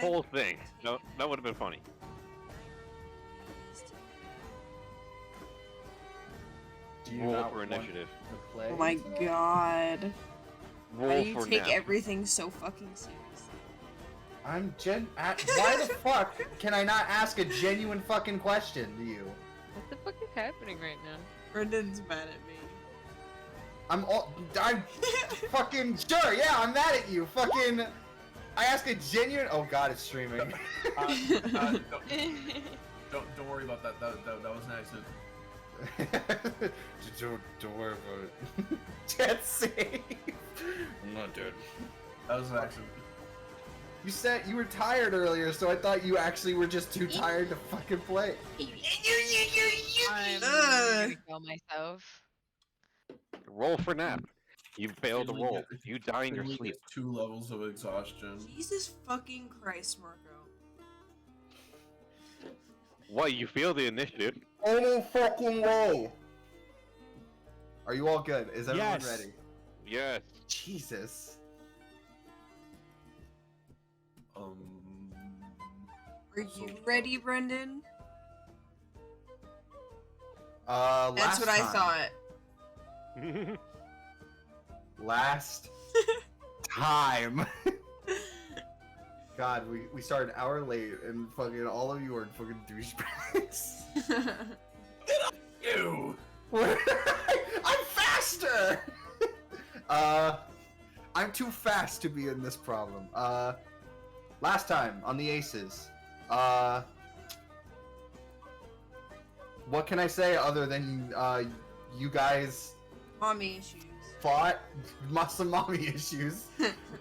whole thing. No, that would have been funny. Do you Roll not for want initiative. to play? Oh my god. Why Roll do you for take nap. everything so fucking seriously? Why the fuck can I not ask a genuine fucking question to you? What the fuck is happening right now? Brendan's mad at me. I'm fucking sure, yeah, I'm mad at you. Fucking, I ask a genuine. Oh god, it's streaming. Don't worry about that. That was an accident. don't worry about it. Jet safe. I'm not dead. That was an accident. You said you were tired earlier, so I thought you actually were just too tired to fucking play. I'm Ugh. gonna kill myself. Roll for nap. You failed to roll. You die in your Finley sleep. gets 2 levels of exhaustion. Jesus fucking Christ, Marco. What? You feel the initiative? Any fucking way. Are you all good? Is everyone Yes. ready? Yes. Jesus. Are you ready, Brendan? Last That's what I time. thought. Last time. God, we started an hour late and fucking all of you are fucking douchebags. Ew! I'm faster! I'm too fast to be in this problem. Last time on the Aces, what can I say other than, you guys Mommy issues. fought some mommy issues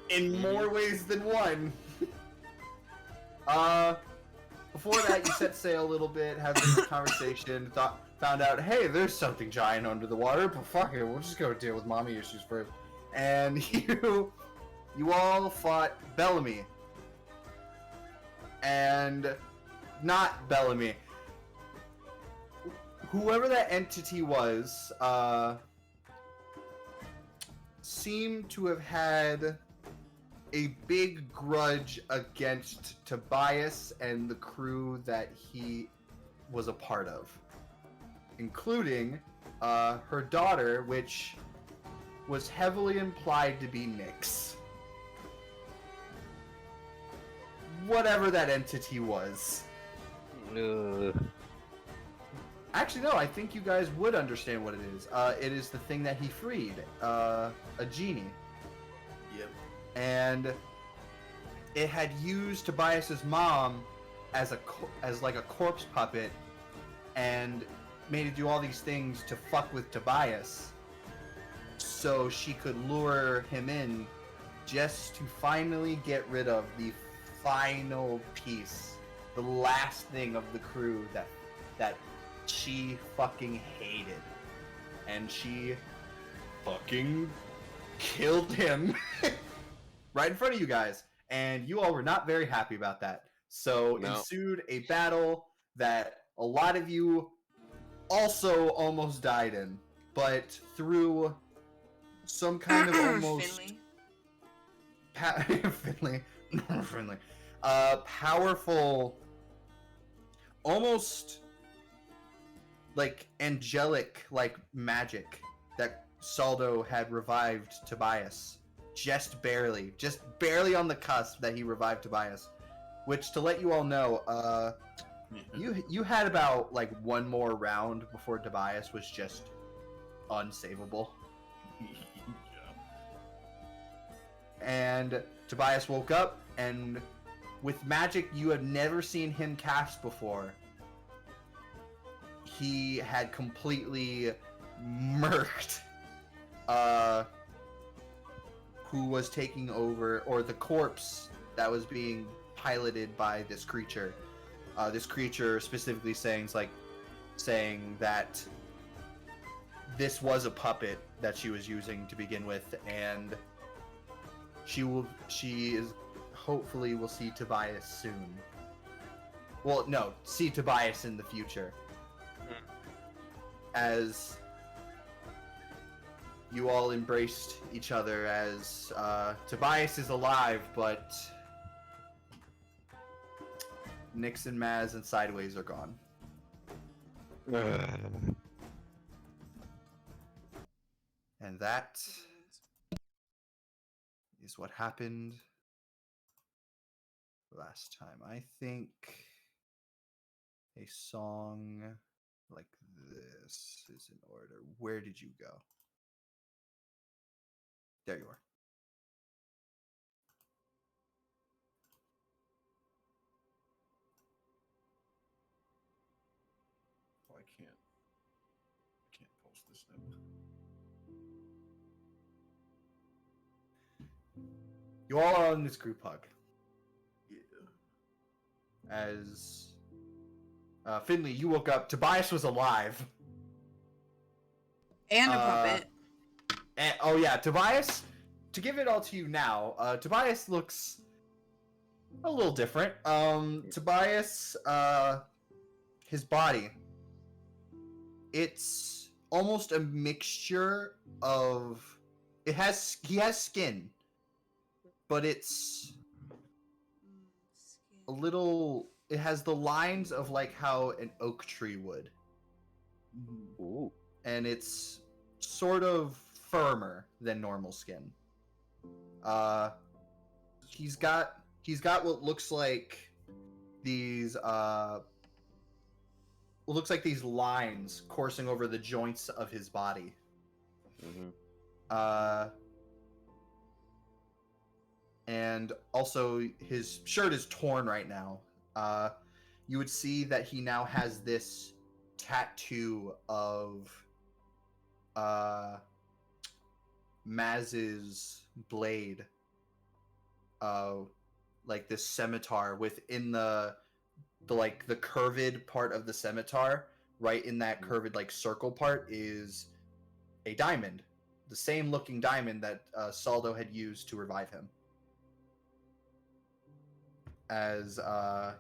in more ways than one. Before that, you set sail a little bit, had a conversation, found out, hey, there's something giant under the water, but fuck it, we'll just go deal with mommy issues first. And you all fought Bellamy. And not Bellamy. Whoever that entity was, seemed to have had a big grudge against Tobias and the crew that he was a part of, including her daughter, which was heavily implied to be Nyx. Whatever that entity was. Actually, no, I think you guys would understand what it is. It is the thing that he freed, a genie. Yep. And it had used Tobias's mom as like a corpse puppet, and made it do all these things to fuck with Tobias, so she could lure him in, just to finally get rid of the final piece, the last thing of the crew that she fucking hated, and she fucking killed him right in front of you guys, and you all were not very happy about that. So No. ensued a battle that a lot of you also almost died in, but through some kind of almost Finley. Finley, powerful, almost like angelic, like magic that Saldo had revived Tobias. Just barely on the cusp that he revived Tobias. Which, to let you all know, you had about like one more round before Tobias was just unsavable. And Tobias woke up, and with magic you had never seen him cast before, he had completely murked who was taking over, or the corpse that was being piloted by this creature. This creature specifically saying that this was a puppet that she was using to begin with, and she is hopefully will see Tobias soon. Well, no, see Tobias in the future. As you all embraced each other, as Tobias is alive, but Nyx and Maz and Sideways are gone. And that is what happened last time. I think a song like this is in order. Where did you go? There you are. Oh, I can't post this now. You all are on this group hug Yeah. as Finley, you woke up. Tobias was alive. And a puppet. And, oh yeah, Tobias. To give it all to you now, Tobias looks a little different. Tobias, his body, it's almost a mixture of. He has skin, but it's a little. It has the lines of like how an oak tree would. Ooh. And it's sort of firmer than normal skin. He's got what looks like these lines coursing over the joints of his body. Mm-hmm. And also his shirt is torn right now. You would see that he now has this tattoo of Maz's blade, like this scimitar within the curved part of the scimitar. Right in that curved like circle part is a diamond, the same looking diamond that Saldo had used to revive him. As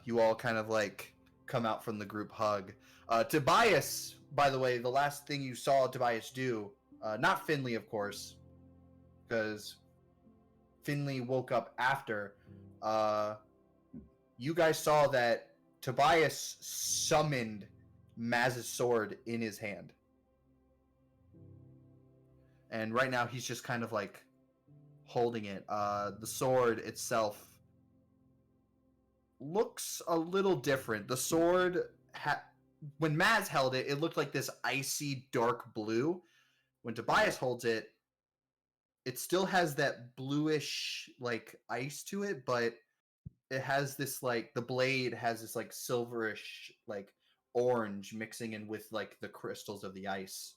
you all kind of like come out from the group hug. Tobias, by the way, the last thing you saw Tobias do, not Finley, of course, because Finley woke up after. You guys saw that Tobias summoned Maz's sword in his hand. And right now he's just kind of like holding it. The sword itself looks a little different. The sword, when Maz held it, it looked like this icy dark blue. When Tobias holds it, it still has that bluish like ice to it, but it has this like, the blade has this like silverish like orange mixing in with like the crystals of the ice.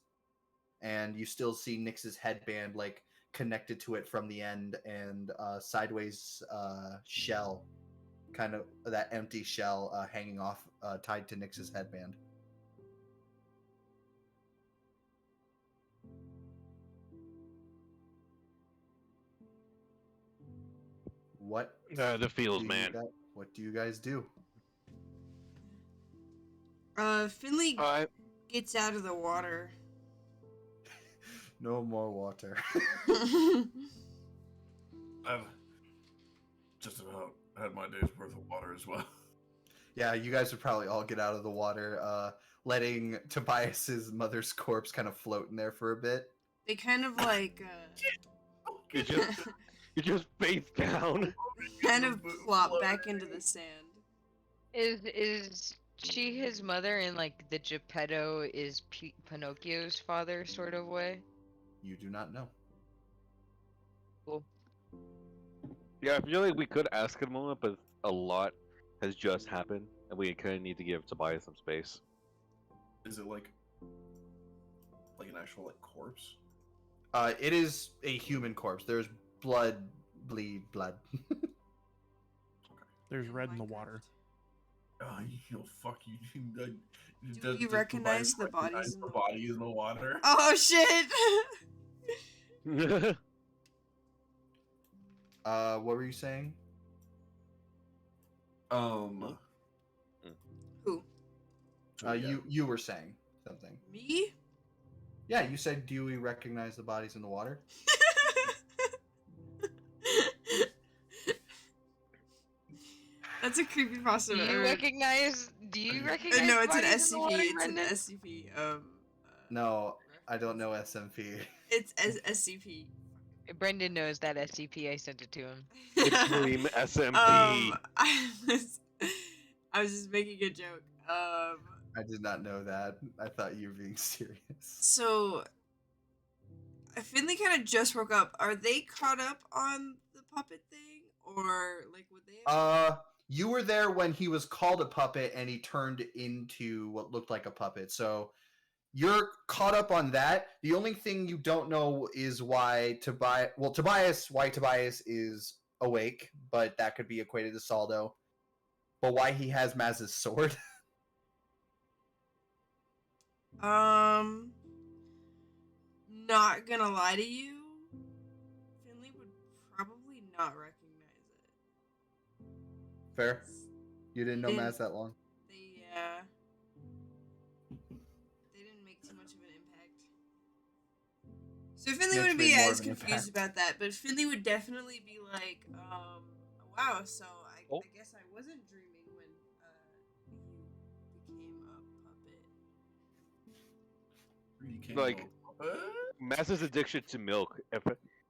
And you still see Nyx's headband like connected to it from the end, and Sideways shell, kind of that empty shell hanging off, tied to Nyx's headband. What? The feels, do you man. What do you guys do? Finley gets out of the water. No more water. I've just about had my day's worth of water as well. Yeah, you guys would probably all get out of the water, letting Tobias's mother's corpse kind of float in there for a bit. They kind of like, You just face down. kind of plop back into the sand. Is she his mother in like the Geppetto is Pinocchio's father sort of way? You do not know. Cool. Yeah, I feel like we could ask in a moment, but a lot has just happened, and we kind of need to give Tobias some space. Is it like an actual like corpse? It is a human corpse. There's blood. There's red Oh in the my water. Oh, fuck you. Do we recognize the bodies in the water? bodies in the water? Oh shit! What were you saying? Who? So, yeah. You were saying something. Me? Yeah, you said, do we recognize the bodies in the water? That's a creepypasta. Do you recognize? Do you recognize? No, it's an bodies in the SCP. water, It's an Brendan? SCP. No, I don't know SMP. It's SCP. Brendan knows that SCP. I sent it to him. Extreme SMP. I was just making a joke. I did not know that. I thought you were being serious. So Finley kind of just woke up. Are they caught up on the puppet thing, or like would they? You were there when he was called a puppet and he turned into what looked like a puppet. So you're caught up on that. The only thing you don't know is why Tobias is awake, but that could be equated to Saldo. But why he has Maz's sword? Not gonna lie to you, Finley would probably not recognize it. Fair. You didn't know Didn't- Maz that long. They didn't make too much of an impact. So Finley Mitch wouldn't be made more as of an confused impact. about that, but Finley would definitely be like, wow, so Oh. I guess I wasn't dreaming when you became a puppet. You came Like- up- What? Maz's addiction to milk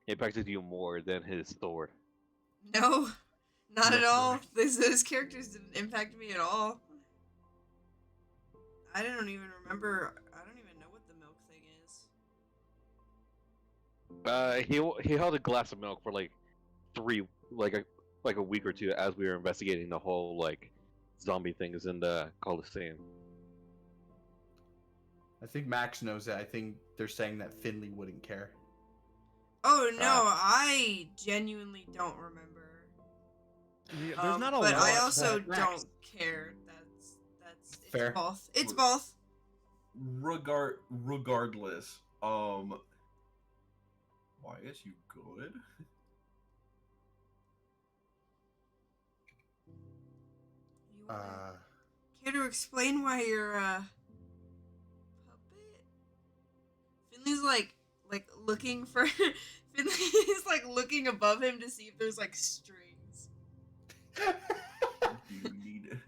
impacted you more than his sword. No, not No, at all. no. Those characters didn't impact me at all. I don't even remember. I don't even know what the milk thing is. He held a glass of milk for like a week or two as we were investigating the whole like zombie things in the Coliseum. I think Max knows that. I think they're saying that Finley wouldn't care. Oh no, I genuinely don't remember. Yeah, there's not a but lot. I also that- don't care. That's it's Fair. both. It's both. Regardless, why is you good? You wanna care to explain why you're a puppet? Finley's like looking for Finley's like looking above him to see if there's like strings. Do you need?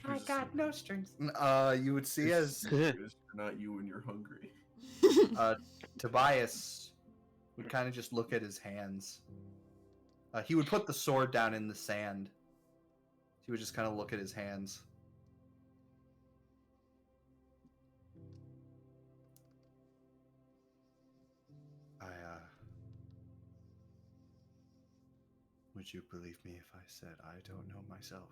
I got no strings. You would see as You're not you when you're hungry. Tobias would kind of just look at his hands. He would put the sword down in the sand. He would just kind of look at his hands. Would you believe me if I said I don't know myself?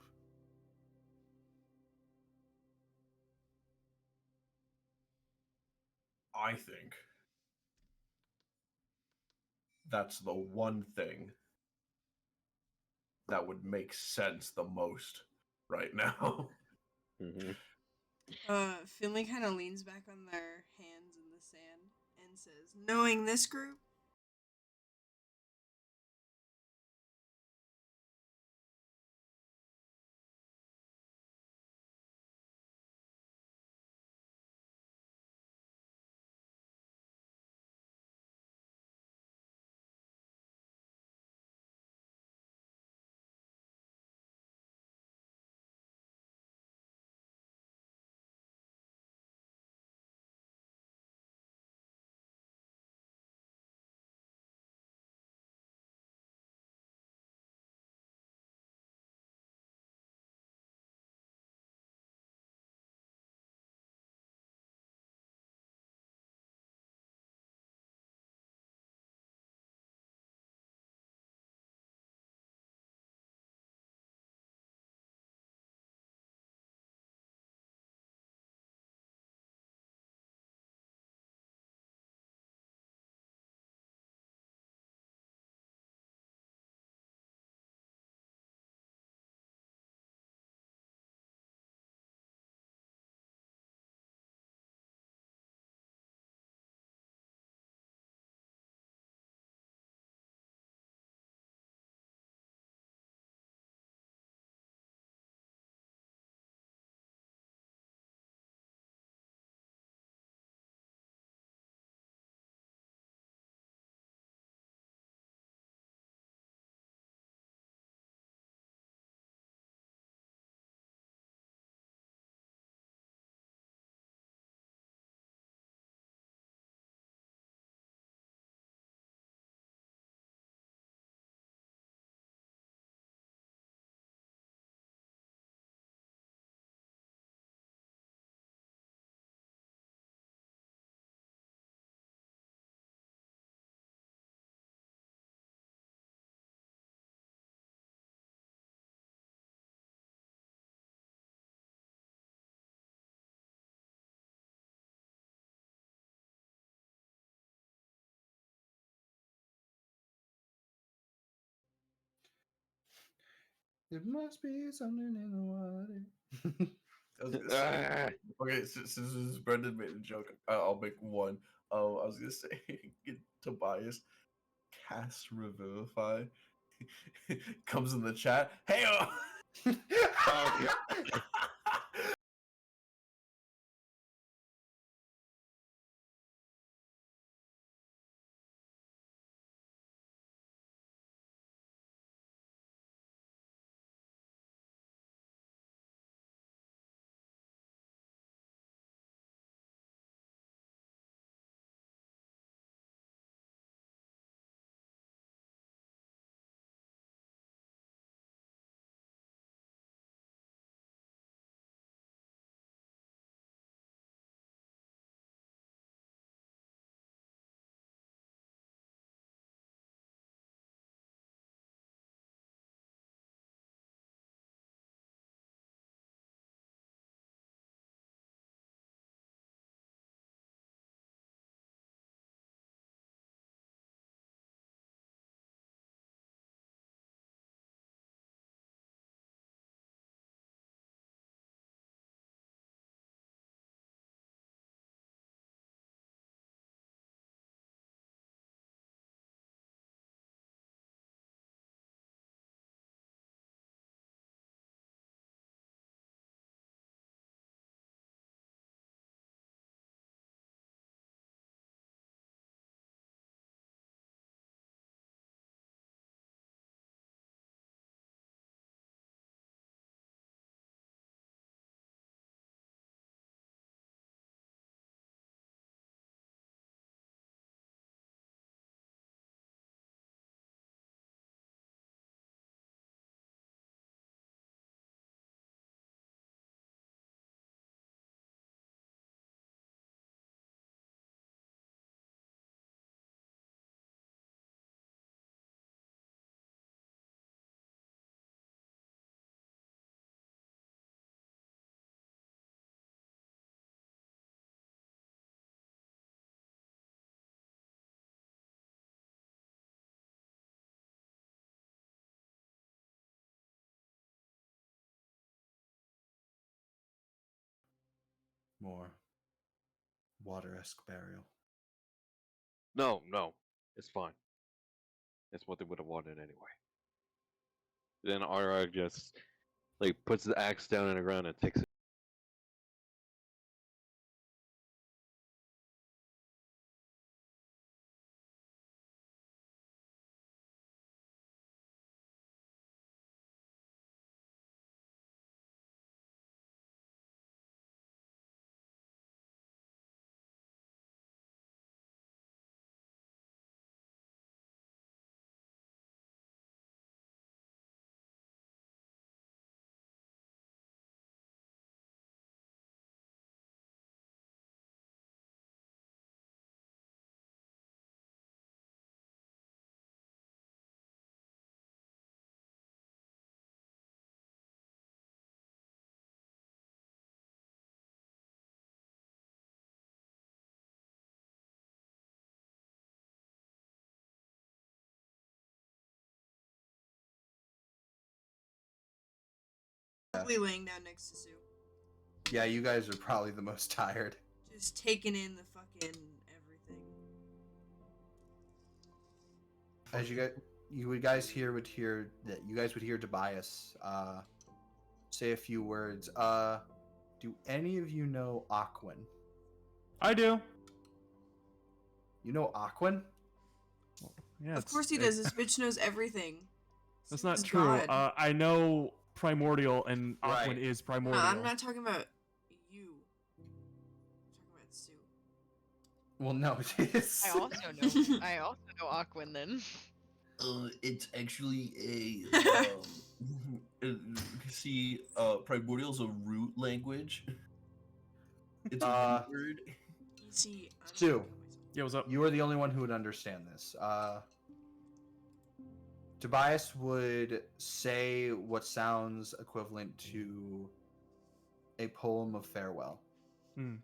I think that's the one thing that would make sense the most right now. Mm-hmm. Finley kind of leans back on their hands in the sand and says, "Knowing this group, There must be something in the water. I was gonna say, okay, since Brendan made a joke, I'll make one. I was gonna say, get Tobias cast Revivify comes in the chat. Hey, Oh, More water-esque burial. no, no, it's fine. It's what they would have wanted anyway. Then Arag just like puts the axe down in the ground and takes it. Probably laying down next to Sue. Yeah, you guys are probably the most tired. Just taking in the fucking everything. As you guys would hear that you guys would hear Tobias say a few words. Do any of you know Aquin? I do. You know Aquin? Yeah. Of course he does. This bitch knows everything. That's Sue not is true. God. I know Primordial, and Aquin Right. is No, Primordial. I'm not talking about you. I'm talking about Sue. Well, no, it's I also know Aquin then. It's actually see, Primordial's a root language. It's a root word. You see, I'm Sue. talking about myself. Yeah, what's up? You are the only one who would understand this. Tobias would say what sounds equivalent to a poem of farewell. Hmm.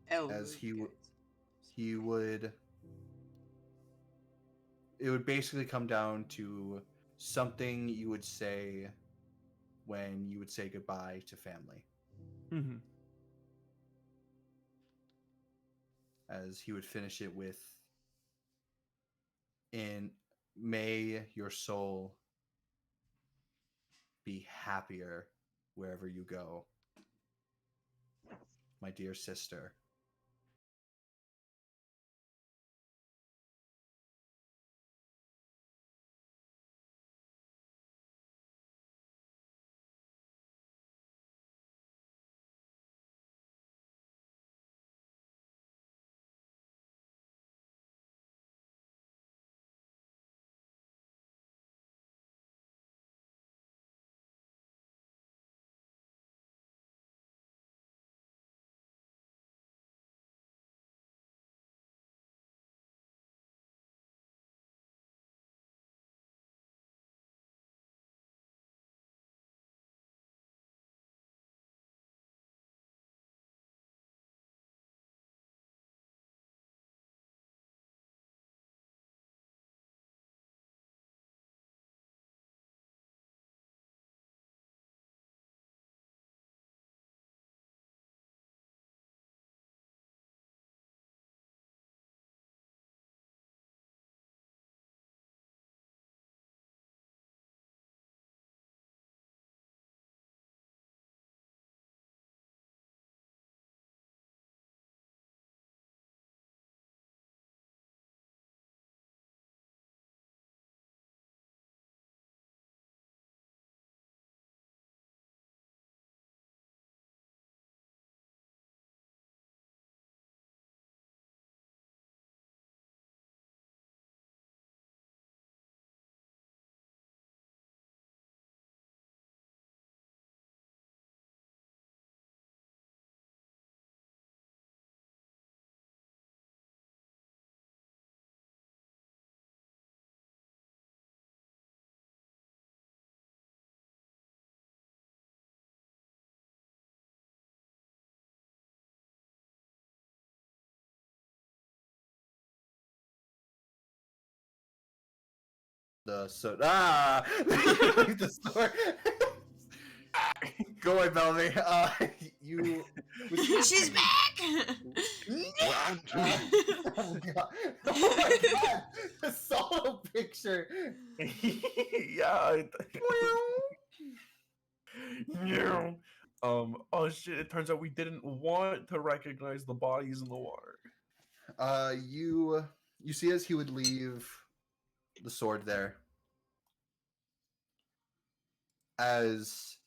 As he would, it would basically come down to something you would say when you would say goodbye to family. Mm-hmm. As he would finish it with, "In may your soul be happier wherever you go, my dear sister." The so the sword. Go away, Bellamy. You. She's back. Round two. Oh god! Oh my god! The solo picture. Yeah. Yeah. Oh shit! It turns out we didn't want to recognize the bodies in the water. You see as he would leave the sword there, as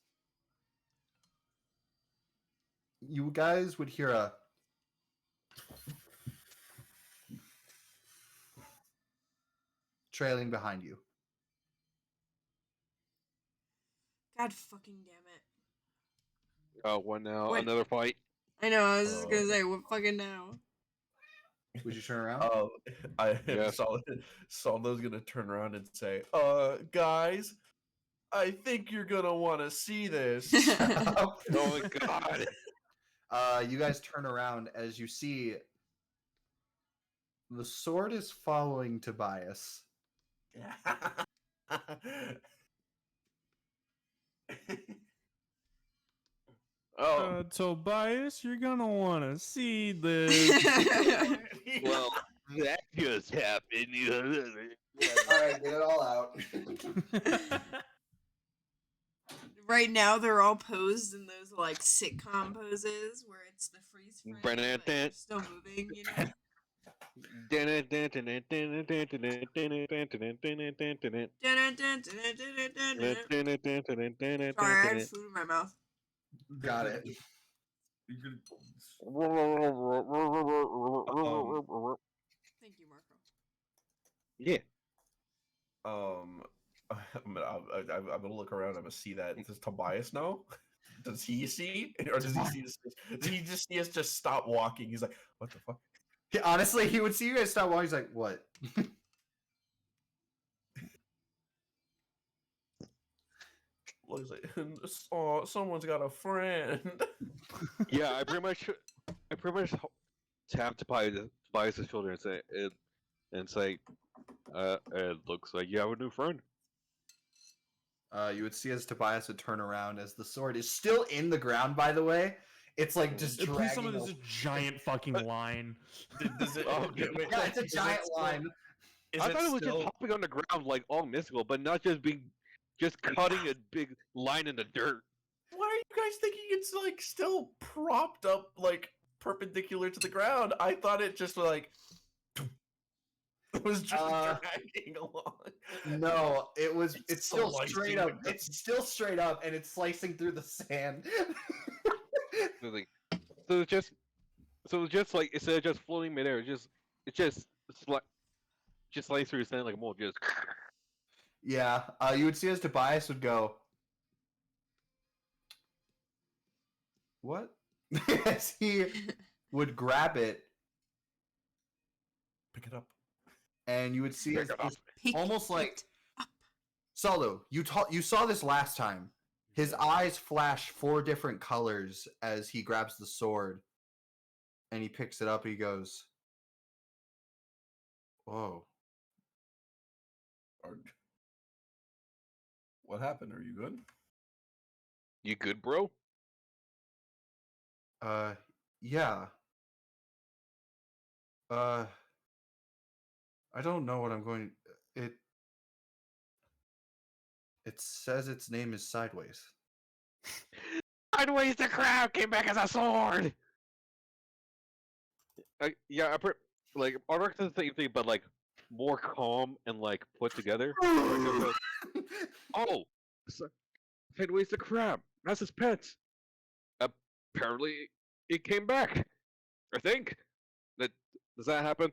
you guys would hear a trailing behind you. God fucking damn it! Oh, what now? Wait. Another fight? I know. I was just gonna say, what fucking now? Would you turn around? I Yes. Saldo's gonna turn around and say, guys, I think you're gonna want to see this." Oh my god. You guys turn around as you see the sword is following Tobias. Oh, Tobias, you're gonna want to see this. well, that just happened. Alright, get it all out. Right now, they're all posed in those like sitcom poses where it's the freeze frame, but they're still moving. You know. Sorry, I had food in my mouth. Got it. Thank you, Marco. Yeah. I'm gonna look around. I'm gonna see that. Does Tobias know? Does he see, or does he see this? Does he just see us just stop walking? He's like, "What the fuck?" Yeah, honestly, he would see you guys stop walking. He's like, "What?" He's like, "Oh, someone's got a friend." Yeah, I pretty much tap Tobias' shoulder and say, it looks like you have a new friend. You would see as Tobias would turn around as the sword is still in the ground. By the way, it's like just Please dragging. tell me there's a giant fucking line. Does it? Oh, wait, Yeah, it's a is it giant still- line. Is I it thought it was still, just hopping on the ground like all mystical, but not just cutting a big line in the dirt. Why are you guys thinking it's like still propped up like perpendicular to the ground? I thought it just like it was just dragging along. No, it's still slicing straight the up. It's still straight up, and it's slicing through the sand. So, like, so it's just like instead of just floating midair, just slice through the sand like a mole, just. Yeah, you would see as Tobias would go, what? As he would grab it, Pick it up. and you would see as Pick it up. Pick almost like it up. Solo. You saw this last time. His eyes flash 4 different colors as he grabs the sword, and he picks it up. He goes, "Whoa." What happened? Are you good? You good, bro? Yeah. I don't know what I'm going. It says its name is Sideways. Sideways the crab came back as a sword. Yeah, like Arnold does the same thing, but like more calm and like put together. Oh, Sideways the crab. That's his pet. Apparently, it came back. I think. Does that happen?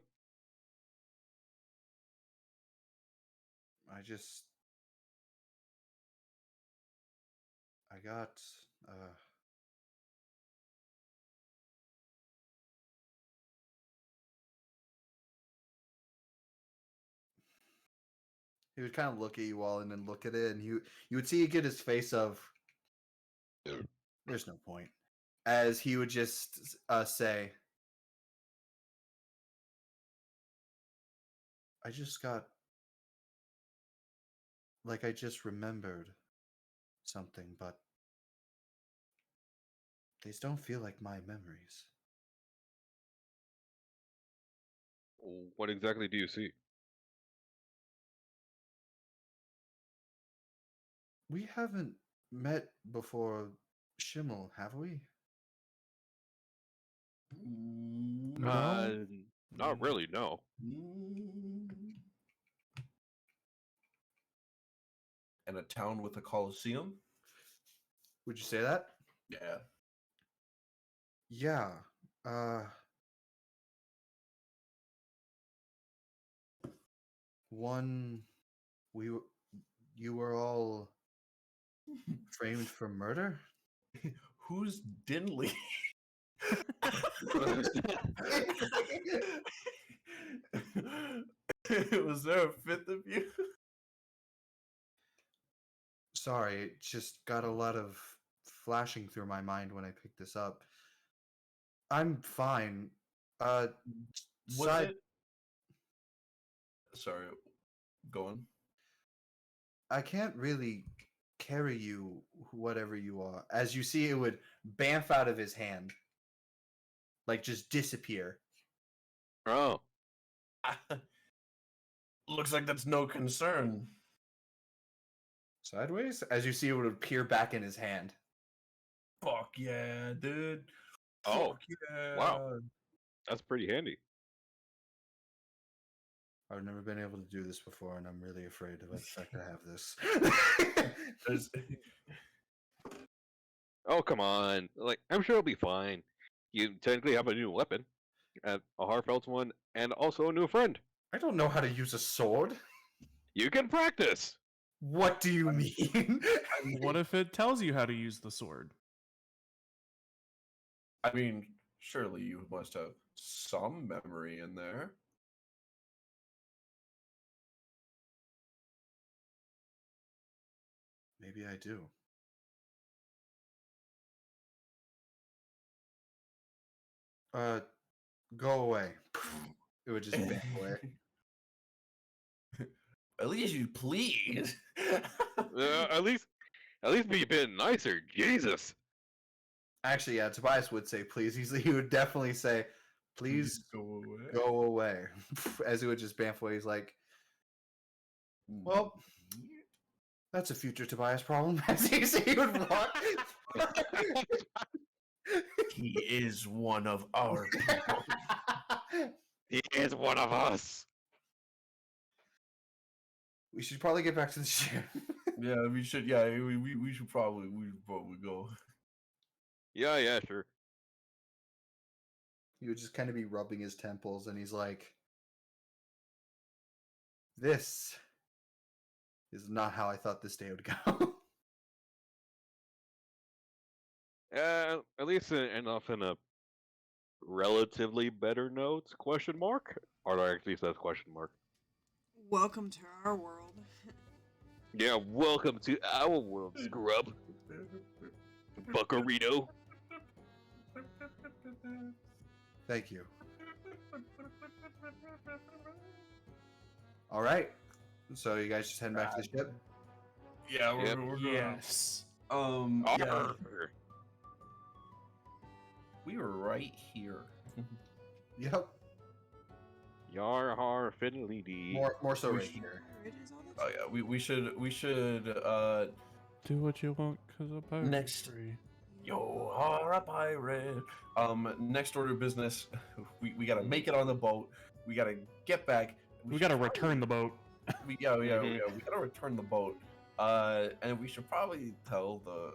I got he would kind of look at you all and then look at it, and you would see he get his face of there's no point, as he would just say, I just got like I just remembered something, but these don't feel like my memories. What exactly do you see? We haven't met before, Schimmel, have we? No? Not really. No. And a town with a coliseum? Would you say that? Yeah. Yeah. One, you were all framed for murder? Who's Dinley? Was there a fifth of you? Sorry, it just got a lot of flashing through my mind when I picked this up. I'm fine. Was Side, it? Sorry, go on. I can't really carry you, whatever you are. As you see, it would bamf out of his hand. Like, just disappear. Oh. Looks like that's no concern. Sideways? As you see, it would appear back in his hand. Fuck yeah, dude. Oh, Fuck yeah. wow. That's pretty handy. I've never been able to do this before, and I'm really afraid of the fact I have this. There's- Oh, come on. Like, I'm sure it'll be fine. You technically have a new weapon, a heartfelt one, and also a new friend. I don't know how to use a sword. You can practice. What do you mean? What if it tells you how to use the sword? I mean, surely you must have some memory in there. Maybe I do. Go away. It would just back away. At least you please. At least be a bit nicer. Jesus. Actually, yeah, Tobias would say please. He would definitely say, please go away. go away. As he would just bamf away. He's like, well, that's a future Tobias problem. As he would walk. He is one of our people. He is one of us. We should probably get back to the ship. Yeah, we should. Yeah, we should probably go. Yeah, sure. He would just kind of be rubbing his temples, and he's like, this is not how I thought this day would go. At least enough in a relatively better note? Question mark? Or actually says question mark. Welcome to our world. Yeah, welcome to our world, scrub. Buckarito. Thank you. All right. So you guys just heading back to the ship? Yeah, we're, Yep. we're going. Yes. Yeah, Arr. we were right here. Yep. Yar har fiddly dee. More so We right should- here. It is all the Oh yeah, we should Do what you want, cause a pirate's Next. free. yo are a pirate. Next order of business, we gotta make it on the boat. We gotta get back. We gotta return the boat. We Mhm. we gotta return the boat. And we should probably tell the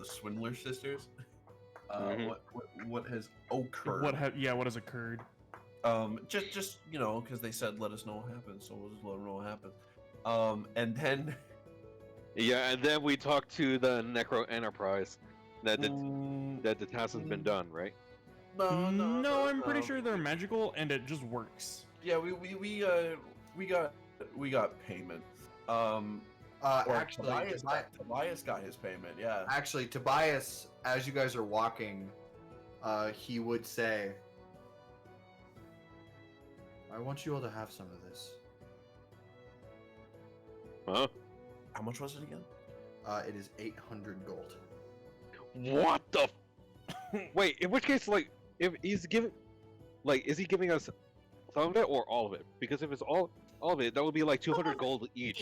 Swindler sisters Mhm. what has occurred. What has occurred? Just because they said let us know what happened, so we'll just let them know what happened. And then Yeah, and then we talk to the Necro Enterprise that the task has been done, right? No, I'm pretty sure they're magical and it just works. Yeah, we got payment. Or Actually, Tobias got his payment. Yeah. Actually, Tobias, as you guys are walking, he would say, I want you all to have some of this. Huh? How much was it again? It is 800 gold. What the? Wait, in which case, like, if he's giving, like, is he giving us some of it or all of it? Because if it's all of it, that would be like 200 gold each.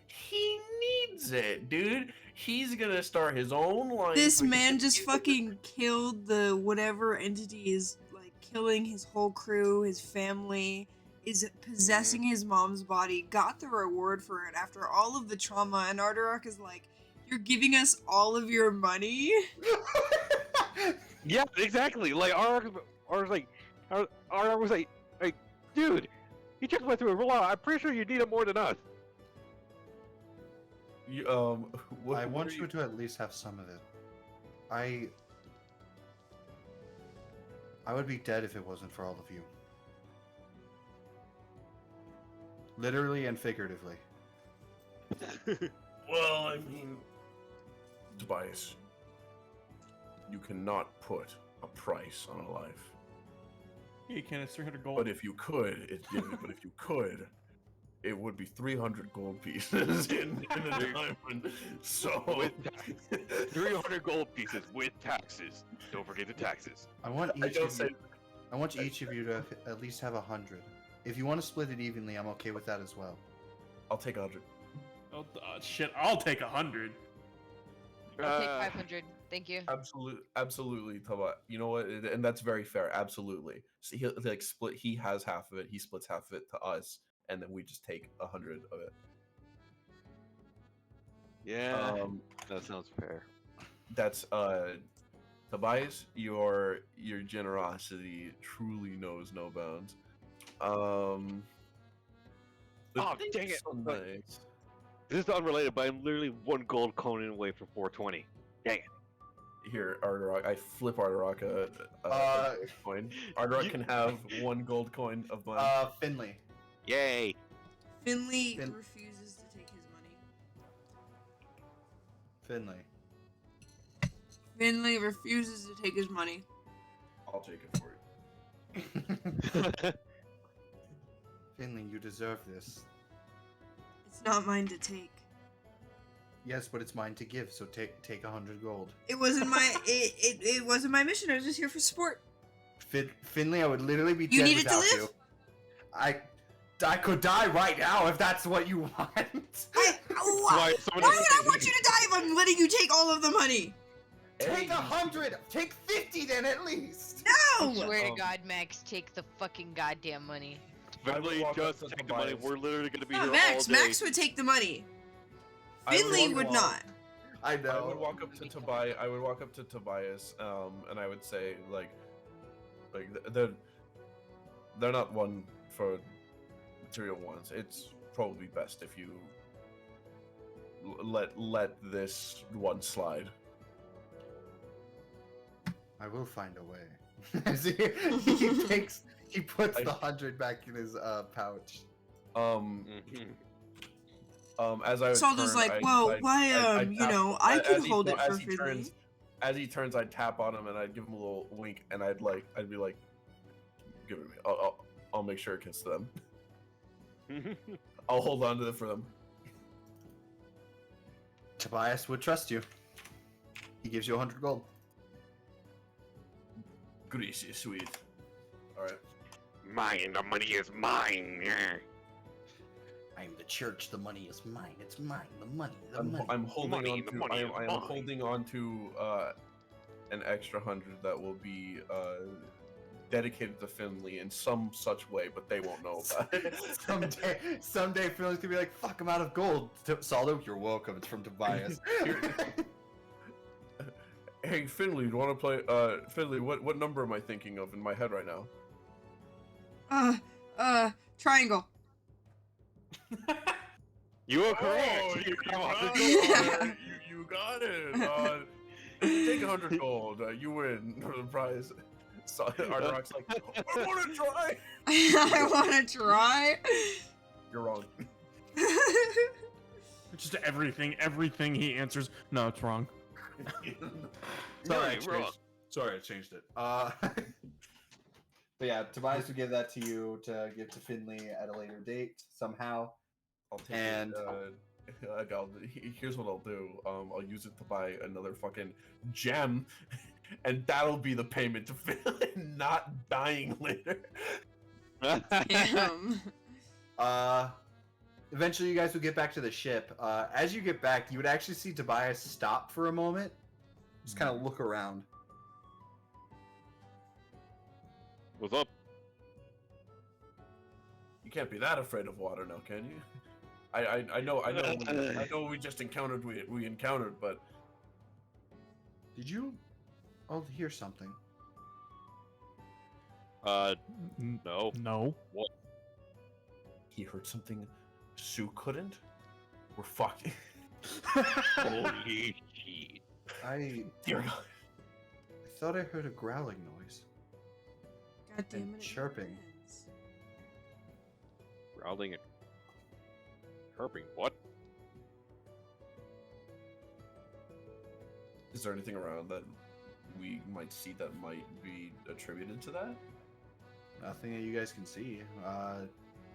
He needs it, dude. He's gonna start his own life. This like, man just fucking killed the whatever entity is like killing his whole crew, his family, is possessing his mom's body, got the reward for it after all of the trauma, and Arderak is like, you're giving us all of your money? Yeah, exactly. Like, Ark was like, dude, he just went through a rollout. I'm pretty sure you need it more than us. You, I want you to at least have some of it. I would be dead if it wasn't for all of you. Literally and figuratively. Well, I mean, Tobias, you cannot put a price on a life. Yeah, you can. It's 300 gold. But if you could, it would be 300 gold pieces in a diamond. So With 300 gold pieces with taxes. Don't forget the taxes. I want I each don't of say you, I want each of you to at least have 100. If you want to split it evenly, I'm okay with that as well. I'll take 100. Oh, shit, I'll take 100. I'll take 500. Thank you. Absolutely, Tobias. You know what? And that's very fair. Absolutely. So he'll like split. He has half of it. He splits half of it to us, and then we just take 100 of it. Yeah, that sounds fair. That's Tobias, your generosity truly knows no bounds. The Oh, thing dang is it. so But- nice. This is unrelated, but I'm literally one gold coin away from 420. Here, Arderak, I flip Arderak a coin. Arderak you- can have 1 gold coin of mine. Finley. Yay! Finley Fin- refuses to take his money. Finley. Finley refuses to take his money. I'll take it for you. Finley, you deserve this. It's not mine to take. Yes, but it's mine to give. So take 100 gold. It wasn't my it wasn't my mission. I was just here for sport. Finley, I would literally be You dead needed to without live? you. I could die right now if that's what you want. Why would I want you to die if I'm letting you take all of the money? Take 100. Take 50 then at least. I No. swear to Um, God, Max, take the fucking goddamn money. Finley, walk up just to take the money. Tobias. We're literally gonna be Not here Max. all day. Max would take the money. I would Finley walk would along. not. I know. I would walk up to Tobias. I would walk up to Tobias, and I would say, like they're not one for material ones. It's probably best if you let this one slide. I will find a way. As he puts the 100 back in his pouch. Mhm. As I Soldiers turn, like, whoa, why, I'd you tap- know, I as could he hold tu- it for as he Finley. turns, as he turns, I'd tap on him and I'd give him a little wink, and I'd be like, give it to me. I'll make sure it gets to them. I'll hold on to it for them. Tobias would trust you. He gives you 100 gold. Greasy, sweet. All right. Mine, the money is mine. I'm the church. The money is mine. It's mine. The money. The I'm, money. I'm holding Money, on the to. money I is am mine. holding on to an extra 100 that will be dedicated to Finley in some such way, but they won't know about it. someday Phil's gonna be like, fuck, I'm out of gold. Saldo, you're welcome. It's from Tobias. Hey Finley, do you want to play? Finley, what number am I thinking of in my head right now? Triangle. You are correct. Oh, you Come on, got let's it. go. you got it. Take 100 gold. You win the prize. So, Arnorak's like, I want to try. I want to try. You're wrong. Just everything he answers. No, it's wrong. Sorry, You're wrong. Sorry, I changed it. But yeah, Tobias would give that to you to give to Finley at a later date somehow. I'll take And- it. Here's what I'll do. I'll use it to buy another fucking gem, and that'll be the payment to Finley not dying later. Damn. Eventually, you guys would get back to the ship. As you get back, you would actually see Tobias stop for a moment, just kind of look around. What's up? You can't be that afraid of water now, can you? I know we just encountered we encountered, but Did you all hear something? No. No. he heard something Sue couldn't. We're fucking. Holy shit. I Dear God. thought I heard a growling noise. God damn And it. chirping. Growling and chirping. What? Is there anything around that we might see that might be attributed to that? Nothing that you guys can see.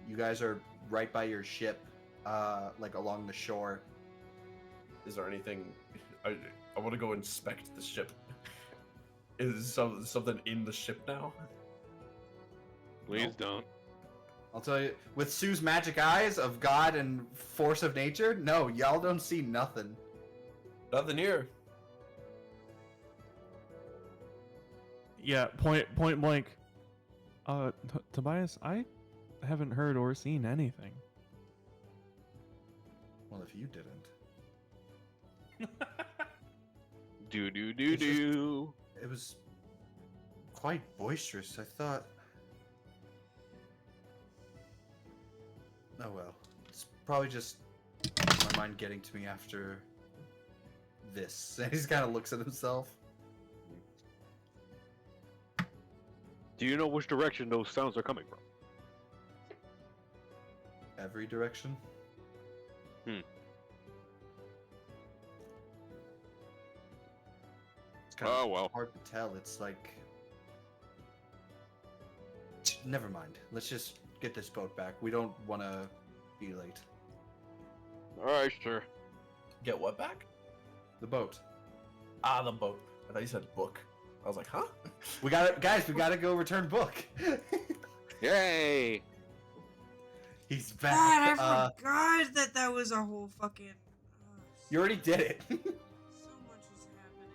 You guys are right by your ship, like along the shore. Is there anything? I want to go inspect the ship. Is something in the ship now? Please Nope. don't. I'll tell you, with Sue's magic eyes of God and force of nature, no, y'all don't see nothing. Nothing here. Yeah, point blank. Tobias, I haven't heard or seen anything. Well, if you didn't. Do do do It's just- do. It was quite boisterous. I thought. Oh well. It's probably just my mind getting to me after this. And he kind of looks at himself. Do you know which direction those sounds are coming from? Every direction. It's kind Oh of well. hard to tell. It's like. Never mind. Let's just get this boat back. We don't want to be late. All right, sure. Get what back? The boat. Ah, the boat. I thought you said book. I was like, huh? We got it, guys. We got to go return book. Yay! He's God, back. I forgot that that was a whole fucking. You already did it. So much is happening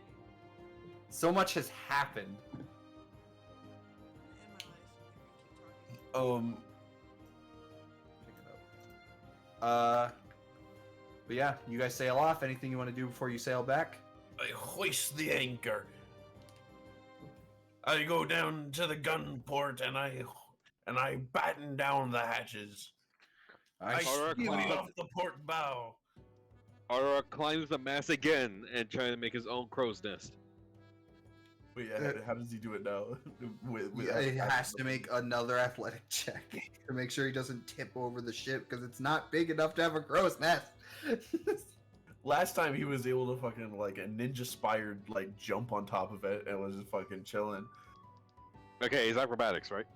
So much has happened. in my life. Keep talking. Pick it up. But yeah, you guys sail off. Anything you want to do before you sail back? I hoist the anchor. I go down to the gun port and I batten down the hatches. I Alright, speed climb up. off the port bow. Aurora climbs the mast again and trying to make his own crow's nest. Wait, yeah, how does he do it now? Yeah, he has to make another athletic check to make sure he doesn't tip over the ship because it's not big enough to have a crow's nest. Last time he was able to fucking like a ninja-spired like jump on top of it and was just fucking chilling. Okay, it's acrobatics, right?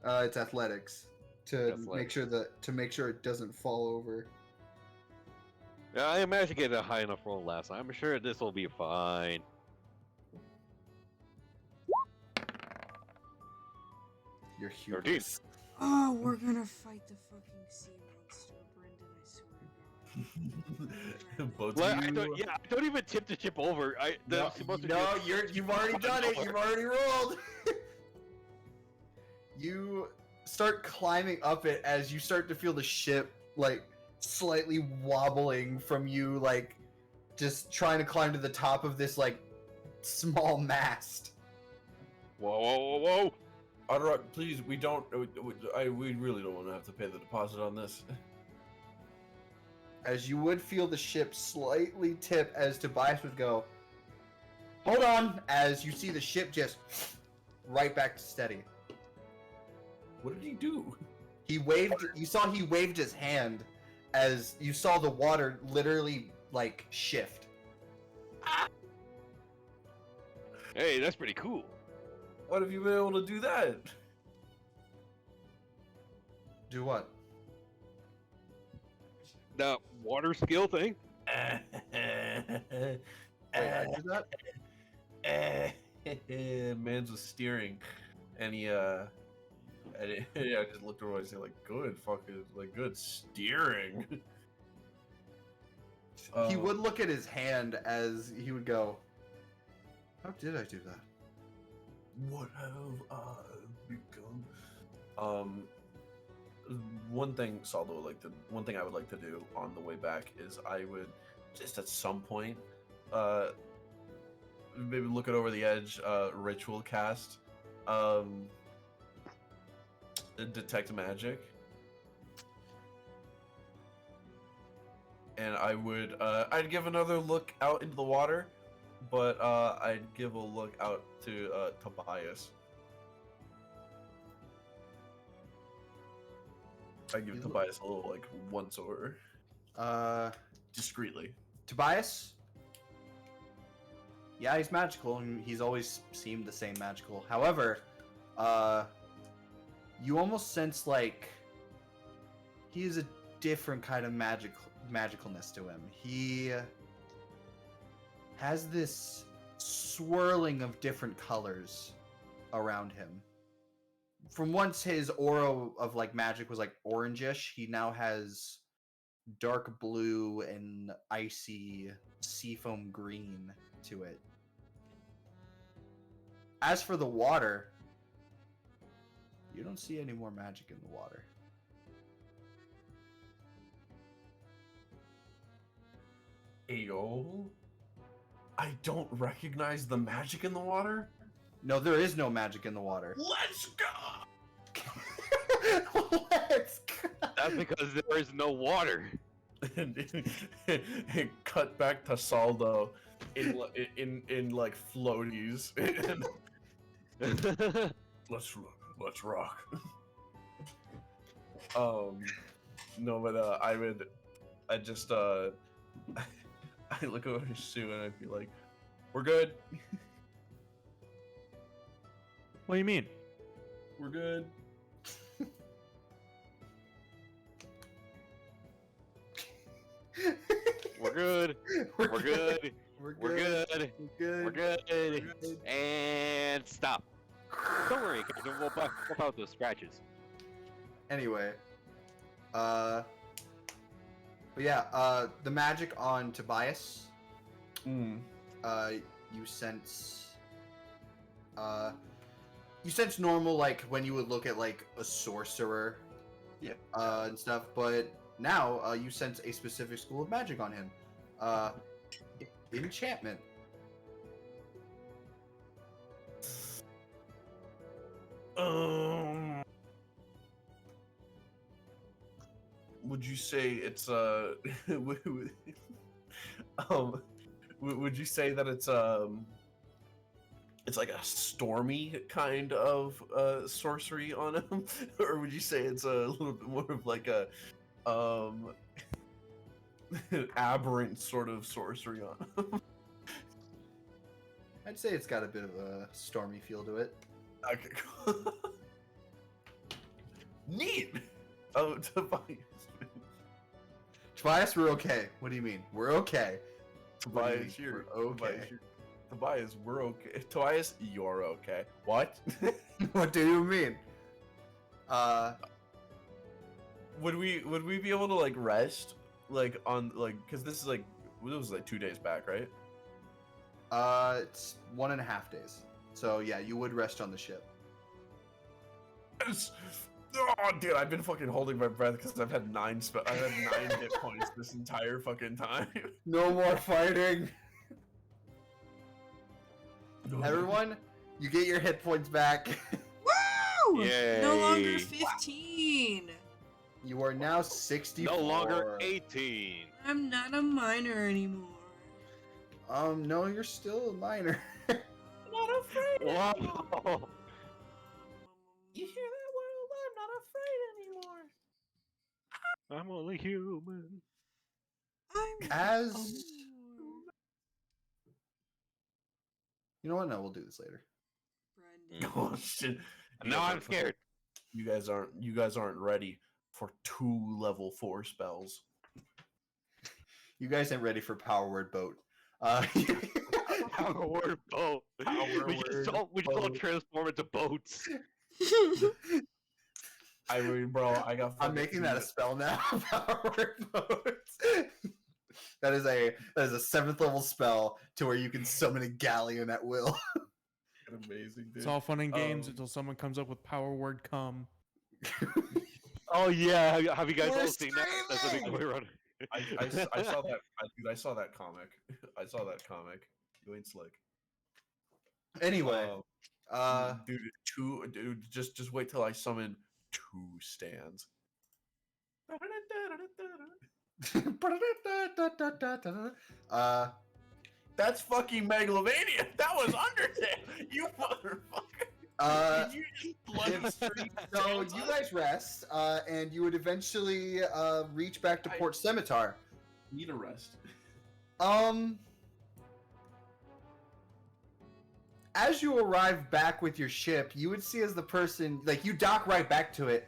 It's athletics to Athletics. make sure it doesn't fall over. Yeah, I imagine getting a high enough roll last time. I'm sure this will be fine. You're 13. hubris. Oh, we're gonna fight the fucking sea monster, Brendan. I swear to God. Both Well, of I you- don't even tip the ship over. No, you've already done it. You've already rolled. You start climbing up it as you start to feel the ship like slightly wobbling from you, like just trying to climb to the top of this like small mast. Whoa, whoa, whoa, whoa! Adarok, please, we really don't want to have to pay the deposit on this. As you would feel the ship slightly tip as Tobias would go, hold on, as you see the ship just right back to steady. What did he do? He waved, you saw he waved his hand as you saw the water literally like shift. Hey, that's pretty cool. What have you been able to do that? Do what? The water skill thing? Wait, I did that? Mans was steering, and he yeah, I just looked over and said like, good fucking like good steering. He would look at his hand as he would go, how did I do that? What have I become? One thing, Saldo, one thing I would like to do on the way back is I would just at some point, maybe look it over the edge, ritual cast, detect magic, and I would, I'd give another look out into the water, but I'd give a look out to Tobias. I give You Tobias a little like once over discreetly. Tobias? Yeah, he's magical, and he's always seemed the same magical. However, you almost sense like he is a different kind of magicalness to him. He has this swirling of different colors around him. From once his aura of like magic was like orangish, he now has dark blue and icy seafoam green to it. As for the water, you don't see any more magic in the water. Ayo, I don't recognize the magic in the water. No, there is no magic in the water. Let's go. Let's go. That's because there is no water. and cut back to Saldo in like floaties. Let's rock. No, but I just I look over to Sue and I'd be like, we're good. What do you mean? We're good. We're good. We're good. We're We're good. good. We're We're good. good. And stop. Don't worry, Captain. We'll buff out those scratches. Anyway, but yeah, the magic on Tobias, Mm. you sense, normal, like when you would look at like a sorcerer, Yeah. and stuff. But now, you sense a specific school of magic on him, enchantment. Would you say it's would you say that it's like a stormy kind of sorcery on him, or would you say it's a little bit more of like a aberrant sort of sorcery on him? I'd say it's got a bit of a stormy feel to it. Okay, cool. Neat. Oh, Tobias. Tobias, we're okay. What do you mean? We're okay. What do you Tobias, mean? you're We're okay. Tobias, Tobias, we're okay. Tobias, you're okay. What? What do you mean? Would we be able to like rest like on like because this is like it was like 2 days back, right? It's 1.5 days. So yeah, you would rest on the ship. Yes. Oh, dude, I've been fucking holding my breath because I've had 9 hit points this entire fucking time. No more fighting. Everyone, you get your hit points back. Woo! No longer Yay. 15. You are now 64. No longer 18. I'm not a minor anymore. No, you're still a minor. Not afraid. Wow. You hear that, world? I'm not afraid anymore. I'm only human. I'm As you know what? No, we'll do this later. Brendan. Oh shit! Now I'm scared. You guys aren't ready for 2 level 4 spells. You guys ain't ready for Power Word Boat. Power word boat. Power we just word all boat. transform into boats. I mean, bro, I got. I'm making that a spell now. Power Word Boat. That is a 7th level spell to where you can summon a galleon at will. amazing, dude. It's all fun and games Um, until someone comes up with power word come. Oh yeah, have you guys We're all seen that? That's the thing that we run. I saw that. Dude, I saw that comic. I saw that comic. You ain't slick. Anyway, Dude, just wait till I summon 2 stands. That's fucking Megalovania. That was Undertale. You motherfucker. Did you just bloody stream so you guys rest, and you would eventually reach back to Port Scimitar. need a rest. As you arrive back with your ship, you would see as the person, like, you dock right back to it,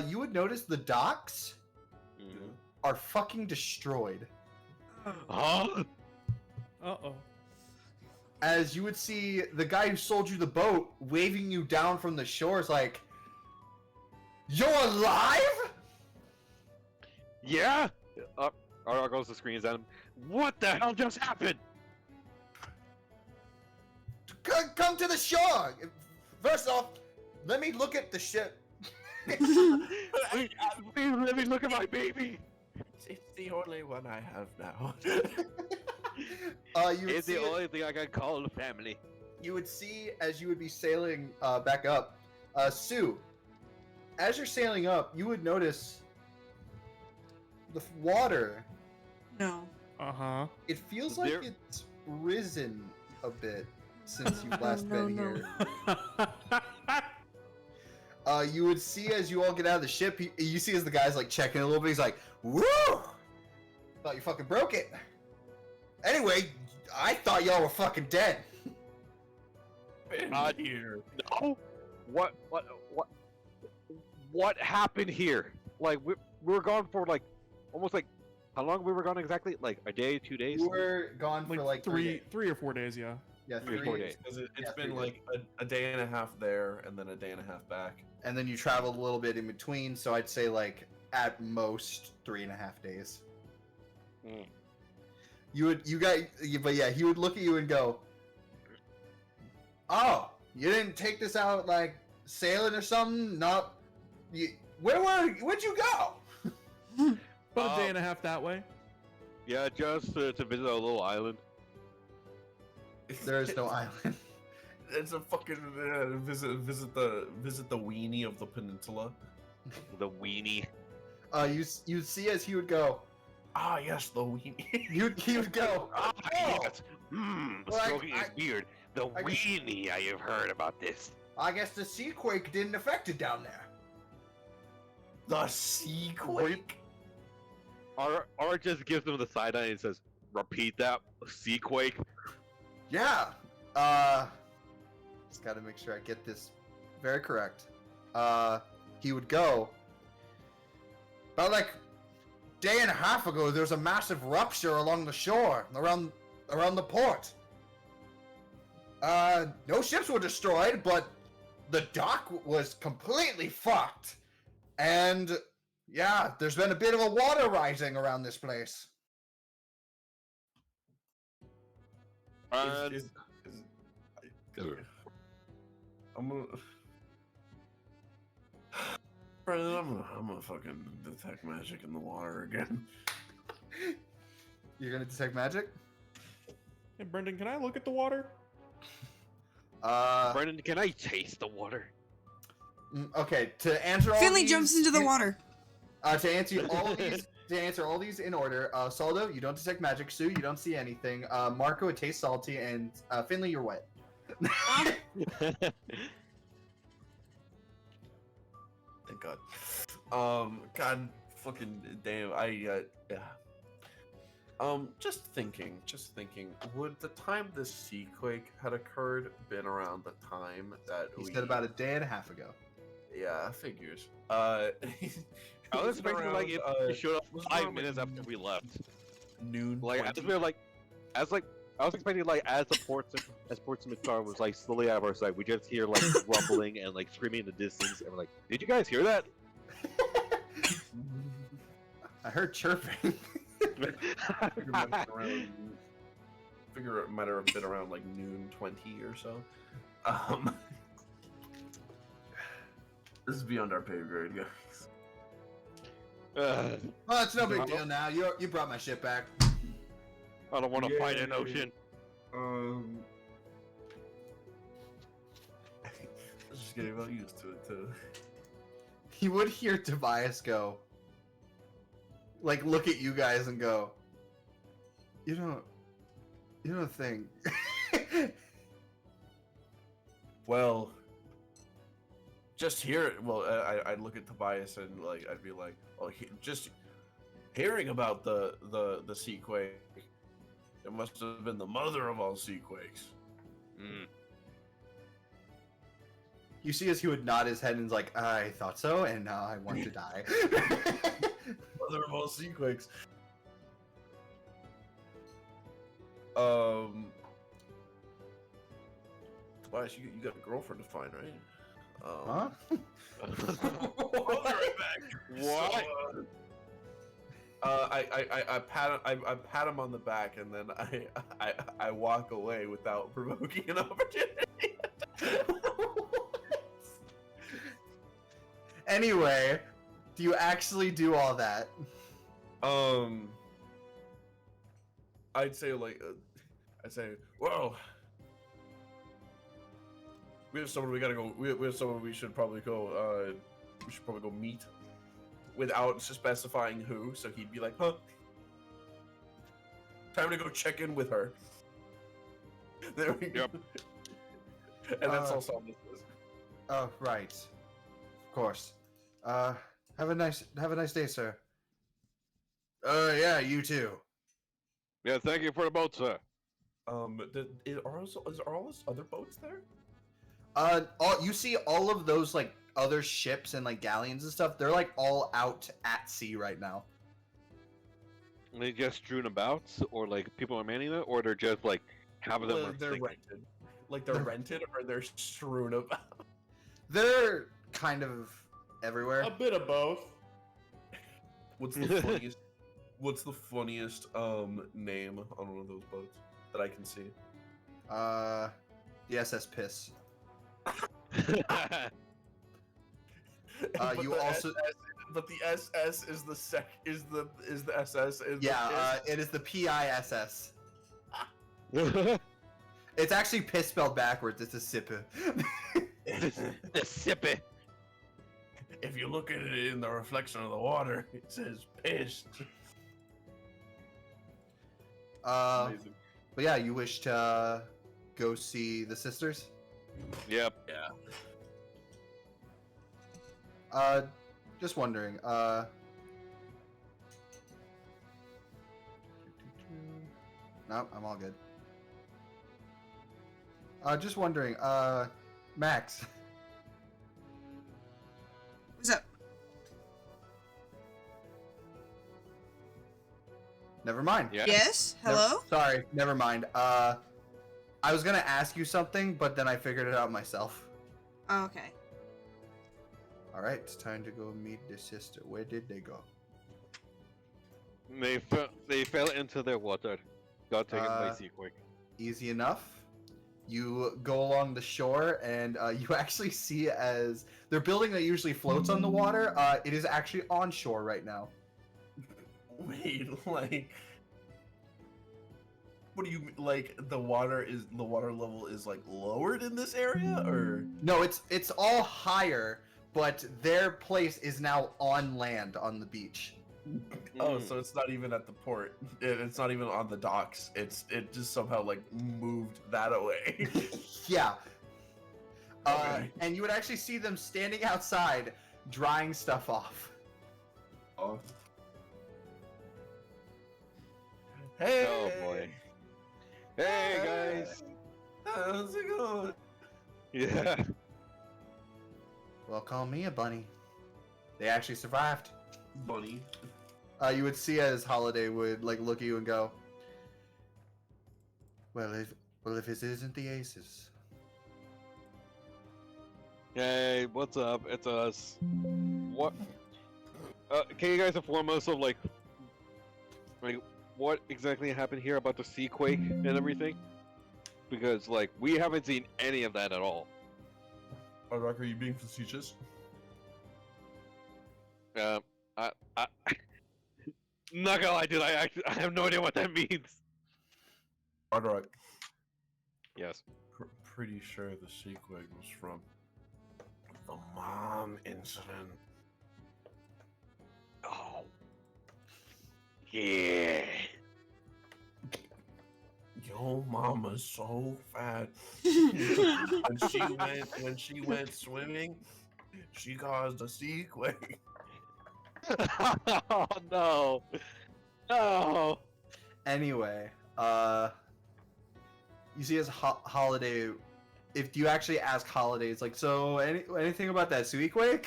you would notice the docks Mhm. are fucking destroyed. Huh? Uh-oh. As you would see the guy who sold you the boat waving you down from the shores like, "You're alive?" Yeah. Argar goes to screams at him. What the hell just happened? Come to the shore! First off, let me look at the ship. Let me look at my baby. It's the only one I have now. You would It's see the it- only thing I can call a family. you would see as you would be sailing back up, Sue, as you're sailing up, you would notice the water. No. Uh-huh. It feels like There- it's risen a bit since you've Oh, last no, been no. here. You would see as you all get out of the ship, you see as the guy's like checking a little bit, he's like, "Woo! Thought you fucking broke it." Anyway, I thought y'all were fucking dead. Been Uh, here. No. What happened here? Like we were gone for like almost like How long we were gone exactly? Like a day, 2 days? You were gone for like 3 days. 3 or 4 days, yeah. Yeah, 3 or 3 4 days. days. Because it's Yeah, been 3 days. like a day and a half there, and then a day and a half back. And then you traveled a little bit in between, so I'd say like at most 3.5 days. Mm. But yeah, he would look at you and go, "Oh, you didn't take this out like sailing or something? Not, where'd you go?" About a day and a half that way. Yeah, just to visit a little island. There is no island. It's a fucking visit the weenie of the peninsula. The weenie. You'd see as he would go. Ah, yes, the weenie. He would go. Ah, "Oh, yes. Well, Stroking his beard. The I guess- weenie. I have heard about this. I guess the sea quake didn't affect it down there." The sea quake. R just gives them the side eye and says, "Repeat that. Seaquake." Yeah. Just gotta make sure I get this very correct. He would go. About like day and a half ago, there was a massive rupture along the shore, around the port. No ships were destroyed, but the dock was completely fucked. And yeah, there's been a bit of a water rising around this place. I'm gonna. Brendan, I'm gonna fucking detect magic in the water again. You're gonna detect magic? Hey, Brendan, can I look at the water? Brendan, can I taste the water? Okay. To answer all Finley these, jumps into the water. To answer all these in order, Saldo, you don't detect magic. Sue, you don't see anything. Marco, it tastes salty, and Finley, you're wet. Thank God. God fucking damn. Yeah. Just thinking. Would the time this sea quake had occurred been around the time that He said about a day and a half ago. Yeah, figures. I was expecting like around, it showed up was 5 around, minutes like, after we left. noon. Like I 20. was I was expecting like as Portsmouth car was like slowly out of our sight, we just hear like rumbling and like screaming in the distance, and we're like, "Did you guys hear that?" I heard chirping. Figure it might have been around like noon 20 or so. This is beyond our pay grade, guys. Well, it's no big deal now. You brought my shit back. I don't want to fight an Yay. ocean. Let's just getting about used to it too. He would hear Tobias go, like, look at you guys and go, you don't think. Well, just hear it. Well, I'd look at Tobias and like I'd be like, oh, just hearing about the sea quake. It must have been the mother of all sea quakes. Mm. You see as he would nod his head and is like, I thought so, and now I want to die. Mother of all sea quakes. Tobias, you got a girlfriend to find, right? Huh? I'll be right back. What? I pat him on the back and then I walk away without provoking an opportunity. Anyway, do you actually do all that? I'd say whoa. We have someone we gotta go. We have someone we should probably go. We should probably go meet. Without specifying who, so he'd be like, "Huh? Time to go check in with her." There we go. Yep. And that's all Samus is. Oh, right. Of course. Have a nice day, sir. Yeah, you too. Yeah, thank you for the boat, sir. Are all those other boats there? You see all of those like other ships and like galleons and stuff. They're like all out at sea right now. They just strewn about, or like people are manning them, or they're just like half of them are They're sinking? rented. Like they're rented or they're strewn about. They're kind of everywhere. A bit of both. What's the funniest? What's the funniest name on one of those boats that I can see? The SS Piss. But You the also- SS, but the SS is the is the SS. Is Yeah, it is the PISS. It's actually piss spelled backwards. It's a sipper. the sip it. If you look at it in the reflection of the water, it says pissed. But yeah, you wish to go see the sisters? Yep. Just wondering. No, I'm all good. Just wondering. Max. What's up? Never mind. Yeah. Yes? Never- Hello? Sorry, never mind. I was gonna ask you something, but then I figured it out myself. Oh, okay. All right, it's time to go meet the sister. Where did they go? They fell into their water. Got taken by Uh, Seaquake. Easy enough. You go along the shore, and you actually see as their building that usually floats on the water. It is actually on shore right now. Wait, like, what do you like? The water level is like lowered in this area, or No, it's all higher, but their place is now on land on the beach. oh, so it's not even at the port. It's not even on the docks. It just somehow like moved that away. Yeah. Okay. And you would actually see them standing outside, drying stuff off. Oh. Hey. Oh boy. Hey guys. How's it going? Yeah. Well, call me a bunny. They actually survived. Bunny. You would see as Holiday would like look at you and go, "Well, if it isn't the Aces." Hey, what's up? It's us. What? Can you guys inform us of like what exactly happened here about the Seaquake and everything? Because like we haven't seen any of that at all. Oh, Rock, are you being facetious? I not gonna lie, dude. I have no idea what that means. Rock, Yes. pretty sure the Sequeg was from the mom incident. Oh. Yeah. Yo, mama's so fat. when she went swimming, she caused a Sequeg. Oh no. No. Anyway, you see as Holiday, if you actually ask Holiday, it's like, so anything about that Suiquake?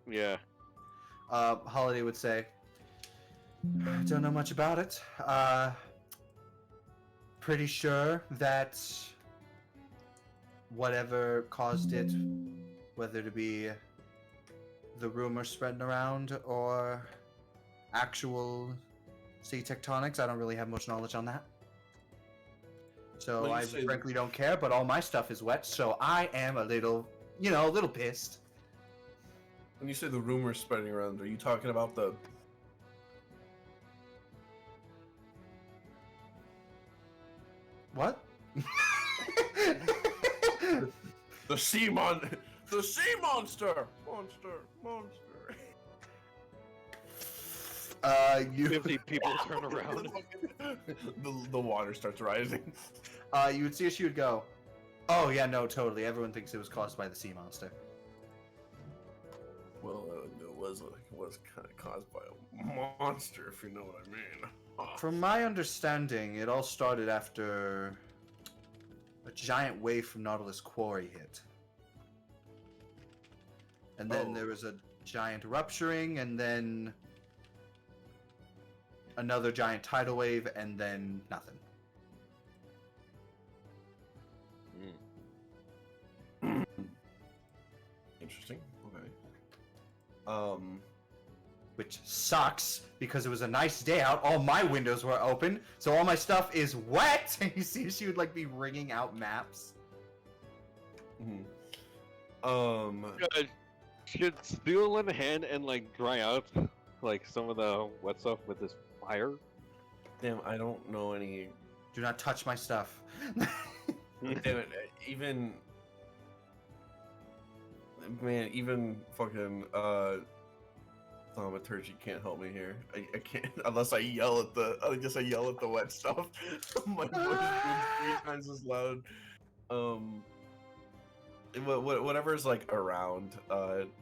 Yeah. Holiday would say, I don't know much about it. Pretty sure that whatever caused it, whether to be the rumor spreading around or actual sea tectonics, I don't really have much knowledge on that. So Well, you I say- frankly don't care, but all my stuff is wet, so I am a little pissed. When you say the rumors spreading around, are you talking about the What? the sea the sea monster? Monster. You 50 people turn around. the water starts rising. you would see as she would go, oh yeah, no, totally. Everyone thinks it was caused by the sea monster. Well, it was kind of caused by a monster, if you know what I mean. From my understanding, it all started after a giant wave from Nautilus Quarry hit. And then Oh. there was a giant rupturing, and then another giant tidal wave, and then nothing. Interesting. Okay. Which sucks because it was a nice day out. All my windows were open, so all my stuff is wet. And you see, she would like be wringing out maps. Should Steel lend a hand and like dry out like some of the wet stuff with this fire? Damn, I don't know any. Do not touch my stuff. Damn it, even. Man, even fucking thaumaturgy can't help me here. I can't unless I yell at the. I guess I yell at the wet stuff. My voice is 3 times as loud. Whatever's like around,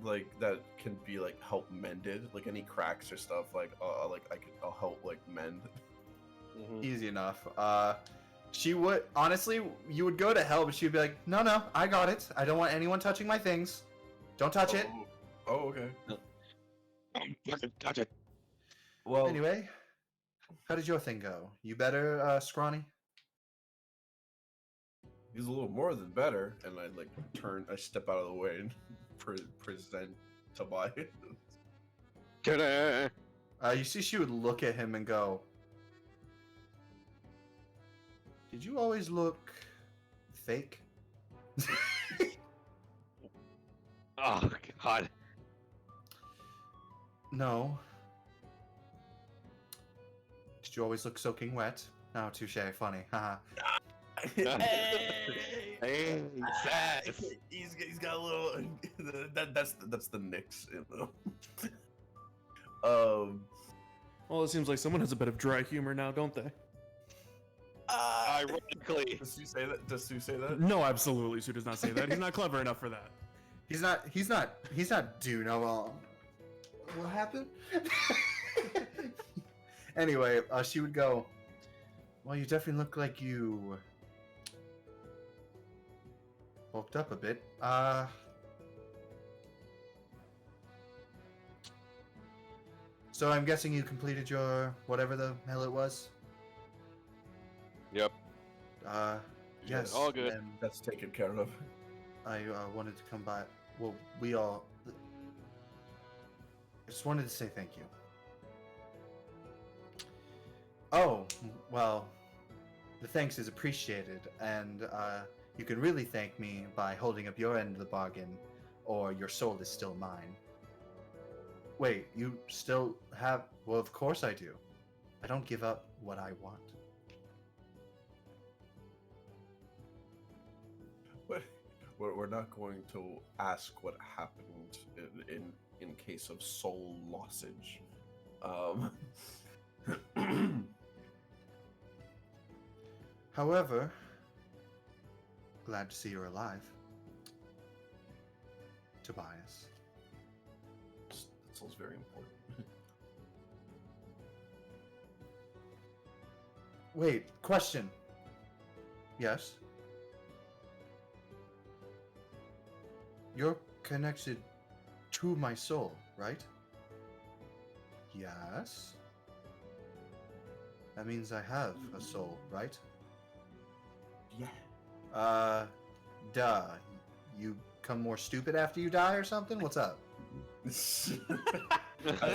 like that can be like help mended. Like any cracks or stuff, I'll help like mend. Easy enough. She would honestly, you would go to help, but she'd be like, "No, I got it. I don't want anyone touching my things. Don't touch it." Oh, okay. Touch it. Well, Anyway, how did your thing go? You better, Scrawny? he's a little more than better, and I step out of the way and present Tobias. Ta-da! You see, she would look at him and go, "Did you always look fake?" Oh God. No. Did you always look soaking wet? No, touche, funny, haha. Hey, sass. He's got a little. That's the Knicks, you know. Well, it seems like someone has a bit of dry humor now, don't they? Ironically. Does Sue say that? Does Sue say that? No, absolutely. Sue does not say that. He's not clever enough for that. He's not due no what happened? Anyway, she would go, "Well, you definitely look like you bulked up a bit. So I'm guessing you completed your whatever the hell it was?" Yep. Yes. all good. And That's taken care of. I wanted to come by. Well, we all. I just wanted to say thank you. Oh, well, the thanks is appreciated, and you can really thank me by holding up your end of the bargain, or your soul is still mine. Wait, you still have? Well, of course I do. I don't give up what I want. We're not going to ask what happened in case of soul lossage. However, glad to see you're alive, Tobias. That sounds very important. Wait, question. Yes? You're connected to my soul, right? Yes. That means I have a soul, right? Yeah. Duh. You come more stupid after you die or something? What's up? That's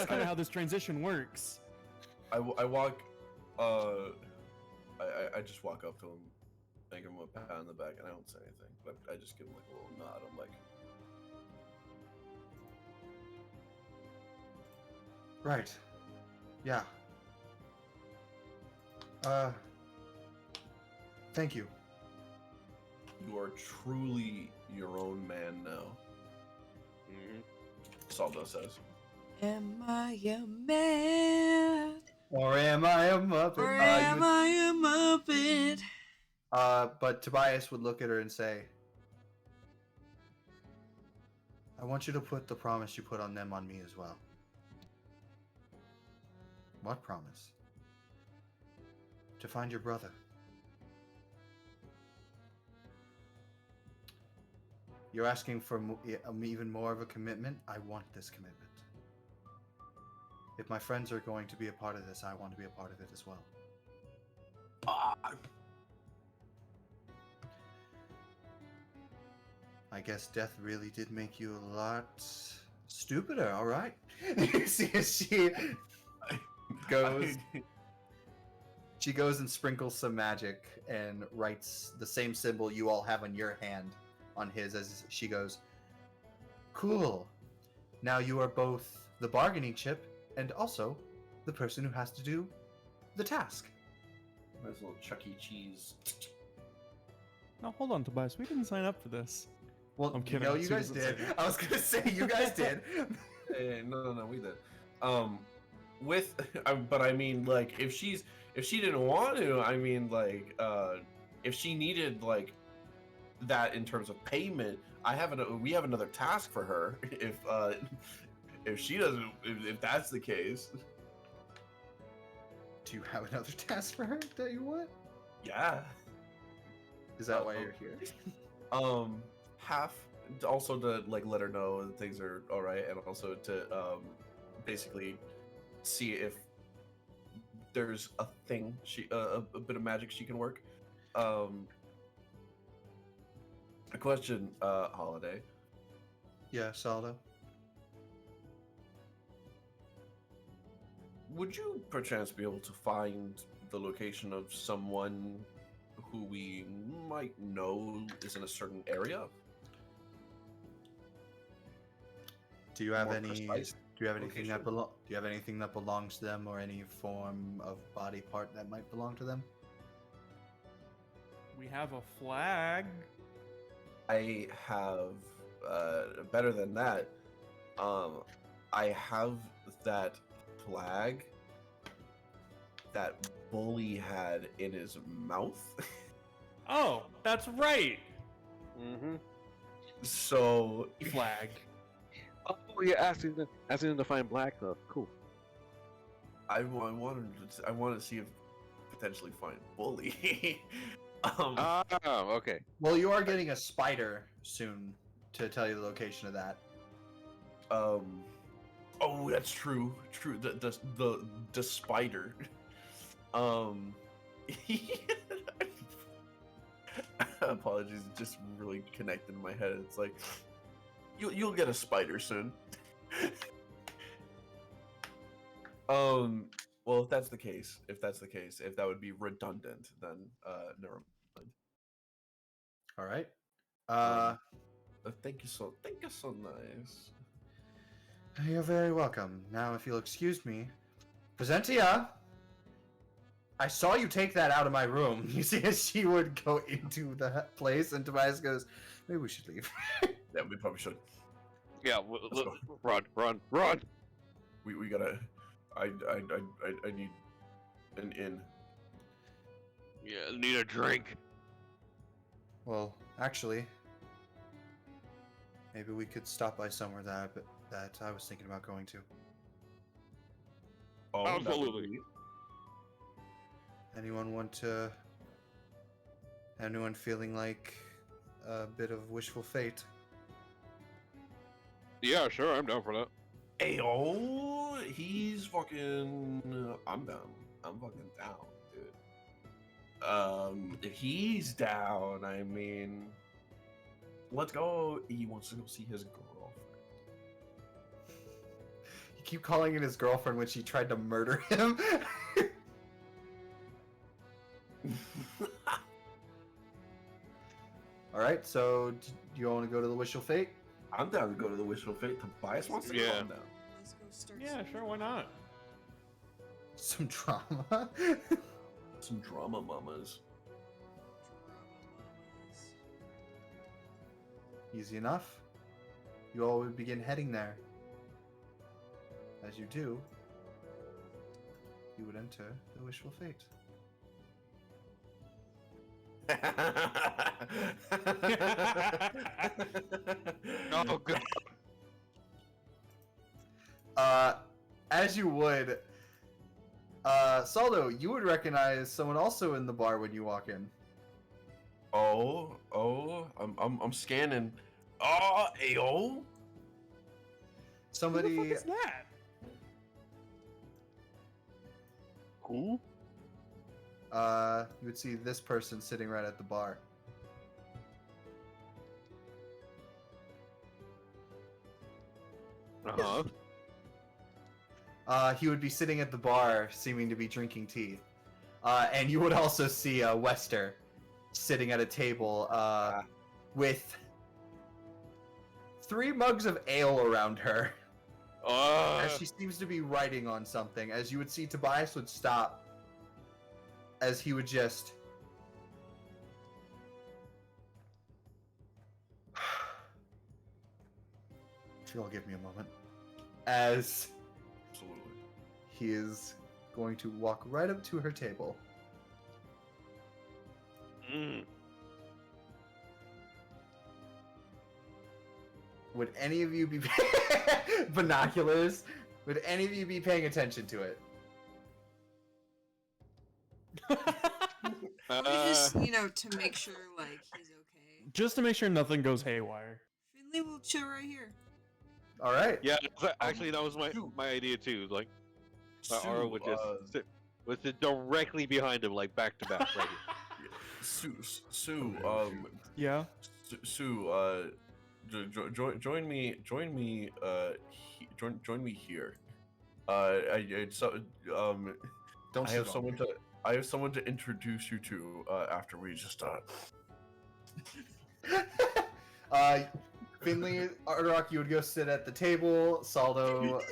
kind of how this transition works. I walk. I just walk up to him, I give him a pat on the back, and I don't say anything. But I just give him like a little nod. I'm like, Right. Yeah. Thank you. you are truly your own man now. Mhm. Sawdust says. Am I a man? Or am I a Muppet? Or am I a Muppet? But Tobias would look at her and say, I want you to put the promise you put on them on me as well. What promise? To find your brother. You're asking for even more of a commitment? I want this commitment. If my friends are going to be a part of this, I want to be a part of it as well. Ah, I guess death really did make you a lot stupider, alright? You see as she goes she goes and sprinkles some magic and writes the same symbol you all have on your hand on his as she goes, cool. Now you are both the bargaining chip and also the person who has to do the task. Nice little Chuck E. Cheese. No, hold on, Tobias. We didn't sign up for this. Well, I'm kidding. no, Sue you guys doesn't did. say I was gonna say you guys did. Hey, no, we did. With, but I mean, like, if she didn't want to, I mean, like, if she needed like that in terms of payment, we have another task for her. If she doesn't, if that's the case, Do you have another task for her that you want? yeah. Is that why you're here? Half also to like let her know that things are all right, and also to basically see if there's a thing a bit of magic she can work. A question, Holiday. Yeah, Saldo. Would you perchance be able to find the location of someone who we might know is in a certain area? Do you have More any? precise Do you have anything that location? Do you have anything that belongs to them, or any form of body part that might belong to them? We have a flag. I have better than that. I have that flag that Bully had in his mouth. Oh, that's right. Mm-hmm. So Flag. Oh, you're asking them to find black stuff. Cool. I wanted to see if potentially find Bully. Oh, okay. Well, you are getting a spider soon to tell you the location of that. Oh, that's true. True. The spider. Apologies, it just really connected in my head. It's like you'll get a spider soon. Well, if that's the case, if that would be redundant, then never mind. All right. Thank you so nice. You're very welcome. Now, if you'll excuse me, Presentia, I saw you take that out of my room. You see, as she would go into the place, and Tobias goes, "Maybe we should leave." Yeah, we probably should. Yeah, Let's go. run! We gotta. I need an inn. Yeah, need a drink. Well, actually, maybe we could stop by somewhere that I was thinking about going to. Oh, that would Absolutely. be- Anyone feeling like a bit of wishful fate? Yeah, sure, I'm down for that. Hey, oh, he's fucking. I'm down. I'm fucking down, dude. If he's down, I mean, let's go. He wants to go see his girlfriend. You keep calling it his girlfriend when she tried to murder him. All right, so do you want to go to the wishful fate? I'm down to go to the Wishful Fate. Tobias wants to go. Yeah. I'm down. Let's go start. Yeah, sure, why not? Some drama. Some drama mamas. Easy enough. You all would begin heading there. As you do, you would enter the wishful fate. Oh, good. As you would, Saldo, you would recognize someone also in the bar when you walk in. I'm scanning. Oh, ayo. Who the fuck Somebody, is that? Who? You would see this person sitting right at the bar. Uh-huh. He would be sitting at the bar, seeming to be drinking tea. And you would also see Wester sitting at a table with 3 mugs of ale around her, as she seems to be writing on something. As you would see, Tobias would stop, as he would just... If you'll give me a moment. As Absolutely. he is going to walk right up to her table. Mm. Would any of you be binoculars? Would any of you be paying attention to it? Probably just, to make sure, like, he's okay. Just to make sure nothing goes haywire. Finley will chill right here. All right. Yeah, actually, that was Sue. my idea too. Like, Sue, Aura would just sit directly behind him, like back to back, right here. Sue, Yeah. join me, join me here. I Don't have sit on someone me. to, I have someone to introduce you to, after we just, Finley, Ardorak, you would go sit at the table. Saldo,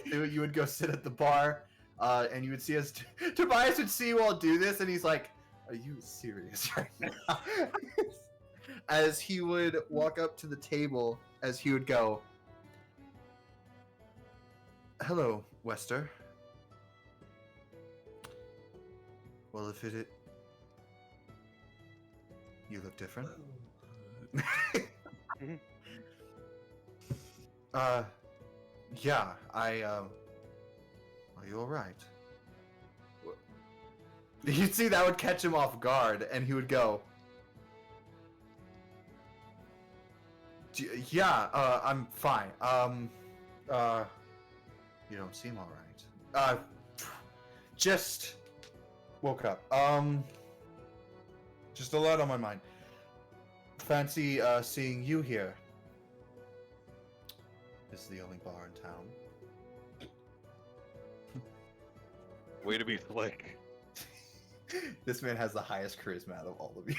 you would go sit at the bar. And you would see as Tobias would see you all do this, and he's like, "Are you serious right now?" As he would walk up to the table, as he would go, "Hello, Wester. Well, if it, you look different." Yeah, are you alright? You'd see that would catch him off guard, and he would go, yeah, I'm fine. You don't seem alright. Just woke up. Just a lot on my mind. Fancy, seeing you here. This is the only bar in town. Way to be slick. This man has the highest charisma out of all of you.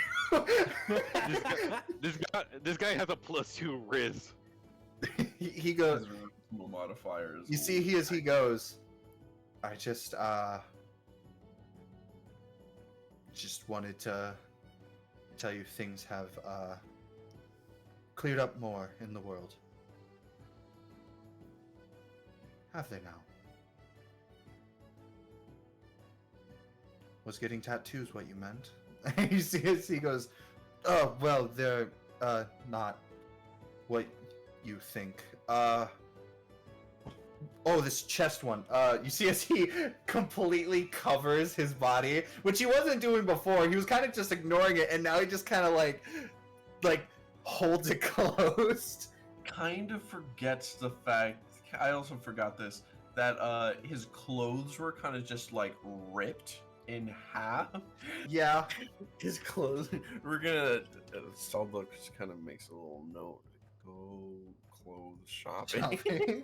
This guy has a +2 Riz. he goes. modifiers. You see, he goes. I just wanted to tell you things have cleared up more in the world. Have they now? Was getting tattoos what you meant? You see as he goes, oh, well, they're, not what you think. Oh, this chest one. You see as he completely covers his body, which he wasn't doing before. He was kind of just ignoring it, and now he just kind of, like, holds it closed. Kind of forgets the fact, I also forgot this, that, his clothes were kind of just, like, ripped in half. Yeah. His clothes. We're gonna. Saldo just kind of makes a little note. Go clothes shopping.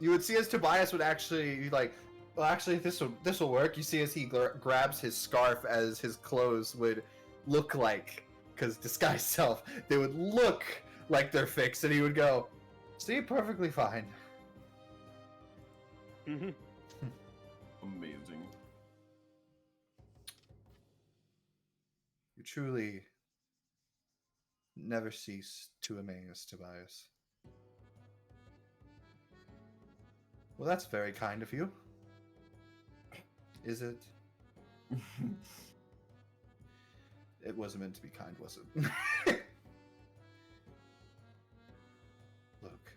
You would see as Tobias would actually well, actually this will work. You see as he grabs his scarf, as his clothes would look like, because disguise self, they would look like they're fixed, and he would go, "See, perfectly fine." Amazing. You truly never cease to amaze, Tobias. Well, that's very kind of you. Is it? It wasn't meant to be kind, was it? Look.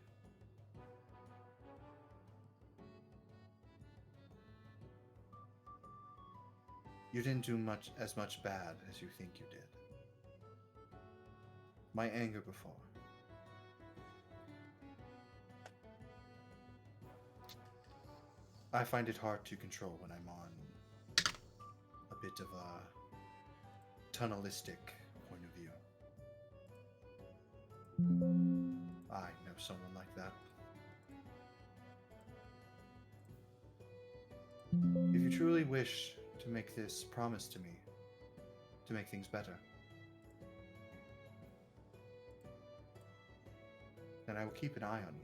You didn't do as much bad as you think you did. My anger before. I find it hard to control when I'm on a bit of a tunnelistic point of view. I know someone like that. If you truly wish to make this promise to me, to make things better, then I will keep an eye on you.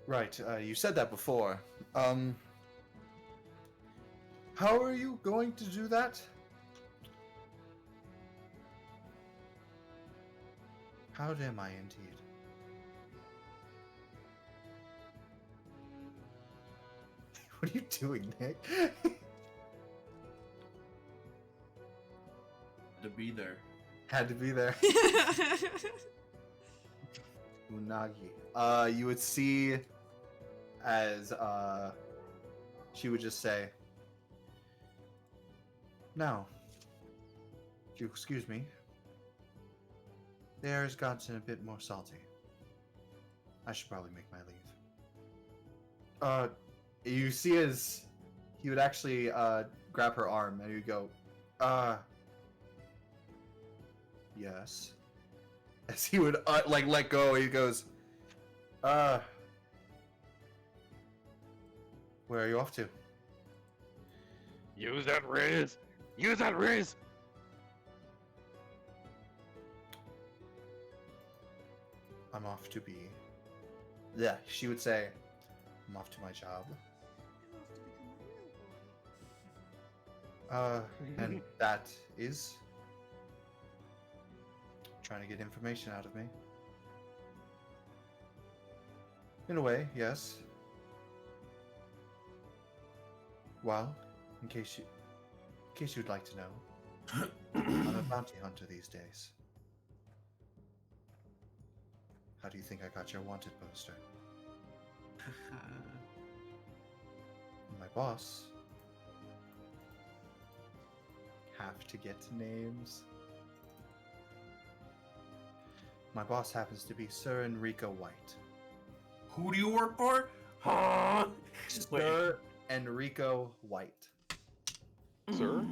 Right, you said that before. How are you going to do that? How am I indeed? What are you doing, Nick? To be there. Had to be there. Unagi. You would see as she would just say, "Now, if you excuse me, the air has gotten a bit more salty. I should probably make my leave." You see as he would actually grab her arm and he would go, yes. As he would like let go, he goes, where are you off to? Use that Riz! Use that Riz! I'm off to be. Yeah, she would say, I'm off to my job. And that is trying to get information out of me. In a way, yes. Well, in case you'd like to know, I'm a bounty hunter these days. How do you think I got your wanted poster? My boss. Have to get names. My boss happens to be Sir Enrico White. Who do you work for? Huh? Sir Enrico White. Sir?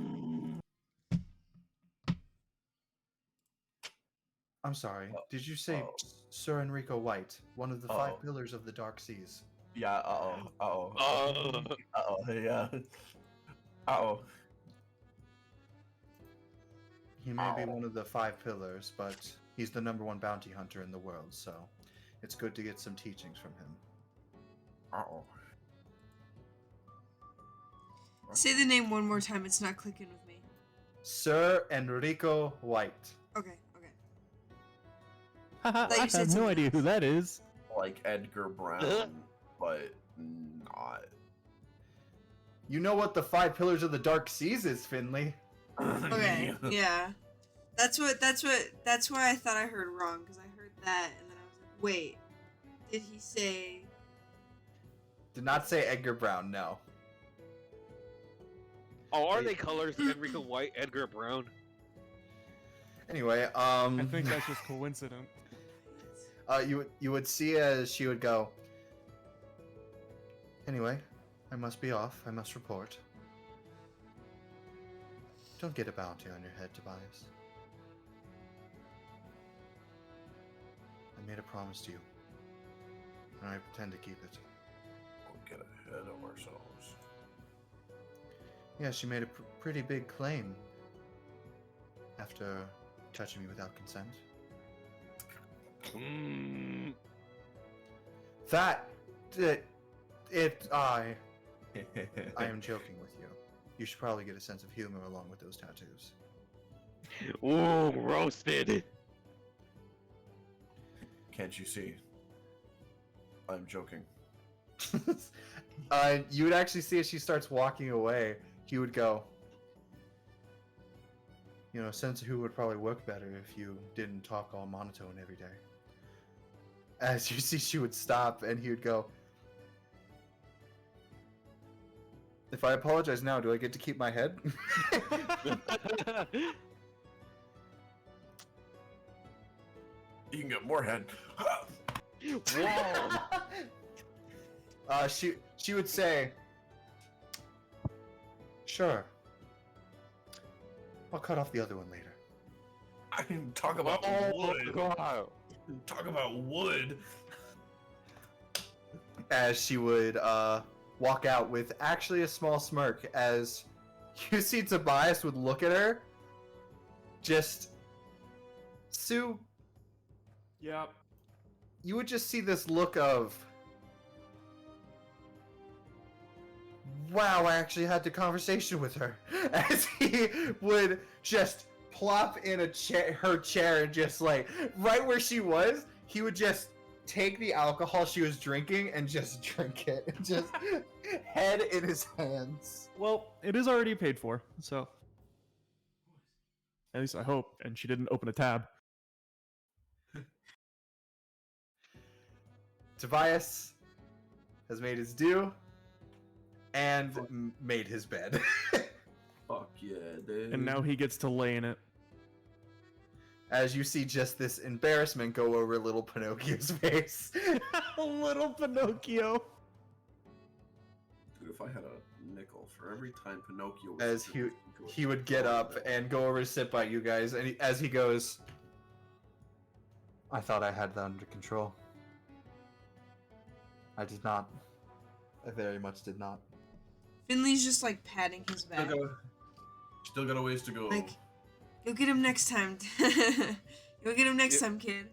I'm sorry, did you say Sir Enrico White, one of the five pillars of the Dark Seas? Yeah, yeah. He may be one of the five pillars, but he's the #1 bounty hunter in the world, so it's good to get some teachings from him. Say the name one more time. It's not clicking with me. Sir Enrico White. Okay. Haha, Like you I said have no something idea who else. that is. Like Edgar Brown, but not. You know what the five pillars of the Dark Seas is, Finley? Okay. Yeah. That's why I thought I heard wrong, because I heard that and then I was like, wait, did he say? Did not say Edgar Brown, no. Oh, are they colors? Enrico White, Edgar Brown. Anyway, I think that's just coincident. you would see as she would go. Anyway, I must be off. I must report. Don't get a bounty on your head, Tobias. I made a promise to you, and I intend to keep it. We'll get ahead of ourselves. Yeah, she made a pretty big claim after touching me without consent. I am joking with you. You should probably get a sense of humor along with those tattoos. Ooh, roasted. Can't you see? I'm joking. You would actually see as she starts walking away, he would go, you know, a sense of who would probably work better if you didn't talk all monotone every day. As you see, she would stop and he would go, if I apologize now, do I get to keep my head? You can get more head. Whoa! She would say, "Sure. I'll cut off the other one later." I can talk about wood. God. Talk about wood. As she would walk out with actually a small smirk, as you see Tobias would look at her. Just Sue, Yep. you would just see this look of, wow, I actually had the conversation with her, as he would just plop in her chair and just like right where she was, he would just take the alcohol she was drinking and just drink it, just head in his hands. Well, it is already paid for, so at least I hope. And she didn't open a tab. Tobias has made his due and made his bed. Fuck yeah, dude. And now he gets to lay in it. As you see just this embarrassment go over little Pinocchio's face. Little Pinocchio. Dude, if I had a nickel for every time Pinocchio was As he would get up and go over to sit by you guys, and as he goes, I thought I had that under control. I did not. I very much did not. Finley's just like patting his back. Still got a ways to go. Like, you'll get him next time. You'll get him next time, kid.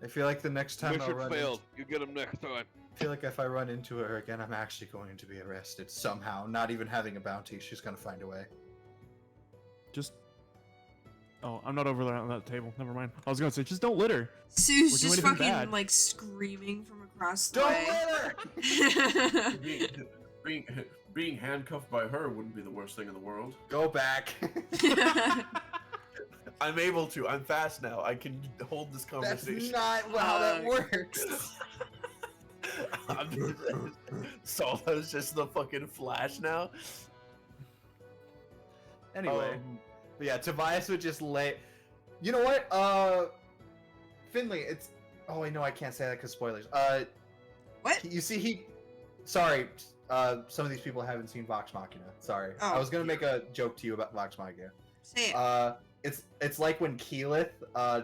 I feel like the next time Mission failed. You get him next time. I feel like if I run into her again, I'm actually going to be arrested somehow. Not even having a bounty, she's gonna find a way. Just. Oh, I'm not over there on that table. Never mind. I was gonna say, just don't litter. Sue's Or do just anything fucking bad. like screaming from across the Don't way. let her! being handcuffed by her wouldn't be the worst thing in the world. Go back. I'm able to. I'm fast now. I can hold this That's conversation. not how that works. Solo's just the fucking Flash now. Anyway, but yeah, Tobias would just lay. You know what? Finley, it's. Oh, I know I can't say that because spoilers. What? You see, Sorry, some of these people haven't seen Vox Machina. Sorry, Oh. I was gonna make a joke to you about Vox Machina. Say it. It's like when Keyleth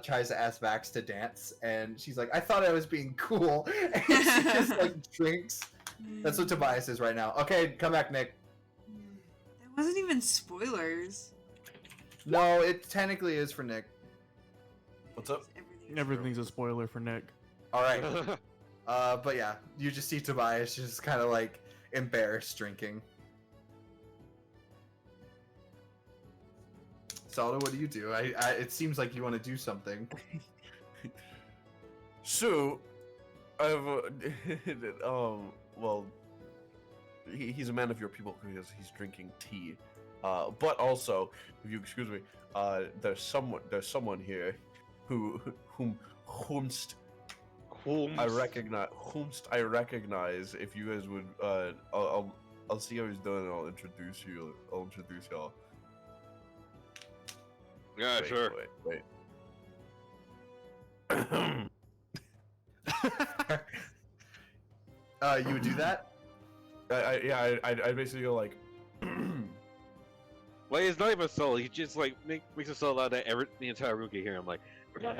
tries to ask Vax to dance, and she's like, "I thought I was being cool," and she just like drinks. That's what Tobias is right now. Okay, come back, Nick. That wasn't even spoilers. No, it technically is for Nick. What's up? Everything's a spoiler for Nick. All right. But yeah, you just see Tobias just kind of like embarrassed drinking. Saldo, what do you do? It seems like you want to do something. So, I've well, he's a man of your people because he's drinking tea. But also, if you excuse me, there's someone here whomst I recognize. If you guys would, I'll see how he's doing. And I'll introduce you. I'll introduce y'all. Yeah, Wait, sure. Wait. You would do that? I basically go like. Well, it's not even solo. He just like makes it so loud that the entire room can hear him. Like, I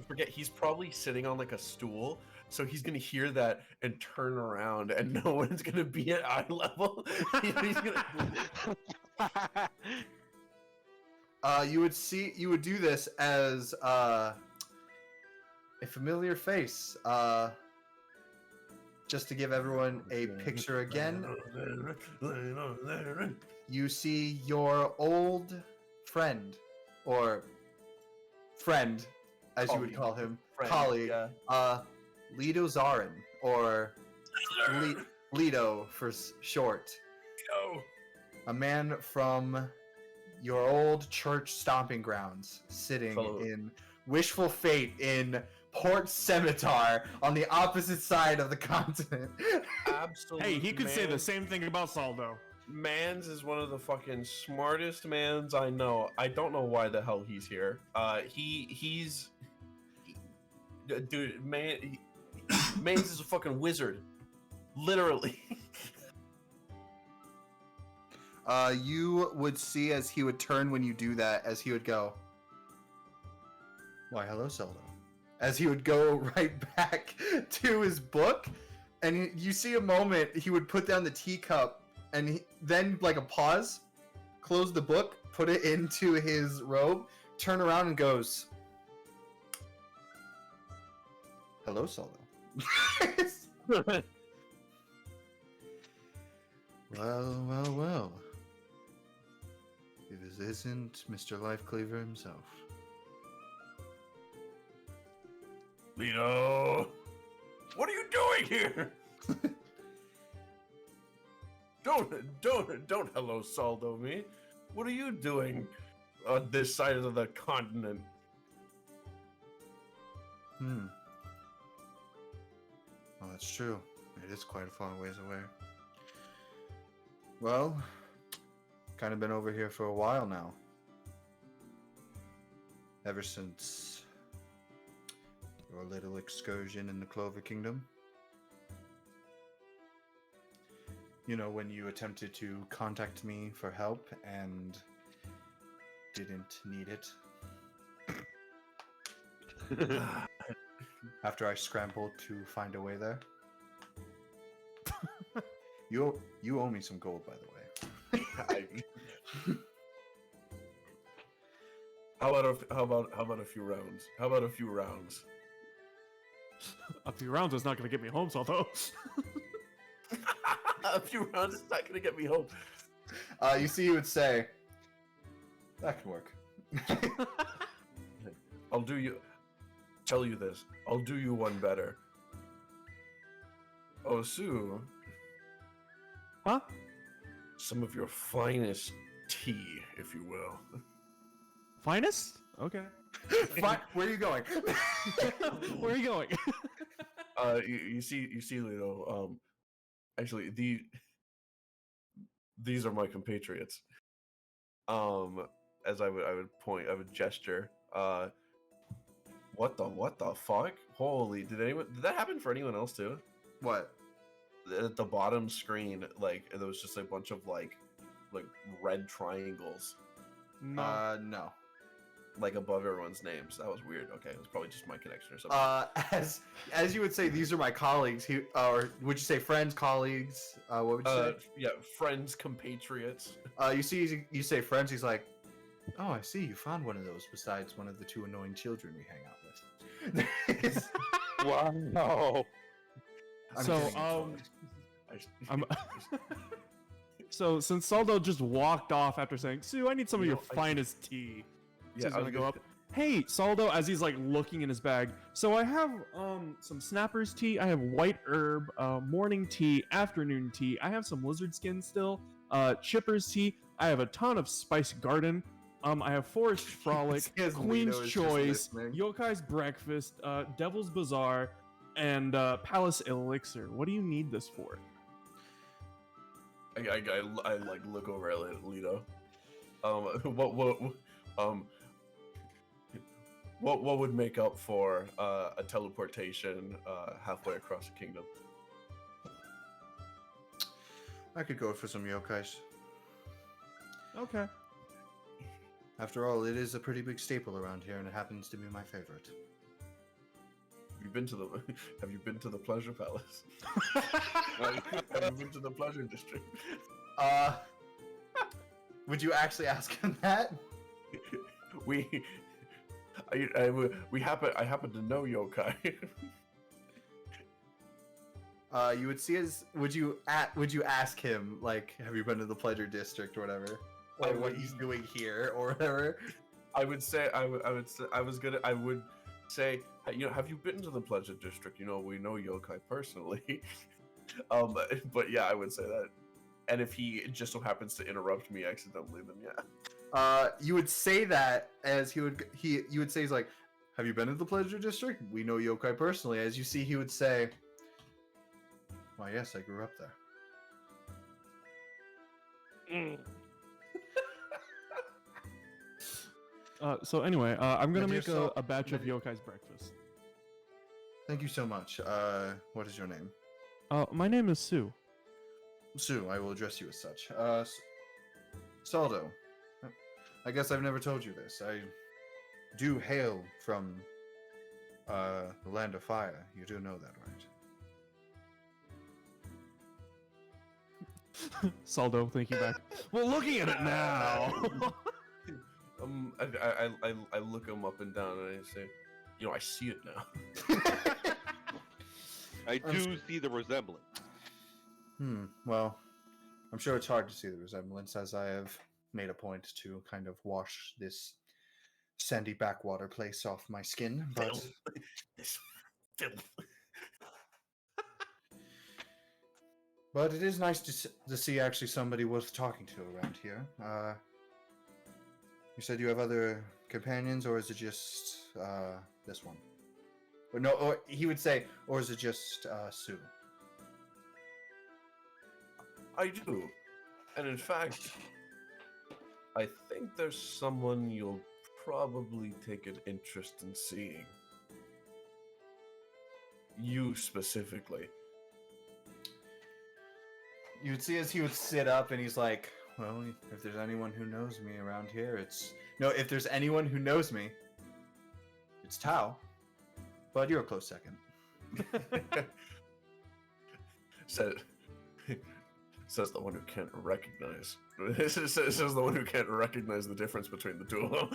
forget. He's probably sitting on like a stool, so he's gonna hear that and turn around, and no one's gonna be at eye level. He's gonna. You would do this as a familiar face. Just to give everyone a picture again, you see your old friend, or friend, as you would call him, colleague, Lido Zarin, or Lido for short. Go. A man from your old church stomping grounds, sitting Fellow. in wishful fate in Port Scimitar on the opposite side of the continent. Absolutely. Hey, he could say the same thing about Saldo. Mans is one of the fucking smartest mans I know. I don't know why the hell he's here. Dude, man, Maze is a fucking wizard. Literally. You would see as he would turn when you do that, as he would go, "Why, hello, Zelda." As he would go right back to his book, and you see a moment, he would put down the teacup, and then, like a pause, close the book, put it into his robe, turn around and goes, "Hello, Zelda." Well. If this isn't Mr. Lifecleaver himself. Lito, what are you doing here? Don't hello Saldo me. What are you doing on this side of the continent? Well, that's true. It is quite a far ways away. Well, kind of been over here for a while now. Ever since your little excursion in the Clover Kingdom. You know, when you attempted to contact me for help and didn't need it. After I scrambled to find a way there. You owe me some gold, by the way. How about a few rounds? How about a few rounds? A few rounds is not going to get me home, although. A few rounds is not gonna get me home. You see, he would say, "That can work." Tell you this. I'll do you one better. Oh, Sue. Huh? Some of your finest tea, if you will. Finest? Okay. Where are you going? Where are you going? You see, Lito. Actually, these are my compatriots. As I would point, I would gesture. What the fuck? Holy! Did that happen for anyone else too? What? At the bottom screen, like there was just a bunch of like red triangles, No. like above everyone's names. That was weird. Okay, it was probably just my connection or something. As you would say, these are my colleagues. Or would you say friends, colleagues? What would you say? Yeah, friends, compatriots. You say friends. He's like, "Oh, I see. You found one of those besides one of the two annoying children we hang out with." Wow. So since Saldo just walked off after saying, "Sue, I need some of your finest tea," Yeah, Sue's gonna go up. Hey, Saldo, as he's like looking in his bag. So I have some Snappers tea. I have white herb, morning tea, afternoon tea. I have some lizard skin still. Chipper's tea. I have a ton of Spice Garden. I have Forest Frolic, As Queen's Lito is just Choice, listening. Yokai's Breakfast, Devil's Bazaar, and Palace Elixir. What do you need this for? I like look over at Lito. What would make up for a teleportation halfway across the kingdom? I could go for some yokais. Okay. After all, it is a pretty big staple around here, and it happens to be my favorite. Have you been to the Pleasure Palace? Have you been to the Pleasure District? Would you actually ask him that? I happen to know yokai. You would see his. Would you ask him, like, have you been to the Pleasure District or whatever, or what he's doing here or whatever? I would say, have you been to the Pleasure District? You know, we know yokai personally. But yeah, I would say that. And if he just so happens to interrupt me accidentally, then yeah. You would say that as you would say, he's like, have you been to the Pleasure District? We know yokai personally. As you see, he would say, why, yes, I grew up there. So anyway, I'm gonna make Medyo a batch of Yokai's Breakfast. Thank you so much. What is your name? My name is Sue. Sue, I will address you as such. Saldo. I guess I've never told you this. I do hail from the land of fire. You do know that, right? Saldo thinking back. Well, looking at it now. I look him up and down and I say, you know, I see it now. I do see the resemblance. Well, I'm sure it's hard to see the resemblance, as I have made a point to kind of wash this sandy backwater place off my skin, but Filth. This filth. but it is nice to see actually somebody worth talking to around here. You said you have other companions, or is it just this one? Or no, or he would say, or is it just Sue? I do. And in fact, I think there's someone you'll probably take an interest in seeing. You specifically. You would see as he would sit up and he's like, well, if there's anyone who knows me around here, it's... No, if there's anyone who knows me, it's Tao. But you're a close second. Says the one who can't recognize. Says the one who can't recognize the difference between the two of them.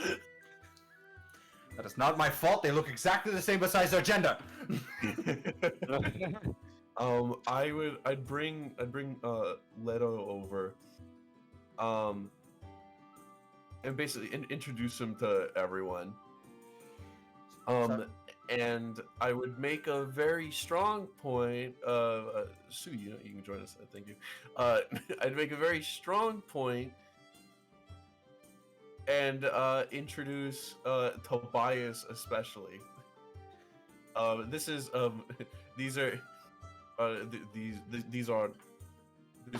That is not my fault. They look exactly the same besides their gender. I'd bring Leto over, and basically introduce him to everyone. And I would make a very strong point. Sue, you can join us. Thank you. I'd make a very strong point and introduce Tobias especially. This is these are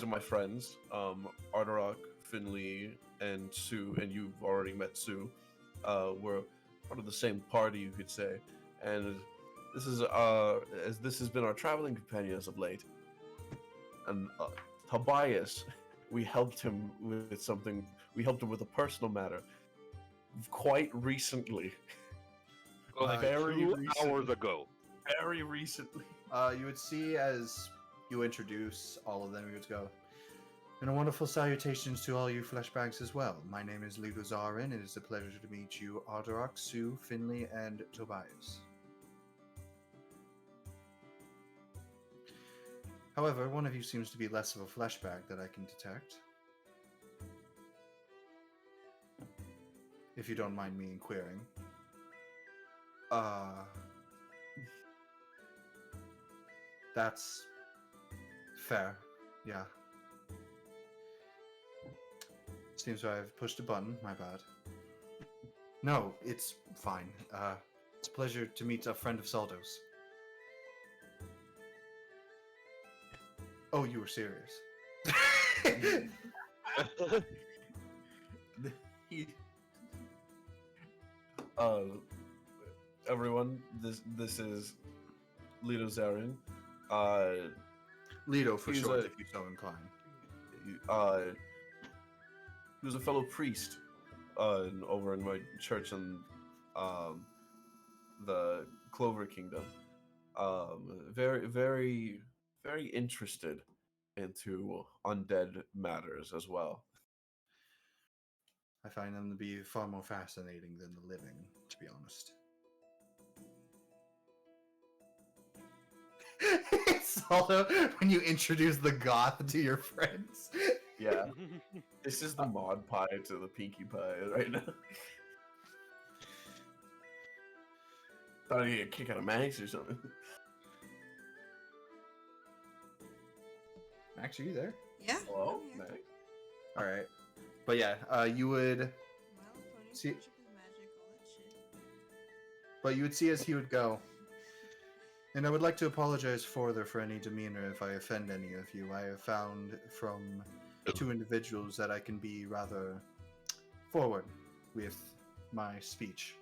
my friends, Ardarok, Finley, and Sue, and you've already met Sue. We're part of the same party, you could say, and this is as this has been our traveling companion as of late. And Tobias, we helped him with something. We helped him with a personal matter quite recently. Like Very 2 recent. hours ago. Very recently. You would see as you introduce all of them, you would go, and a wonderful salutations to all you fleshbags as well. My name is Lido Zarin. It is a pleasure to meet you, Ardarok, Sue, Finley, and Tobias. However, one of you seems to be less of a fleshbag that I can detect. If you don't mind me inquiring. That's fair, yeah. Seems I've pushed a button, my bad. No, it's fine. It's a pleasure to meet a friend of Saldo's. Oh, you were serious. Everyone, this is Lido Zarin. Lido for He's short, a- if you so incline. He was a fellow priest over in my church in the Clover Kingdom. Very, very, very interested into undead matters as well. I find them to be far more fascinating than the living, to be honest. It's also when you introduce the goth to your friends. Yeah, this is the mod pie to the Pinkie Pie right now. Thought I'd get a kick out of Max or something. Max, are you there? Yeah. Hello, I'm here. Max? All right, but yeah, you would, Mile pony, See- friendship is magic, all that shit. but you would see as he would go. And I would like to apologize further for any demeanor if I offend any of you. I have found from 2 individuals that I can be rather forward with my speech.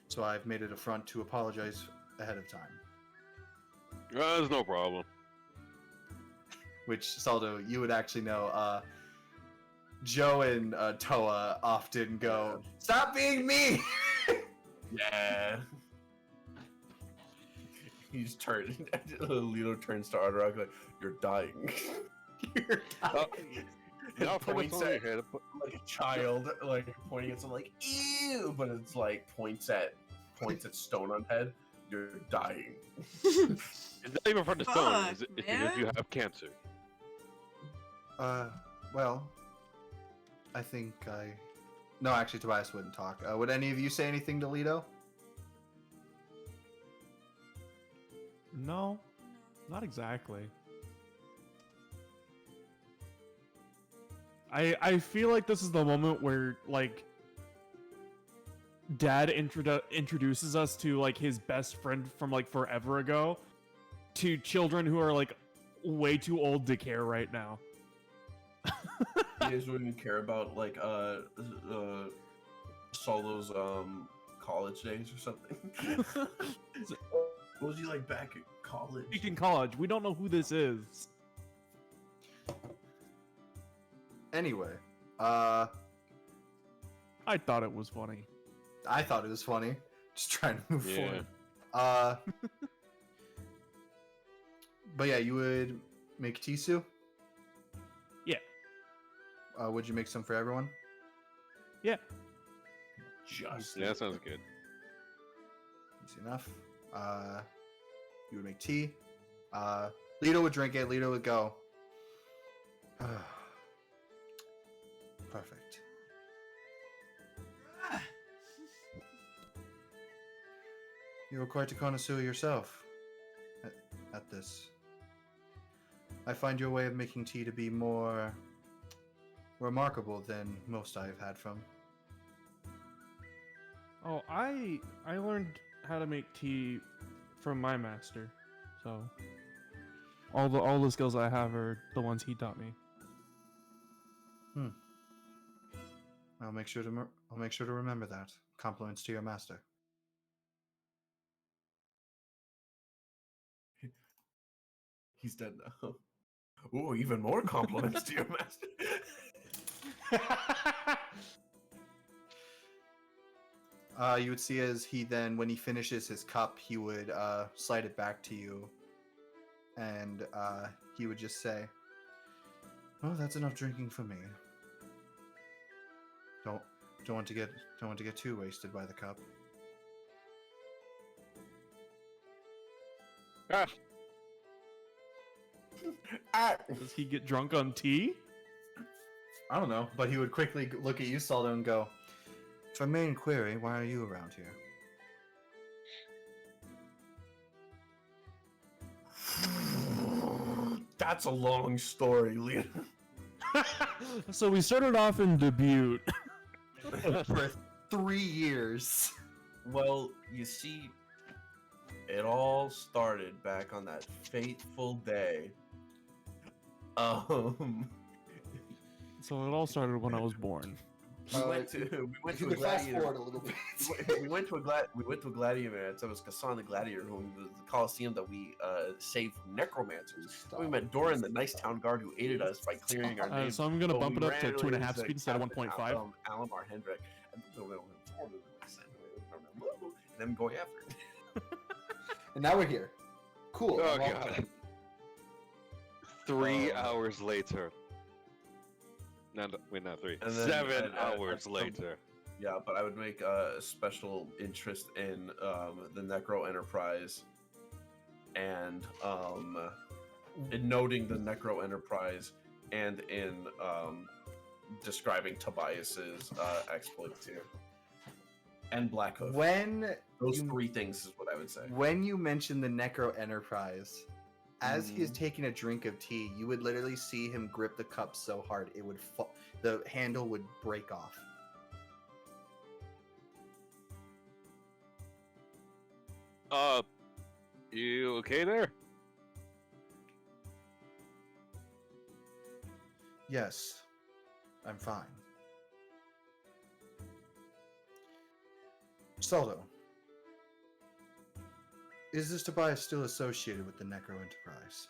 So I've made it a front to apologize ahead of time. There's no problem. Which, Saldo, you would actually know. Joe and Toa often go, "Stop being me!" Yeah. He's turned. Lito turns to Ardorak like, "You're dying." You're And Not for the points phone at head, but like a child, like pointing at something like "ew," but it's like points at stone on head. You're dying. it's not even from the stone. Fuck, It's because you man. have cancer. Well, I think I. No, actually, Tobias wouldn't talk. Would any of you say anything to Leto? No, not exactly. I feel like this is the moment where like Dad introduces us to like his best friend from like forever ago to children who are like way too old to care right now. You guys wouldn't care about like Solo's college days or something. What was he like back at college? Speaking in college, we don't know who this is. Anyway, I thought it was funny. I thought it was funny. Just trying to move Yeah. forward. But yeah, you would make Tisu? Yeah. Would you make some for everyone? Yeah. Just Yeah, that sounds good. Easy enough. You would make tea. Leto would drink it. Leto would go. Perfect. You were quite a connoisseur yourself at this. I find your way of making tea to be more remarkable than most I have had from. Oh, I learned how to make tea from my master. So all the skills I have are the ones he taught me. I'll make sure to remember that. Compliments to your master. He's dead now. Ooh, even more compliments to your master. You would see as he then, when he finishes his cup, he would slide it back to you, and he would just say, "Oh, that's enough drinking for me. Don't want to get too wasted by the cup." Ah, Does he get drunk on tea? I don't know, but he would quickly look at you, Saldo, and go, "If I may inquiry, why are you around here?" That's a long story, Leon. So we started off in Dubuque. For 3 years. Well, you see, it all started back on that fateful day. So it all started when I was born. We went to a gladiator. a little bit. We went to a gladiator match. It was Kassan the Gladiator, who was the Coliseum that we saved from necromancers. We met Doran, the nice town guard, who aided us by clearing our names. So I'm gonna But bump it we up to ran 2.5 into speed instead of Captain 1.5. Alamar Hendrick, and then going after it. And now we're here. Cool. Oh I'm all god. done. 3 hours later. No, wait, not 3. And then- 7 and- hours and- later. Yeah, but I would make a special interest in the Necro Enterprise, and in noting the Necro Enterprise, and in describing Tobias's exploits here, and Black Hoof. When Those you- 3 things is what I would say. When you mention the Necro Enterprise, as he is Mhm. taking a drink of tea, you would literally see him grip the cup so hard it would the handle would break off. You okay there? Yes, I'm fine. Saldo, Is this Tobias still associated with the Necro Enterprise?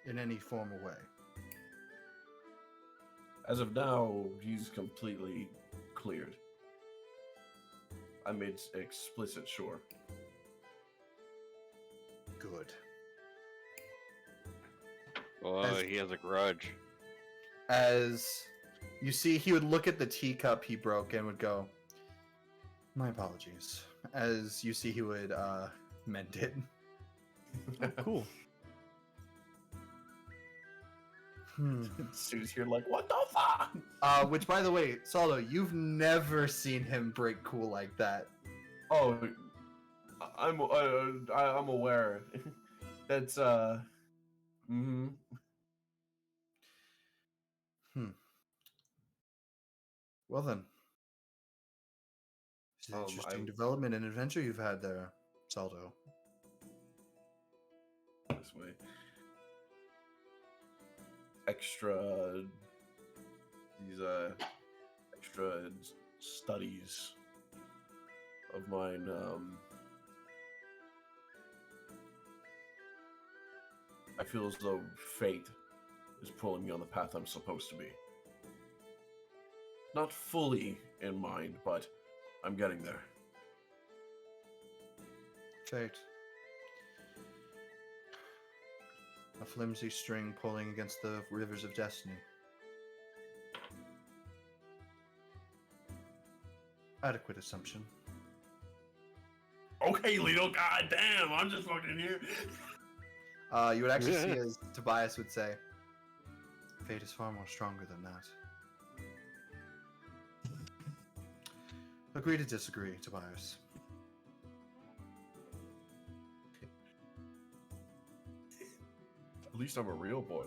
In any form or way? As of now, he's completely cleared. I made explicit sure. Good. Oh, As- he has a grudge. As you see, he would look at the teacup he broke and would go, "My apologies." As you see, he would mend it. Oh, cool. Sue's here like, what the fuck? Which, by the way, Saldo, you've never seen him break cool like that. Oh, I'm aware. That's mm-hmm. Well then, it's an interesting development and adventure you've had there, Saldo. This way. Extra studies of mine. I feel as though fate is pulling me on the path I'm supposed to be. Not fully in mind, but I'm getting there. Fate. A flimsy string pulling against the rivers of destiny. Adequate assumption. Okay, Lito, goddamn, I'm just fucking here. You would actually see, as Tobias would say, fate is far more stronger than that. Agree to disagree, Tobias. At least I'm a real boy.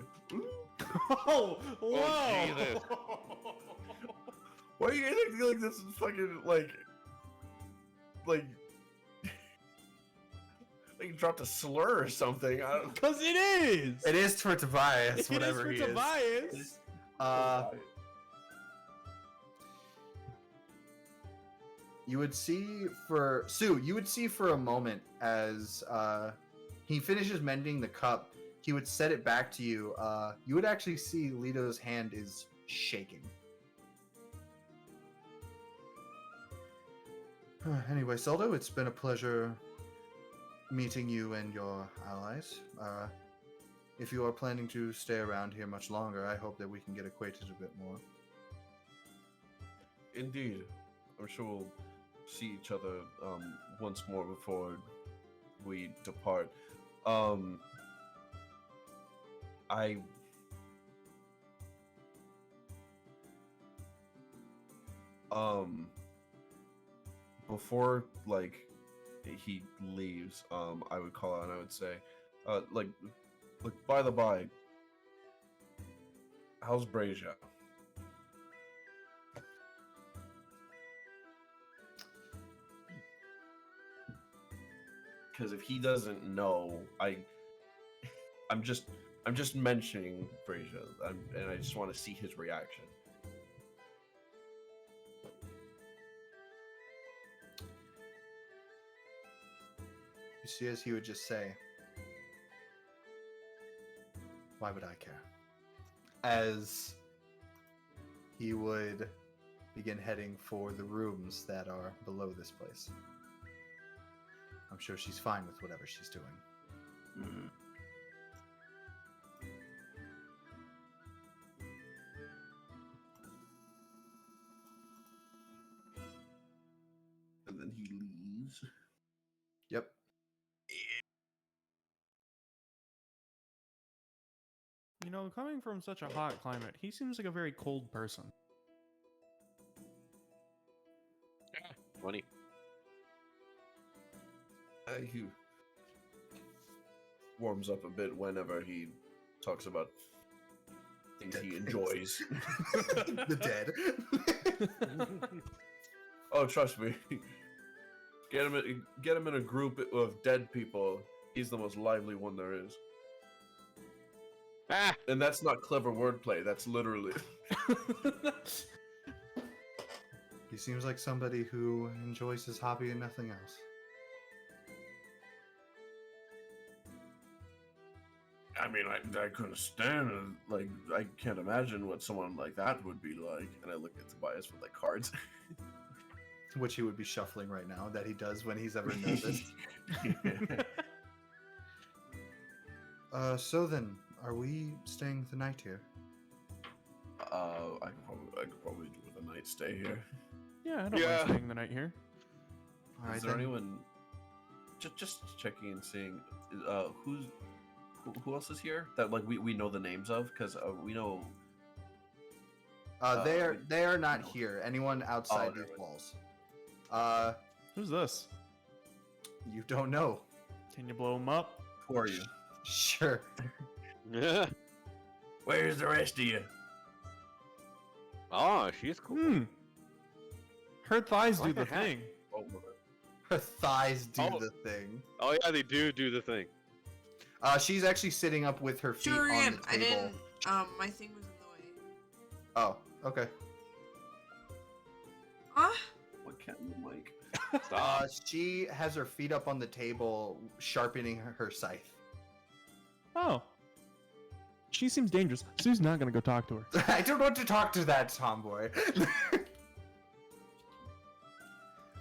Oh, whoa! Jesus. Why are you guys acting like this is fucking like you dropped a slur or something? I don't. Because it is! It is for Tobias, whatever it is he for Tobias. is. You would see for Sue, you would see for a moment as he finishes mending the cup, he would set it back to you. You would actually see Lito's hand is shaking. Anyway, Saldo, it's been a pleasure meeting you and your allies. If you are planning to stay around here much longer, I hope that we can get acquainted a bit more. Indeed, I'm sure we'll see each other once more before we depart. Before like he leaves, I would call out and I would say, like by the by, how's Brazia? Because if he doesn't know, I'm just mentioning Brazia, and I just want to see his reaction. You see, as he would just say, "Why would I care?" As he would begin heading for the rooms that are below this place. I'm sure she's fine with whatever she's doing. Mm-hmm. And then he leaves. Yep. You know, coming from such a hot climate, he seems like a very cold person. Funny. He warms up a bit whenever he talks about things Dead he things. enjoys. The dead. Oh, trust me. Get him in a group of dead people. He's the most lively one there is. Ah! And that's not clever wordplay. That's literally. He seems like somebody who enjoys his hobby and nothing else. I mean, I couldn't stand it. Like, I can't imagine what someone like that would be like. And I look at Tobias with like cards. Which he would be shuffling right now, that he does when he's ever nervous. So then, are we staying the night here? I could probably do with a night stay here. Yeah, I don't Yeah. mind staying the night here. All right, Is there then. anyone? Just checking and seeing, who else is here that like we know the names of, because we know. They are not no. here. Anyone outside Oh, these never walls? Who's this? You don't know. Can you blow him up? Who are you? Sure. Yeah. Where's the rest of you? Oh, she's cool. Hmm. Her thighs do Like a the hat. thing. Oh, mother. Her thighs do Oh. the thing. Oh yeah, they do the thing. She's actually sitting up with her feet Sure, on again, the I table. didn't. My thing was in the way. Oh, okay. Ah, What cat in the mic? Stop. She has her feet up on the table, sharpening her scythe. Oh. She seems dangerous. Sue's not gonna go talk to her. I don't want to talk to that tomboy.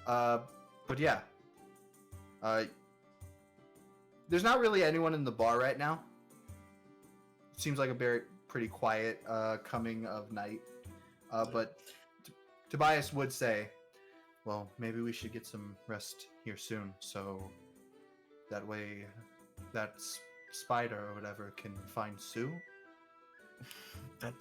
But yeah. There's not really anyone in the bar right now. Seems like a pretty quiet coming of night. But Tobias would say, well, maybe we should get some rest here soon, so that way that spider or whatever can find Sue. That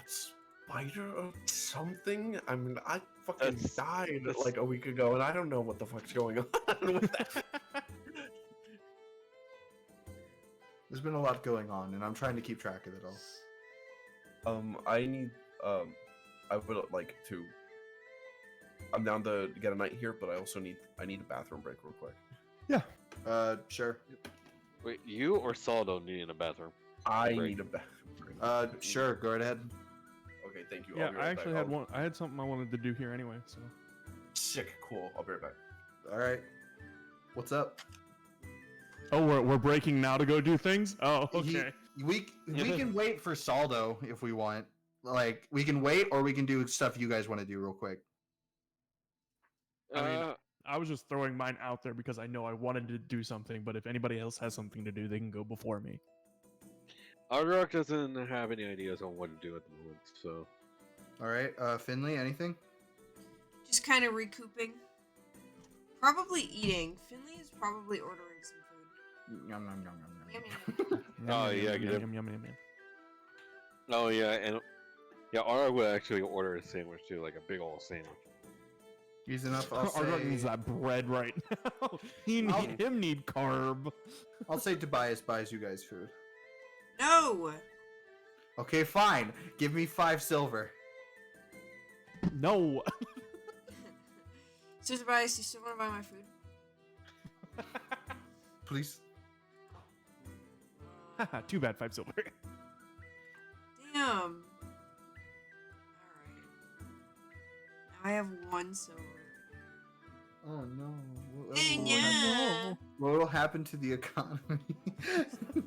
spider or something? I mean, I fucking died that's- like a week ago, and I don't know what the fuck's going on with that. There's been a lot going on, and I'm trying to keep track of it all. I need, I would like to. I'm down to get a night here, but I also need a bathroom break real quick. Sure. Wait, you or Saldo needing a bathroom? I Break. need a bathroom break. Sure, go right ahead. Okay, thank you. Yeah, I'll be I right actually back. had one. I had something I wanted to do here anyway. So. Sick, cool. I'll be right back. All right. What's up? Oh, we're breaking now to go do things. Oh, He- okay. we can wait for Saldo if we want. Like, we can wait, or we can do stuff you guys want to do real quick. I mean, I was just throwing mine out there because I know I wanted to do something, but if anybody else has something to do, they can go before me. Argrak doesn't have any ideas on what to do at the moment, so All right. Finley, anything? just kind of recouping. Probably eating. Finley is probably ordering some food. Yum, yum, yum, yum, Yum, yum. yum. Oh, yeah, get yum, yum, yum, yum. oh yeah, and yeah, Argrak would actually order a sandwich too, like a big old sandwich. Easy enough. I'll Argrak needs say, that bread right now. I'll- Him need carb. I'll say Tobias buys you guys food. No. Okay, fine. Give me 5 silver. No. So Tobias, you still want to buy my food? Please. Uh, Too bad, 5 silver. damn. All right. I have 1 silver. Oh no. Yeah. What will happen to the economy? End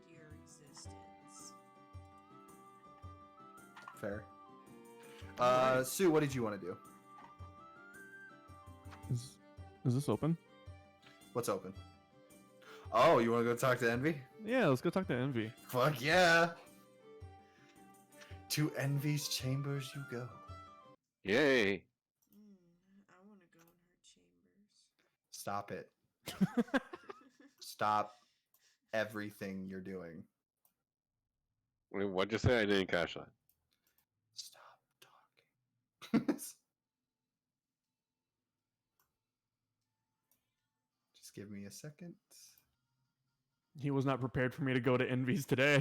your existence. Fair. Sue, what did you want to do? Is this open? What's open? Oh, you want to go talk to Envy? Yeah, let's go talk to Envy. Fuck yeah! To Envy's chambers you go. Yay! I want to go in her chambers. Stop it. Stop everything you're doing. Wait, what'd you say? I didn't catch that. Stop talking. Just give me a second. He was not prepared for me to go to Envy's today.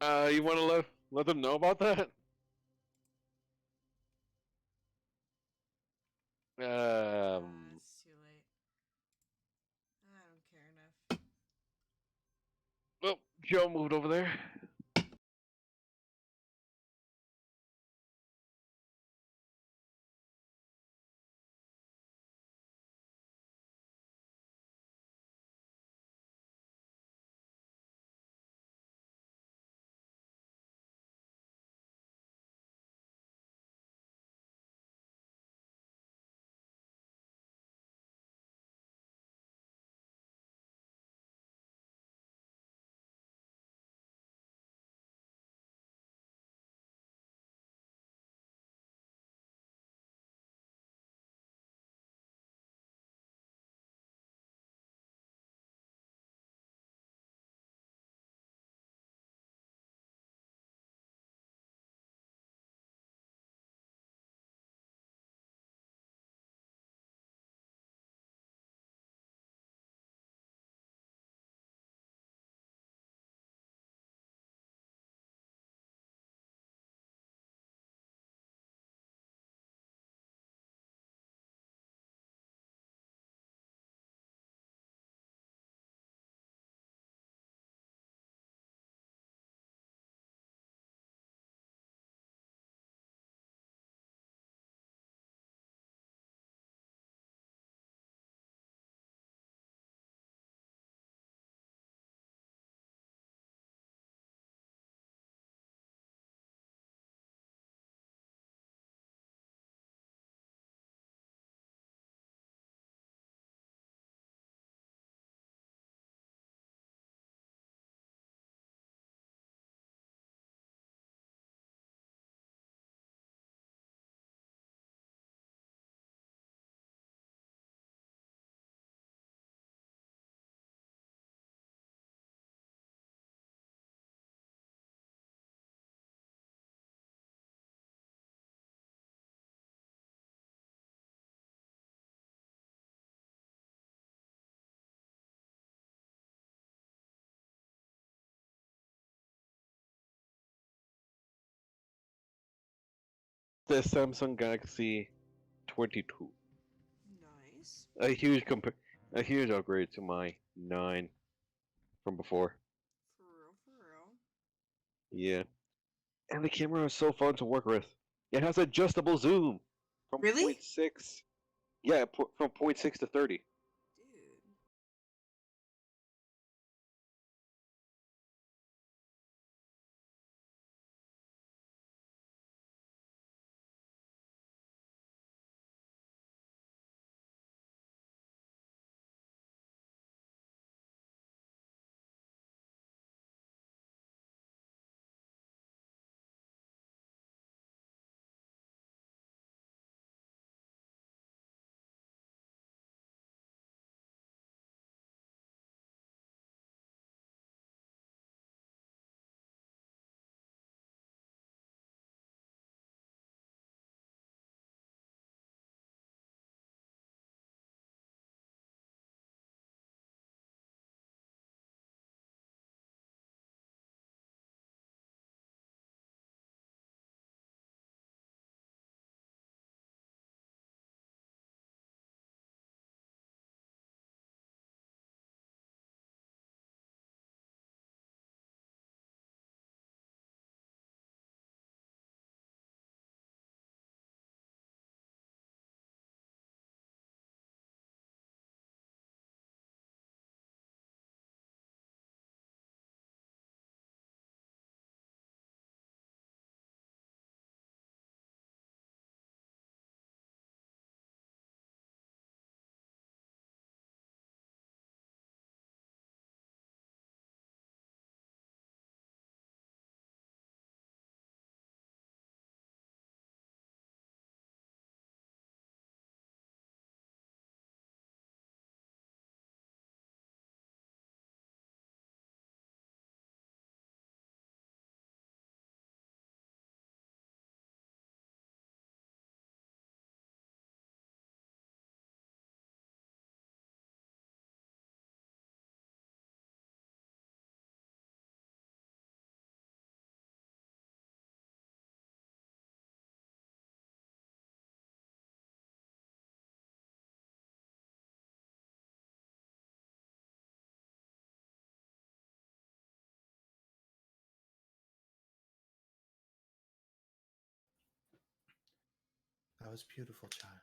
You want to let them know about that? It's too late. I don't care enough. Well, Joe moved over there. The Samsung Galaxy 22. Nice. A huge upgrade to my 9 from before. For real, for real. Yeah. And the camera is so fun to work with. It has adjustable zoom from Really? 0.6. Yeah, from 0.6 to 30. Dude. That was beautiful, child.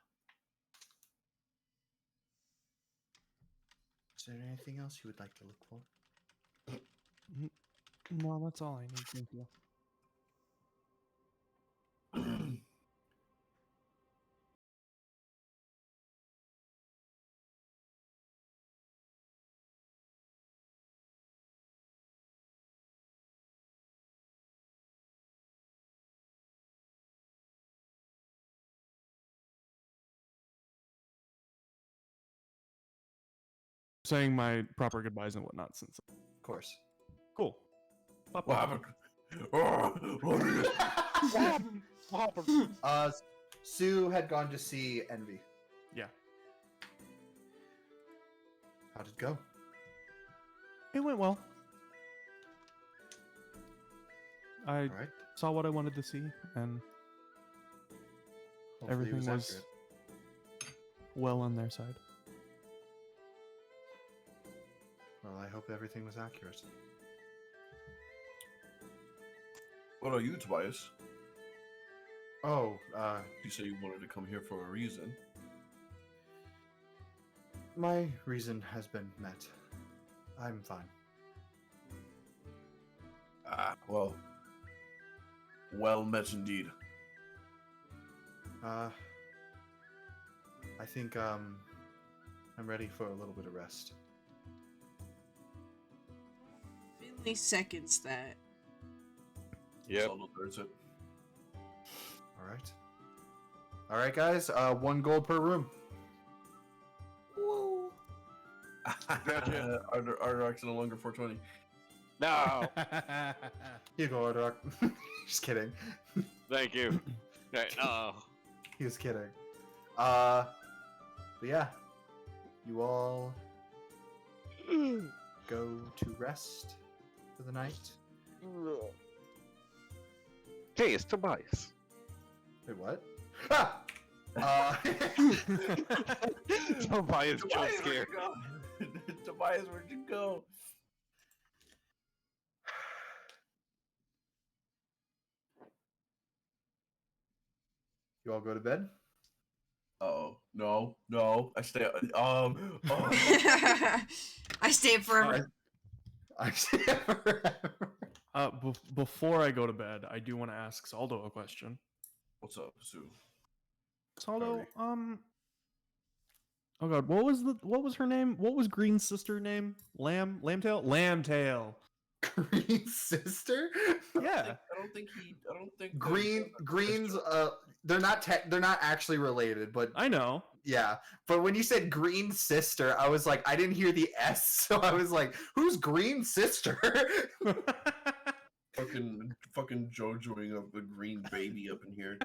Is there anything else you would like to look for? No, that's all I need. Thank you. Saying my proper goodbyes and whatnot since. Of course. Cool. What happened? What happened? Sue had gone to see Envy. Yeah. How'd it go? It went well. I All right. saw what I wanted to see, and Hopefully it everything was accurate. well on their side. Well, I hope everything was accurate. What are you, Tobias? Oh, You say you wanted to come here for a reason. my reason has been met. I'm fine. Well. Well met indeed. I think I'm ready for a little bit of rest. Finley seconds that. Yep. Solo thirds it. All right. All right, guys. 1 gold per room. Whoa. Gotcha. Ardorak's no longer 420. No. Here you go, Ardorak. Just kidding. Thank you. Okay, no. He was kidding. But yeah, you all go to rest for the night. Hey, it's Tobias. Wait, what? Ah! Tobias jump scare. Tobias, where'd you go? You all go to bed? Oh no! I stay. Oh. I stayed forever. I Before I go to bed, I do want to ask Saldo a question. What's up, Sue? Saldo, Howdy. oh god, what was her name? What was Green's sister name? Lambtail? Lambtail. Green's sister? Yeah. I don't think Green's they're not actually related, but I know. yeah. But when you said Green's sister, I was like, I didn't hear the S, so I was like, who's Green's sister? fucking JoJoing of the green baby up in here.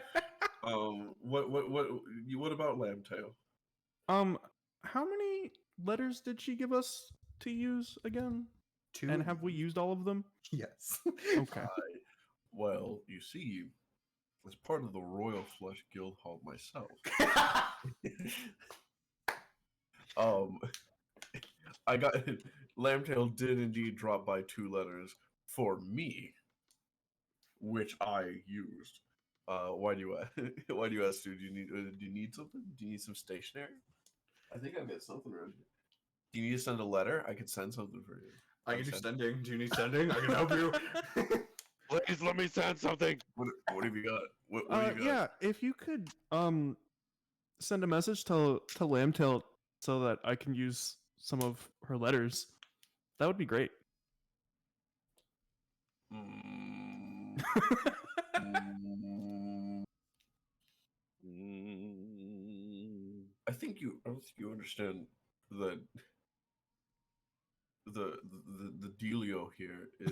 What about Lambtail? How many letters did she give us to use again? 2. And have we used all of them? Yes. Okay. Well, you see, as part of the Royal Flush Guild Hall myself, I got Lambtail did indeed drop by 2 letters for me, which I used. Why do you ask? Do you need something? Do you need some stationery? I think I've got something around here. Do you need to send a letter? I could send something for you. I can do sending. Do you need sending? I can help you. Please let me send something. What have you got? What have you got? Yeah, if you could send a message to Lambtail so that I can use some of her letters, that would be great. Mm. I don't think you understand that the dealio here is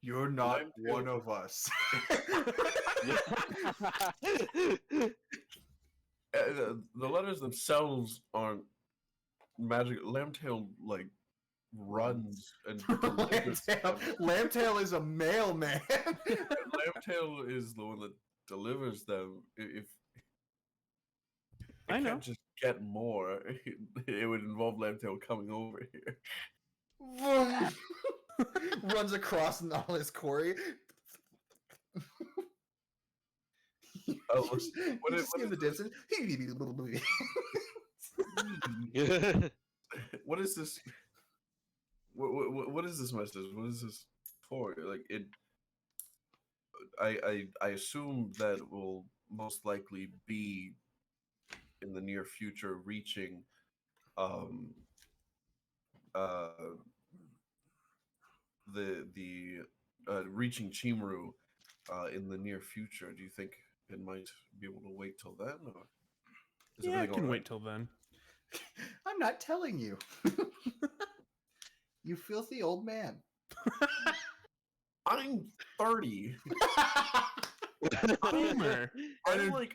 You're not Lambtail- one of us. the letters themselves aren't magic. Lambtail like runs and delivers them. Lambtail is a mailman. Lambtail is the one that delivers them. If I know. can't just get more, it would involve Lambtail coming over here. Runs across Nihilus Quarry. Oh, listen, you what just see in the distance. what is this? What is this message? What is this for? Like it, I assume that will most likely be in the near future reaching um uh the reaching Chimru in the near future. Do you think it might be able to wait till then, or is Yeah, I everything can all wait right? till then. I'm not telling you. You filthy old man. I'm 30. Boomer. And I'm in, like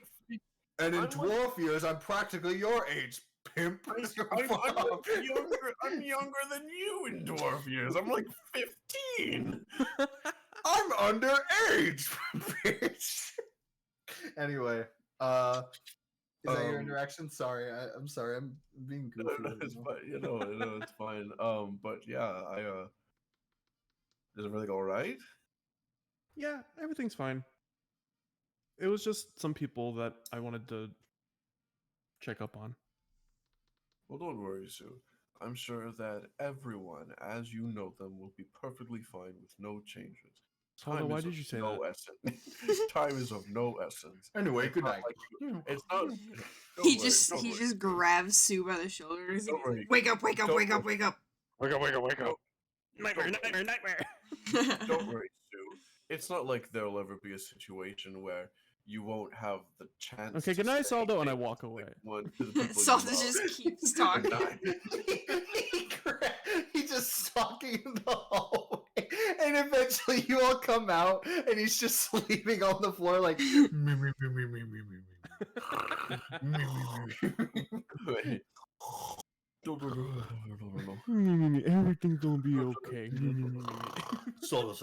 and in I'm like- dwarf years, I'm practically your age, pimp. I'm younger. I'm younger than you in dwarf years. I'm like 15. I'm underage, bitch. Anyway, is that your Um, interaction? Sorry, I'm sorry. I'm being No, goofy. no, right it's now. fine. It's fine. But yeah, is everything all right? Yeah, everything's fine. It was just some people that I wanted to check up on. Well, don't worry, Sue. I'm sure that everyone, as you know them, will be perfectly fine with no changes. Saldo, why is did of you say no that? essence. Time is of no essence. Anyway, It's good not night. like it's not. He Don't worry, just don't he worry. just grabs Sue by the shoulders. Don't And he's worry. like, wake up, wake up, Don't wake up, worry. wake up. Wake up, wake up, wake up. Nightmare, Don't worry. nightmare, nightmare. Don't worry, Sue. It's not like there'll ever be a situation where you won't have the chance. Okay, to good night, say Saldo, and I things walk to, away. to the people you Salsa love. just keeps Good talking. night. He's just stalking in the hallway, and eventually you all come out, and he's just sleeping on the floor like. Wait. No. Everything's gonna be okay. Solo.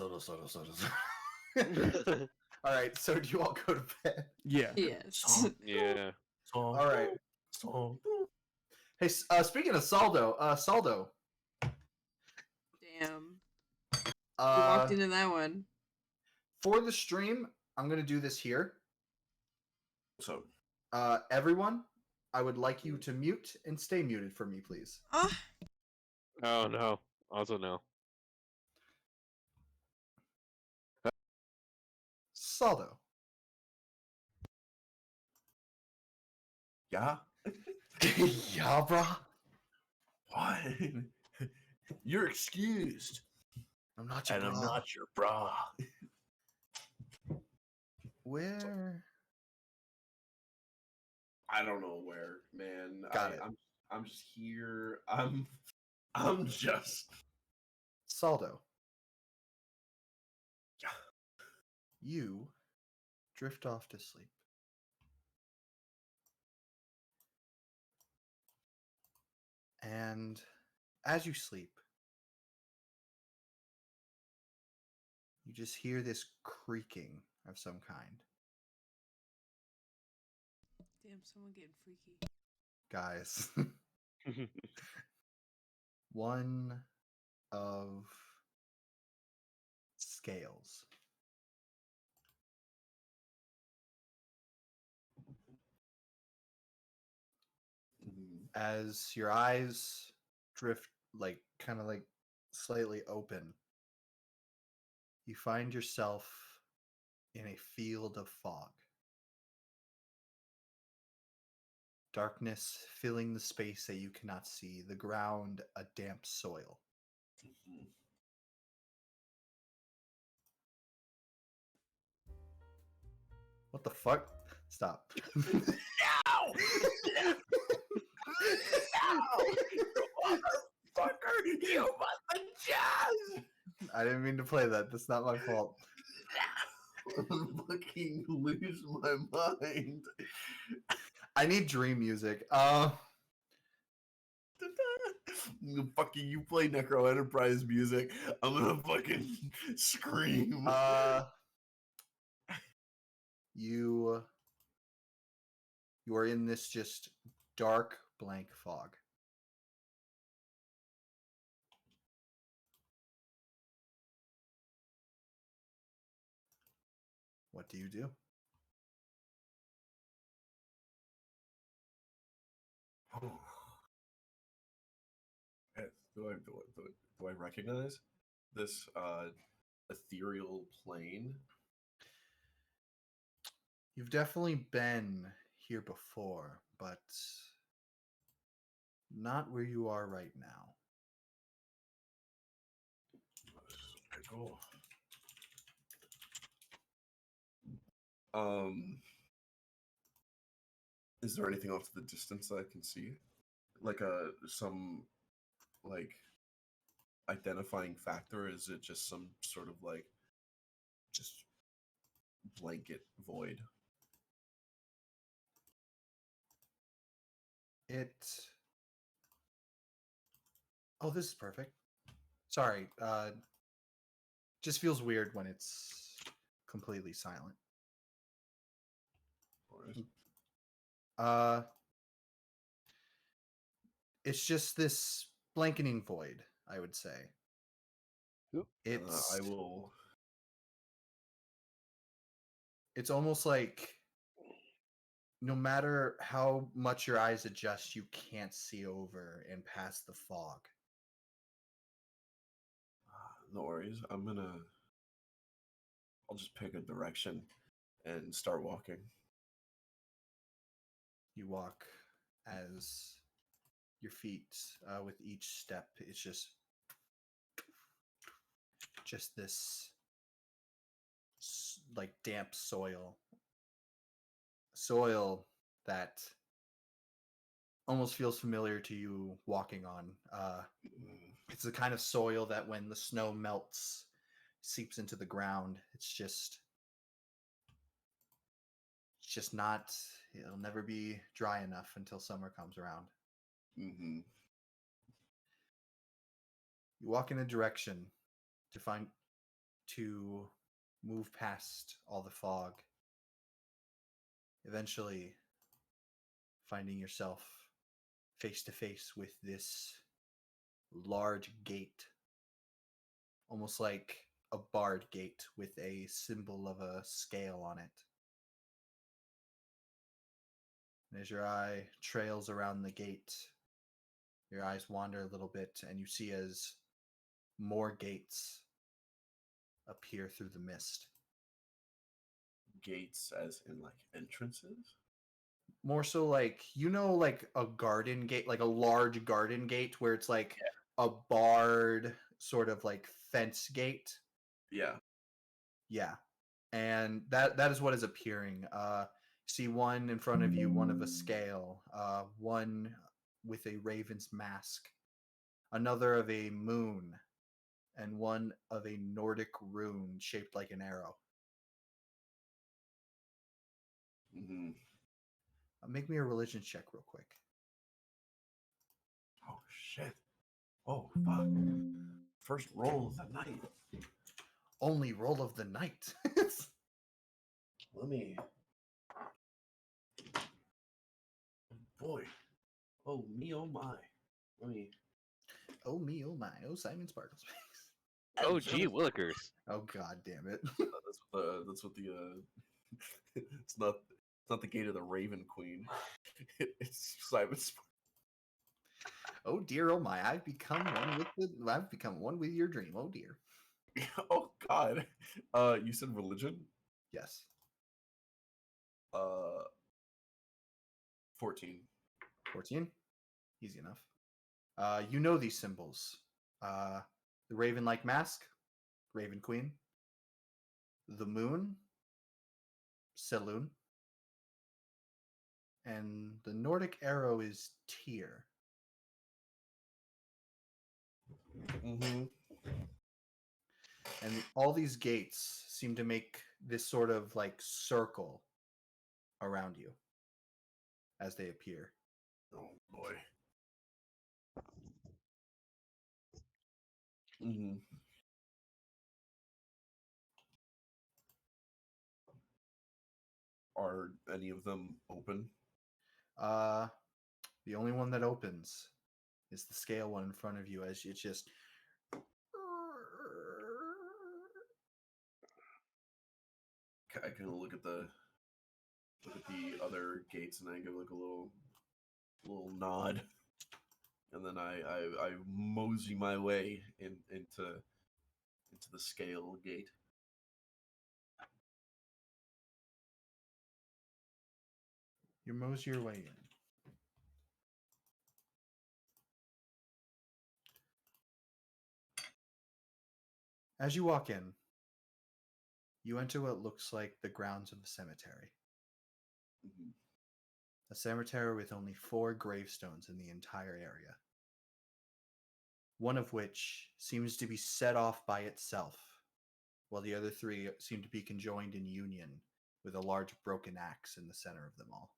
All right, so do you all go to bed? Yeah. Yes. Yeah. All right. So, Hey, speaking of Saldo, Saldo, Damn. You uh, walked into that one. for the stream, I'm gonna do this here. so Everyone, I would like you to mute and stay muted for me, please. Oh, Oh no. Also no. Saldo. yeah. Yeah, brah. What? You're excused, I'm not your and I'm bra. not your bra. Where? I don't know where, man. Got it. I'm just here. I'm just. Saldo. Yeah. You drift off to sleep. And as you sleep, you just hear this creaking of some kind. damn! Someone getting freaky. Guys, one of scales. As your eyes drift, like kind of like slightly open, you find yourself in a field of fog. Darkness filling the space that you cannot see, the ground a damp soil. What the fuck? Stop. No! Motherfucker! You must jazz! I didn't mean to play that. That's not my fault. I'm fucking lose my mind. I need dream music. Fucking you play Necro Enterprise music. I'm gonna fucking scream. You are in this just dark blank fog. What do you do? Oh. Yes. Do I recognize this ethereal plane? You've definitely been here before, but not where you are right now. Okay, cool. Um, is there anything off to the distance that I can see? Like some like identifying factor? Is it just some sort of like just blanket void? It. Oh, this is perfect. Sorry. Just feels weird when it's completely silent. Or- Uh, it's just this blanketing void, I would say. It's I will. it's almost like no matter how much your eyes adjust, you can't see over and past the fog. No worries. I'll just pick a direction and start walking. You walk as your feet, with each step, it's just this like damp soil that almost feels familiar to you walking on. It's the kind of soil that when the snow melts, seeps into the ground. It's just not. It'll never be dry enough until summer comes around. Mm-hmm. You walk in a direction to move past all the fog. Eventually, finding yourself face to face with this large gate, almost like a barred gate with a symbol of a scale on it. And as your eye trails around the gate, your eyes wander a little bit, and you see as more gates appear through the mist. Gates, as in like entrances. More so like, like a garden gate, like a large garden gate where it's like a barred sort of like fence gate. Yeah. Yeah. And that is what is appearing. See one in front of you, one of a scale, one with a raven's mask, another of a moon, and one of a Nordic rune shaped like an arrow. Mm-hmm. Make me a religion check real quick. Oh shit. Oh fuck. First roll of the night. Only roll of the night. Let me. Boy. Oh me. Oh my. Let me. Oh me, oh my, oh Simon Sparkles. Oh, gee, Willikers. Oh god damn it. That's what the it's not the gate of the Raven Queen. It's Simon Spark. Oh dear, oh my, I've become one with your dream. Oh dear. Oh god. You said religion? Yes. 14. 14. Easy enough. You know these symbols. The raven-like mask, Raven Queen. The moon, Selûne. And the Nordic arrow is Tyr. Mm-hmm. And all these gates seem to make this sort of like circle around you as they appear. Oh boy. Mm-hmm. Are any of them open? The only one that opens is the scale one in front of you as it's just I kind of look at the other gates and I give like a little little nod, and then I mosey my way into the scale gate. You mosey your way in. As you walk in, you enter what looks like the grounds of a cemetery. Mhm. A cemetery with only 4 gravestones in the entire area. One of which seems to be set off by itself, while the other 3 seem to be conjoined in union with a large broken axe in the center of them all.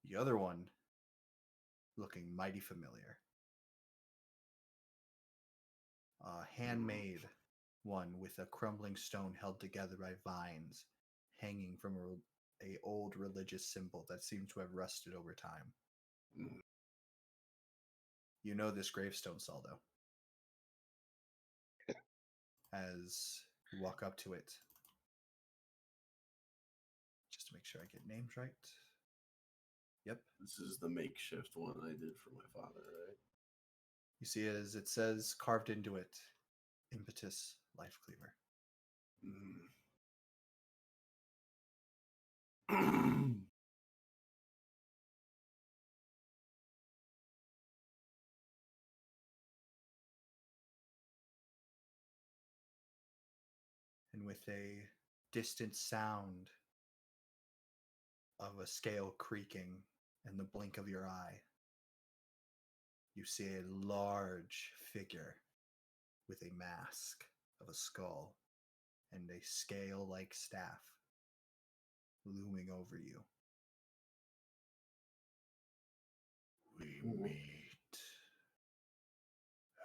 The other one looking mighty familiar. A handmade one with a crumbling stone held together by vines hanging from a old religious symbol that seemed to have rusted over time. Mm. You know this gravestone, Saldo. As you walk up to it, just to make sure I get names right. Yep. This is the makeshift one I did for my father, right? You see, as it says carved into it, Impetus Life Cleaver. Mm. And with a distant sound of a scale creaking and the blink of your eye, you see a large figure with a mask of a skull and a scale-like staff looming over you. We meet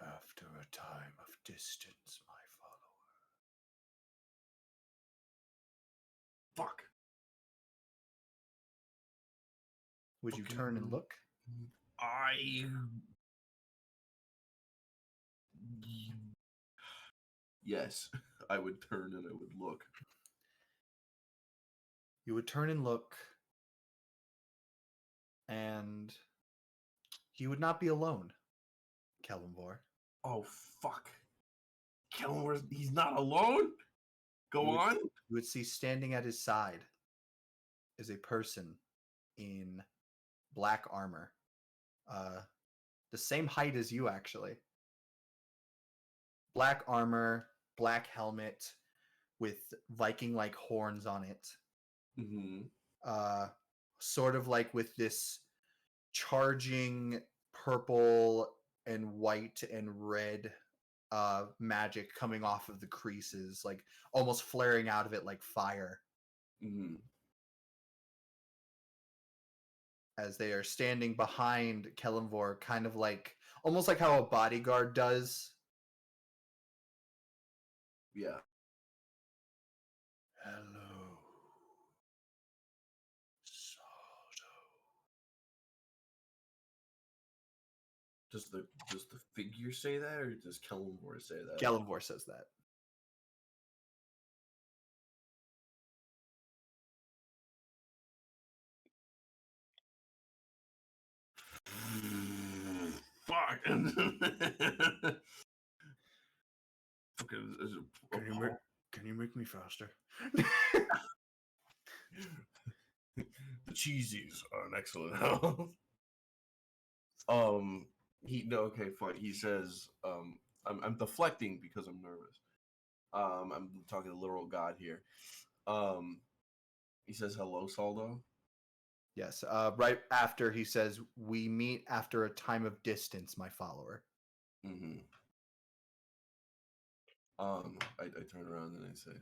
after a time of distance, my follower. Fuck. Would you Okay. turn and look? Yes, I would turn and I would look. You would turn and look, and you would not be alone, Kellamvor. Oh fuck! Kellenworth, he's not alone. Go You would- on. You would see standing at his side is a person in black armor, the same height as you, actually. Black armor, black helmet with Viking-like horns on it. Mm-hmm. Sort of like with this charging purple and white and red magic coming off of the creases, like almost flaring out of it like fire. Mm-hmm. As they are standing behind Kellamvor, kind of like almost like how a bodyguard does. Yeah. Hello, Saldo. Does the figure say that, or does Kellenworth say that? Kellamvor says that. Fuck. Okay, Can you make me faster? the cheesies are an excellent health. Okay, fine. He says, I'm deflecting because I'm nervous. I'm talking to literal God here. He says, hello, Saldo. Yes, right after he says, "We meet after a time of distance, my follower." Mm-hmm. I turn around and I say,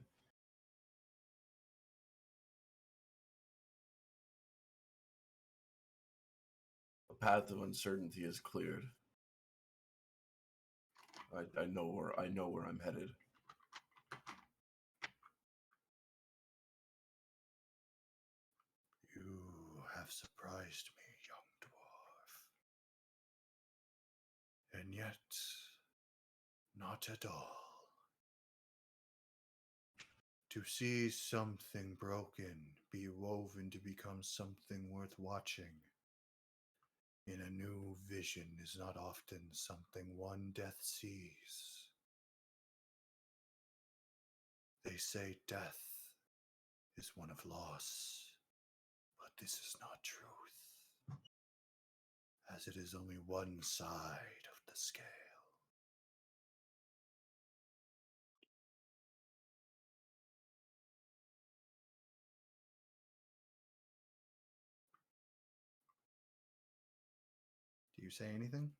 a path of uncertainty is cleared. I know where I'm headed. You have surprised me, young dwarf. And yet, not at all. To see something broken be woven to become something worth watching. In a new vision is not often something one death sees. They say death is one of loss, but this is not truth, as it is only one side of the scale. Do you say anything?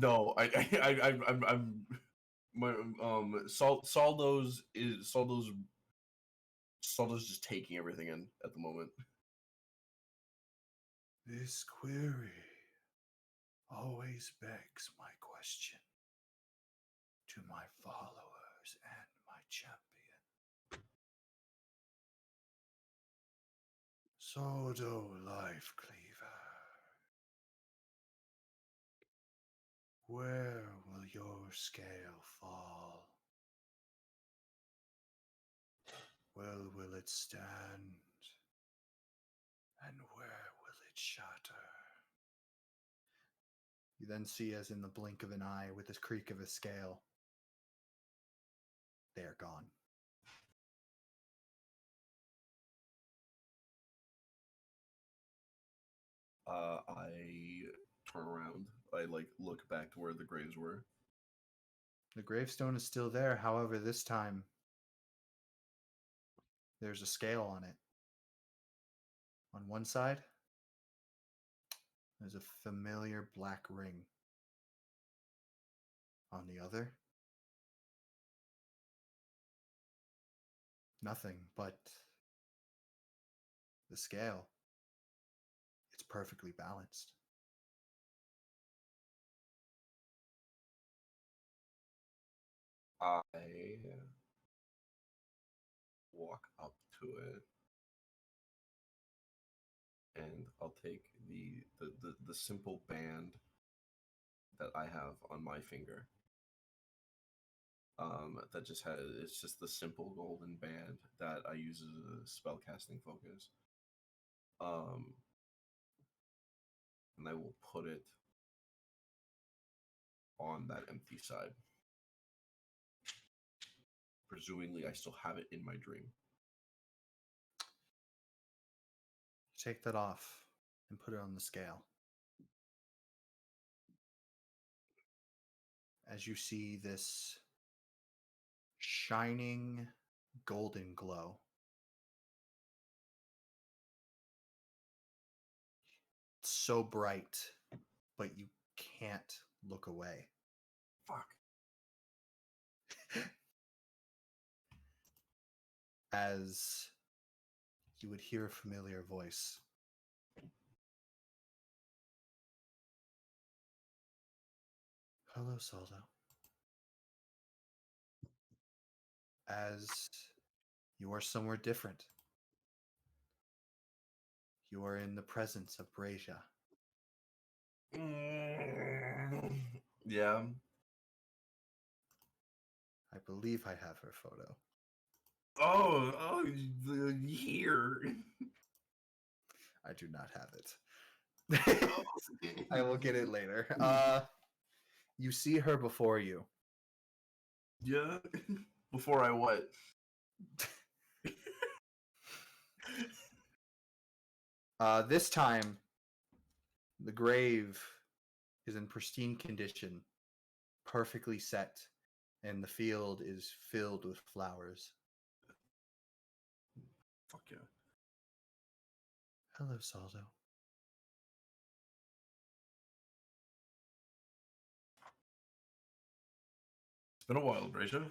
No, I'm my Saldo's just taking everything in at the moment. This query always begs my question to my followers and my champion. Soldo Life Cleaver, where will your scale fall? Where will it stand? And where will it shatter? You then see, as in the blink of an eye, with this creak of a scale, they are gone. I turn around. I look back to where the graves were. The gravestone is still there, however, this time there's a scale on it. On one side, there's a familiar black ring. On the other, nothing but the scale. It's perfectly balanced. I walk up to it, and I'll take the simple band that I have on my finger. That just has it's just the simple golden band that I use as a spellcasting focus. And I will put it on that empty side. Presumably, I still have it in my dream. Take that off and put it on the scale. As you see this shining golden glow, it's so bright, but you can't look away. Fuck. As you would hear a familiar voice. Hello, Saldo. As you are somewhere different. You are in the presence of Brazia. Yeah. I believe I have her photo. Oh, here. I do not have it. I will get it later. You see her before you. Yeah. Before I what? This time, the grave is in pristine condition, perfectly set, and the field is filled with flowers. Fuck yeah. Hello, Saldo. It's been a while, Brazia.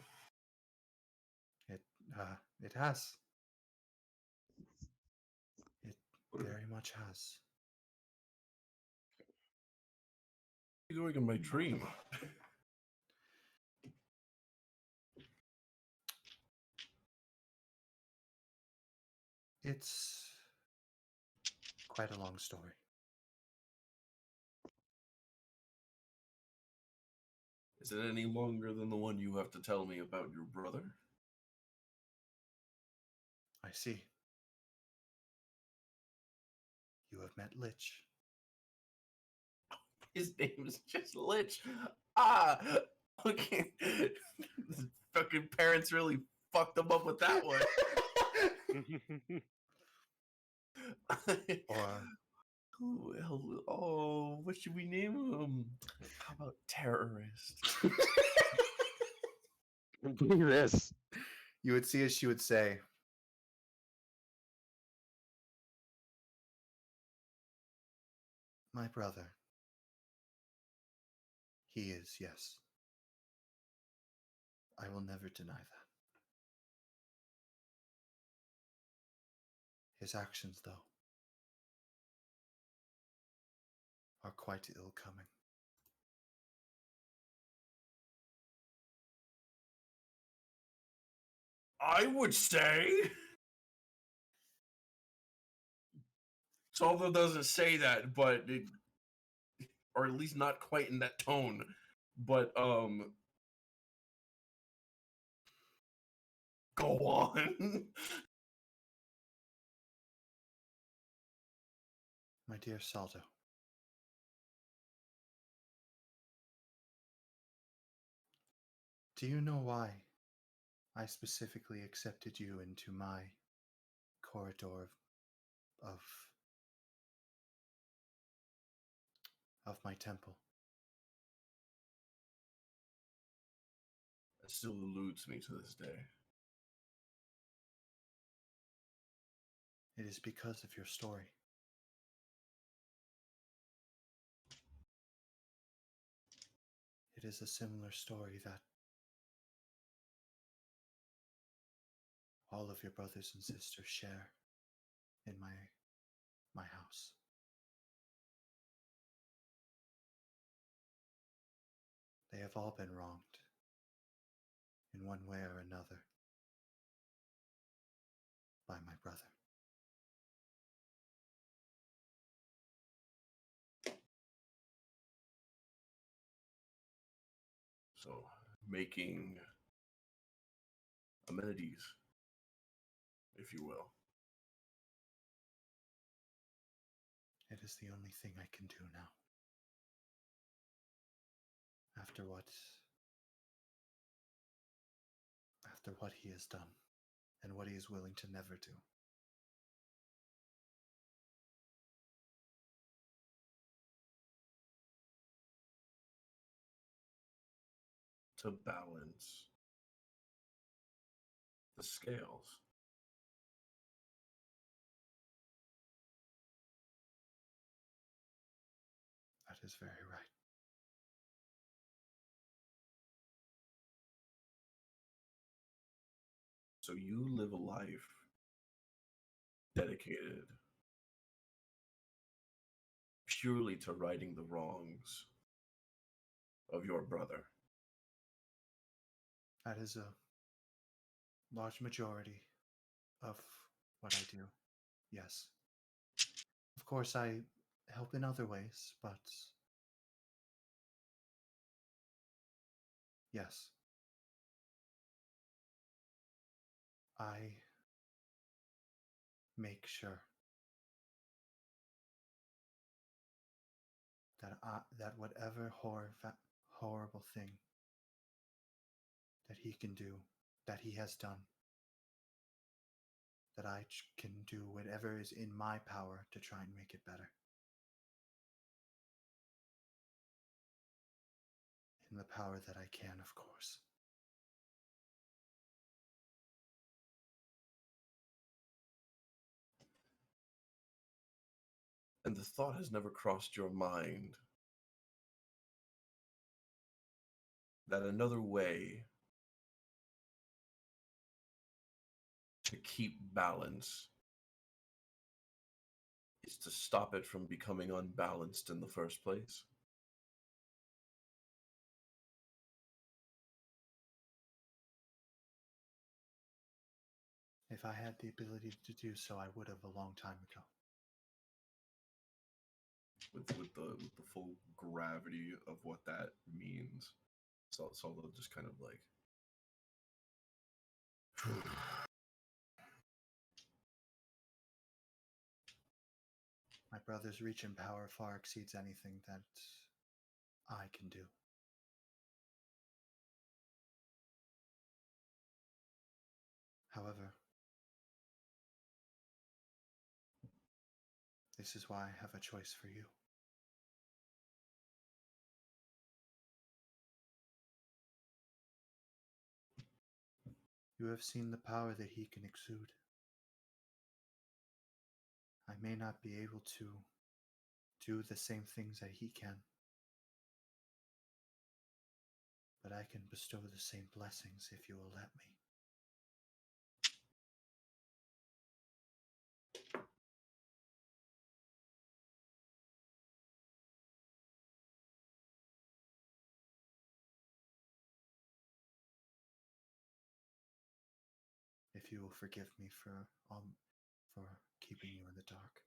It has. It What are very much has. you doing in my dream? It's quite a long story. Is it any longer than the one you have to tell me about your brother? I see. You have met Lich. His name is just Lich. Ah, okay. His fucking parents really fucked him up with that one. Or Oh, what should we name him? How about terrorist? Do this. you would see as she would say, my brother. He is, yes. I will never deny that. His actions, though, are quite ill coming. I would say. Salvo doesn't say that, but or at least not quite in that tone. But go on. My dear Saldo, do you know why I specifically accepted you into my corridor of my temple? That still eludes me to this day. It is because of your story. It is a similar story that all of your brothers and sisters share in my house. They have all been wronged in one way or another by my brother. So, making amenities, if you will. It is the only thing I can do now. After what he has done and what he is willing to never do. To balance the scales. That is very right. So you live a life dedicated purely to righting the wrongs of your brother. That is a large majority of what I do. Yes. Of course, I help in other ways, but yes. I make sure that whatever horrible thing that he can do, that he has done, that I can do whatever is in my power to try and make it better. In the power that I can, of course. And the thought has never crossed your mind that another way to keep balance is to stop it from becoming unbalanced in the first place. If I had the ability to do so, I would have a long time ago. With the full gravity of what that means. So they'll just kind of like. My brother's reach and power far exceeds anything that I can do. However, this is why I have a choice for you. You have seen the power that he can exude. I may not be able to do the same things that he can, but I can bestow the same blessings if you will let me. If you will forgive me for keeping you in the dark.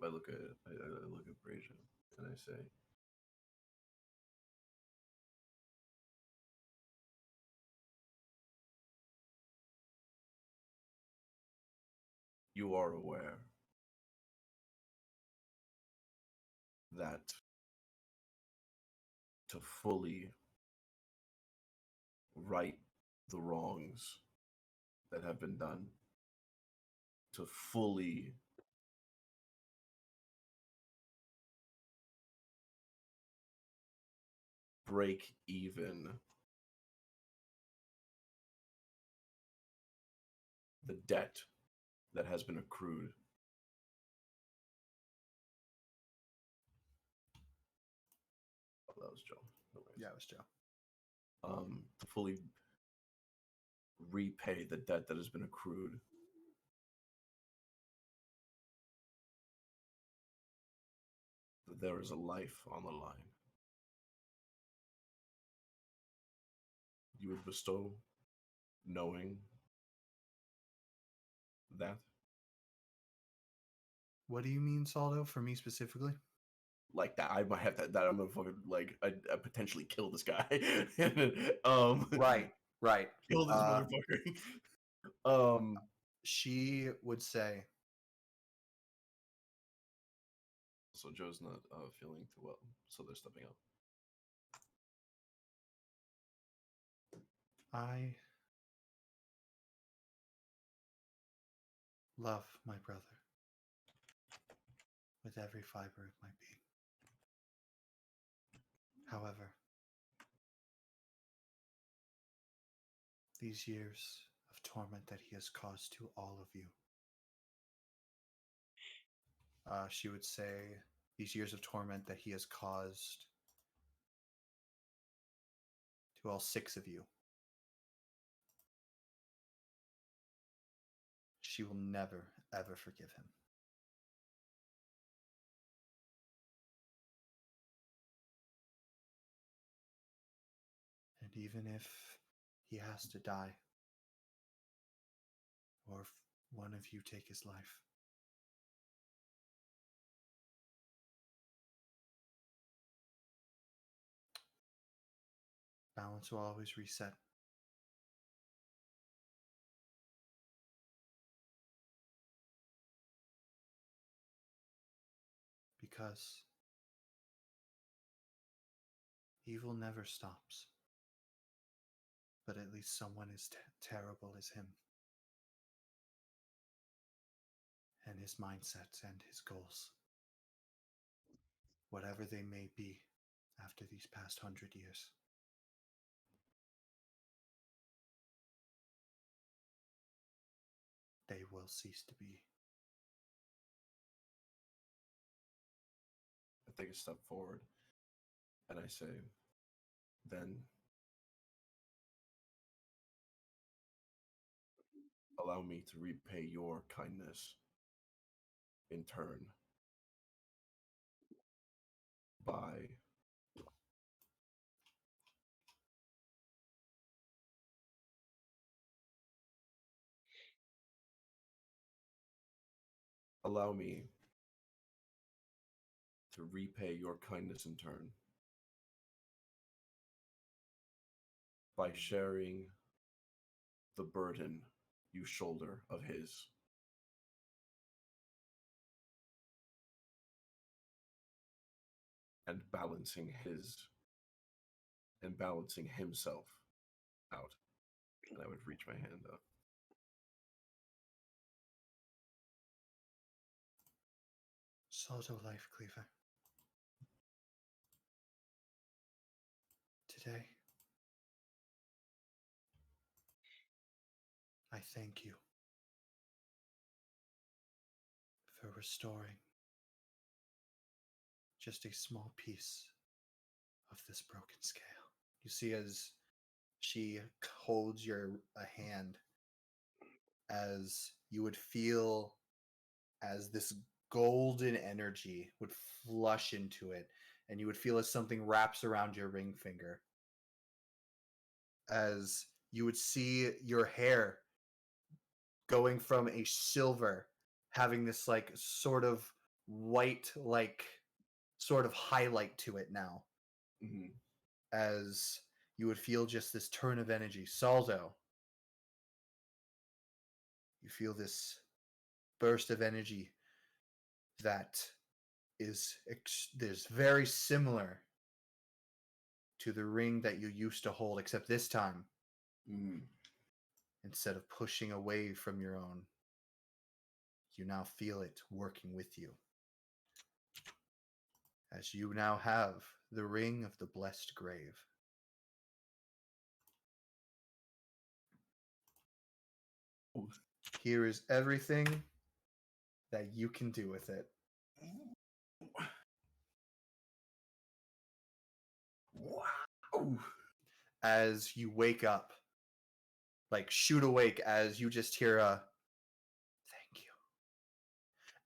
I look at Brazier and I say, "You are aware that to fully right the wrongs that have been done, to fully break even the debt that has been accrued." Oh, that was Joe. No worries. Yeah, it was Joe. To fully repay the debt that has been accrued, there is a life on the line. You would bestow knowing that? What do you mean, Saldo, for me specifically? Like that I might have that I'm gonna fucking like I potentially kill this guy. Right, right. Kill this motherfucker. um She would say, so Joe's not feeling too well, so they're stepping up. I love my brother with every fiber of my being. However, these years of torment that he has caused to all of you, she would say, these years of torment that he has caused to all 6 of you, she will never, ever forgive him. And even if he has to die, or if one of you take his life, balance will always reset. Because evil never stops. But at least someone as terrible as him, and his mindsets and his goals, whatever they may be after these past 100 years. They will cease to be. I take a step forward and I say, then allow me to repay your kindness in turn by allow me to repay your kindness in turn by sharing the burden you shoulder of his. And balancing himself out. And I would reach my hand up. Salto Life Cleaver. Today, I thank you for restoring just a small piece of this broken scale. You see, as she holds a hand, as you would feel as this golden energy would flush into it, and you would feel as something wraps around your ring finger. As you would see your hair going from a silver, having this like sort of white, like sort of highlight to it now. Mhm. As you would feel just this turn of energy. Saldo, you feel this burst of energy that is very similar to the ring that you used to hold, except this time, Mhm. instead of pushing away from your own, you now feel it working with you. As you now have the ring of the blessed grave. Here is everything that you can do with it. Wow. As you wake up, like shoot awake, as you just hear a thank you.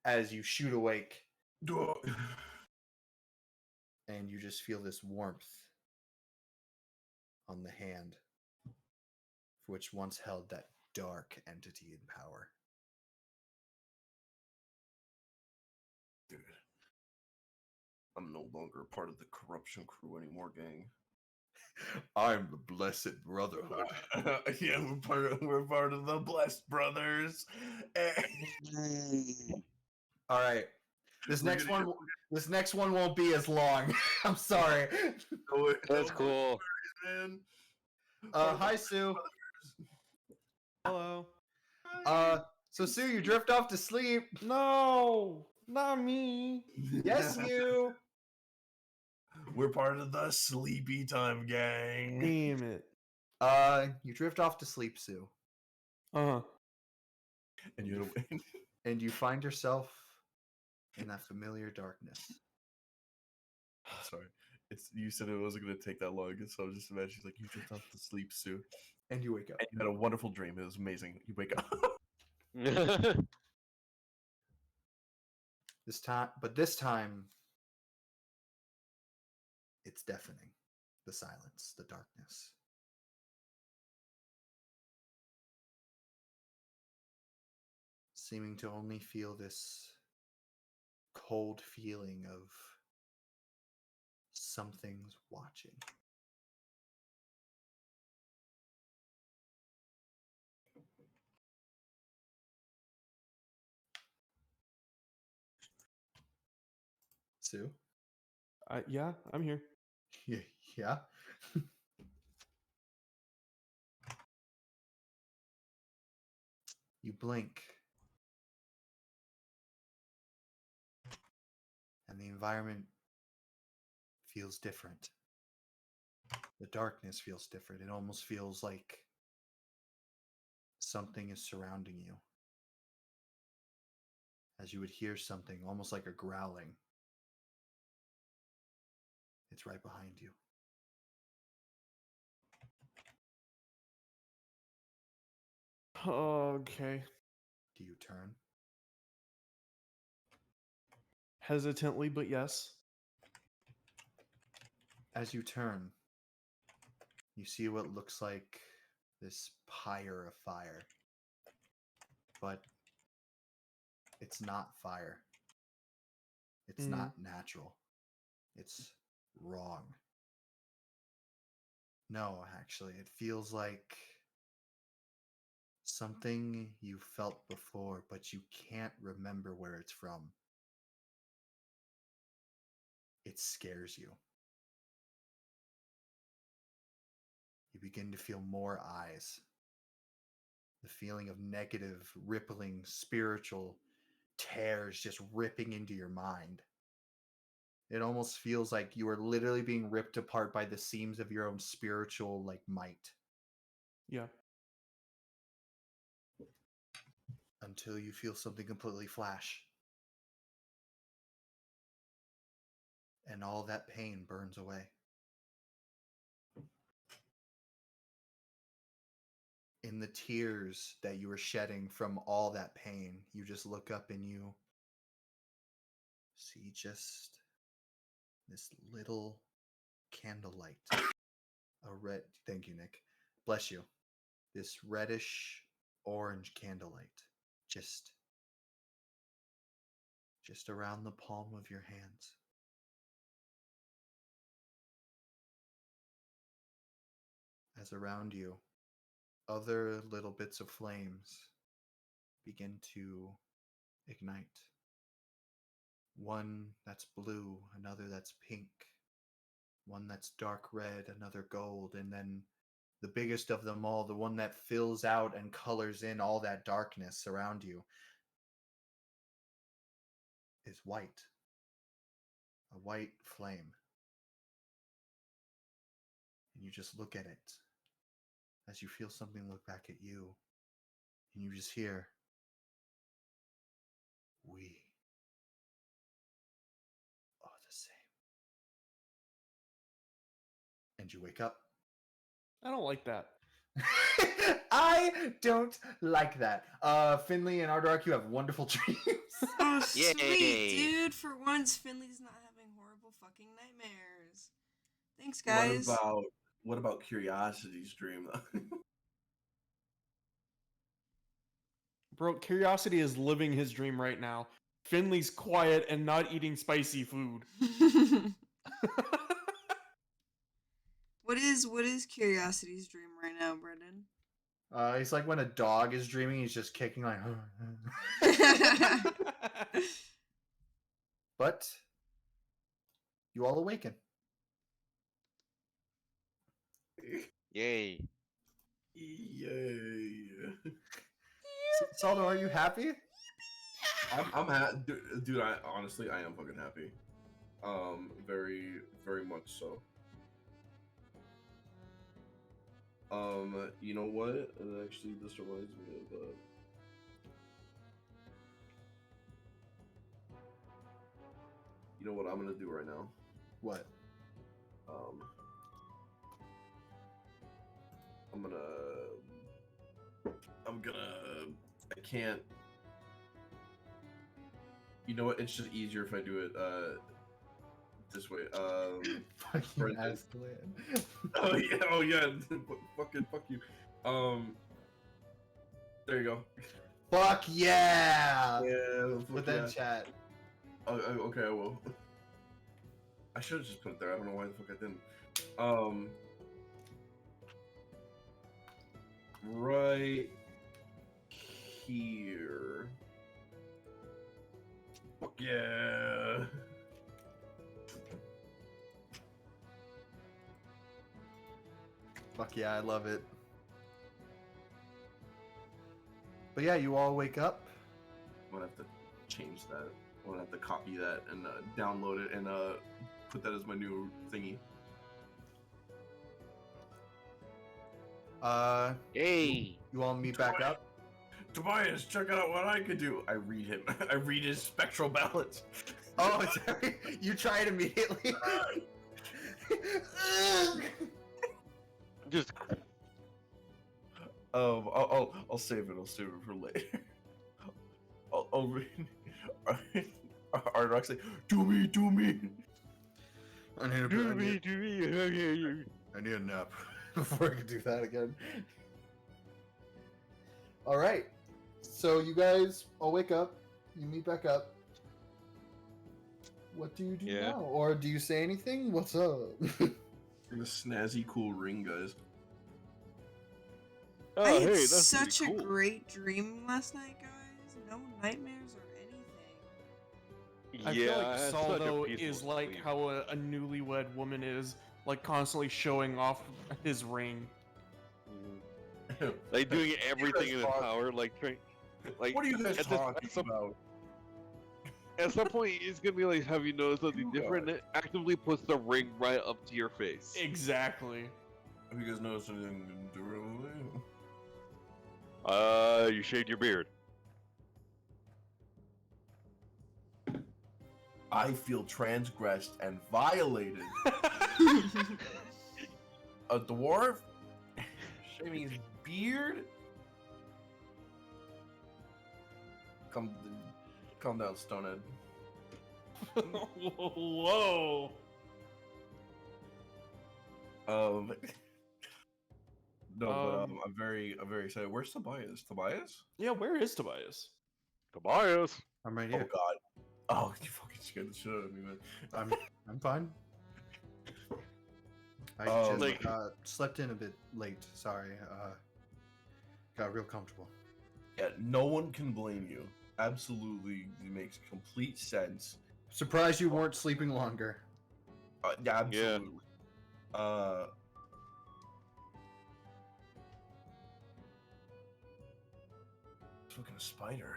As you shoot awake, and you just feel this warmth on the hand, which once held that dark entity in power. Dude, I'm no longer a part of the corruption crew anymore, gang. I'm the Blessed Brotherhood. Yeah, we're part of the Blessed Brothers. All right. This We're next gonna this next one won't be as long. I'm sorry. That's cool. Man. Hi Sue. Hello. So Sue, you drift off to sleep. No, not me. Yes, you. We're part of the Sleepy Time gang. Damn it. You drift off to sleep, Sue, Uh-huh. And you're the and you find yourself in that familiar darkness. Sorry. You said it wasn't gonna take that long, so I was just imagining she's like, you drift off to sleep, Sue. And you wake up. And you had a wonderful dream. It was amazing. You wake up. This time, it's deafening. The silence, the darkness. Seeming to only feel this cold feeling of something's watching. Sue? Yeah, I'm here. Yeah. You blink. And the environment feels different. The darkness feels different. It almost feels like something is surrounding you. As you would hear something, almost like a growling. It's right behind you. Okay. Do you turn? Hesitantly, but yes. As you turn, you see what looks like this pyre of fire. But It's not fire. It's Mm. not natural. It's wrong. No, actually, it feels like something you felt before, but you can't remember where it's from. It scares you. You begin to feel more eyes. The feeling of negative, rippling, spiritual tears just ripping into your mind. It almost feels like you are literally being ripped apart by the seams of your own spiritual might. Yeah. Until you feel something completely flash. And all that pain burns away. In the tears that you were shedding from all that pain, you just look up and you see just this little candlelight. Thank you, Nick. Bless you. This reddish orange candlelight. Just around the palm of your hands. As around you, other little bits of flames begin to ignite. One that's blue, another that's pink, one that's dark red, another gold, and then the biggest of them all, the one that fills out and colors in all that darkness around you, is white. A white flame. And you just look at it as you feel something look back at you, and you just hear, "We are the same." And you wake up. I don't like that. I don't like that. Finley and Ardark, you have wonderful dreams. Oh, sweet, Yay. dude. For once, Finley's not having horrible fucking nightmares. Thanks, guys. What about Curiosity's dream though? Bro, Curiosity is living his dream right now. Finley's quiet and not eating spicy food. What is Curiosity's dream right now, Brendan? It's like when a dog is dreaming, he's just kicking like. But you all awaken. Yay. Yay! Saldo, are you happy? I'm happy, dude. I honestly, I am fucking happy. Very, very much so. You know what? And actually, this reminds me of you know what I'm gonna do right now? What? I can't. You know what? It's just easier if I do it this way. Fucking Brendan. Aslan. Oh yeah. Fucking fuck you. There you go. Fuck yeah! Yeah. Put that in chat. Okay, I will. I should have just put it there. I don't know why the fuck I didn't. Right here. Fuck yeah. Fuck yeah, I love it. But yeah, you all wake up. I'm gonna have to change that. I'm gonna have to copy that and download it and put that as my new thingy. Yay. You all meet back up. Tobias, check out what I could do. I read him. I read his spectral balance. Oh, sorry. You try it immediately. Just I'll save it. I'll save it for later. I'll read. Ardox say, do me. I need a nap before I can do that again. All right. So you guys all wake up. You meet back up. What do you do Yeah. now? Or do you say anything? What's up? In a snazzy, cool ring, guys. Oh, I had hey, that's such pretty a cool. great dream last night, guys. No nightmares or anything. I Yeah, feel I like had such a Saldo peaceful is like sleep. how a newlywed woman is, like constantly showing off his ring. Mhm. Like doing everything in his talk- power, like trying. Like, What are you guys at this- talking about? At some point, he's gonna be like, "Have you noticed something You different?" And it actively puts the ring right up to your face. Exactly. Have you guys noticed anything differently? You shaved your beard. I feel transgressed and violated. A dwarf shaving his beard? Calm down, Stonehead. Whoa. No, but Um, I'm very excited. Where's Tobias? Tobias? Yeah, where is Tobias? Tobias. I'm right Oh here. God! Oh, you fucking scared the shit out of me, man. I'm fine. I Oh, just like- slept in a bit late. Sorry. Got real comfortable. Yeah, no one can blame you. Absolutely, it makes complete sense. Surprised you weren't sleeping longer. Yeah, absolutely. Fucking spider.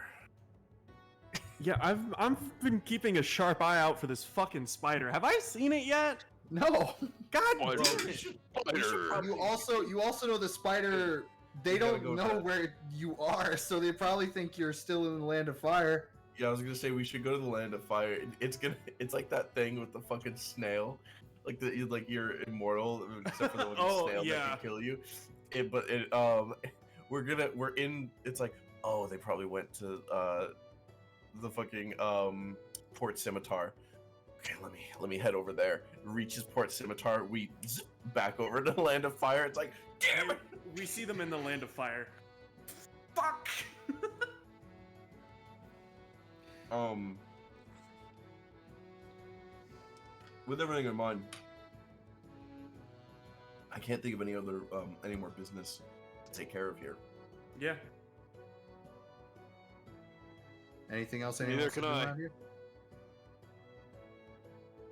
Yeah, I've been keeping a sharp eye out for this fucking spider. Have I seen it yet? No. God Spider. damn we it. should Spider. You also know the spider. They You gotta don't go know to- where you are, so they probably think you're still in the land of fire. Yeah, I was gonna say we should go to the land of fire. It's like that thing with the fucking snail, like you're immortal except for the one Oh, snail that yeah. can kill you. We're in. It's like, oh, they probably went to the fucking Port Scimitar. Okay, let me head over there. Reaches Port Scimitar. We zip back over to the land of fire. It's like, damn it. We see them in the land of fire. Fuck. With everything in mind, I can't think of any more business to take care of here. Yeah. Anything else? Anyone Neither else can do I. around here?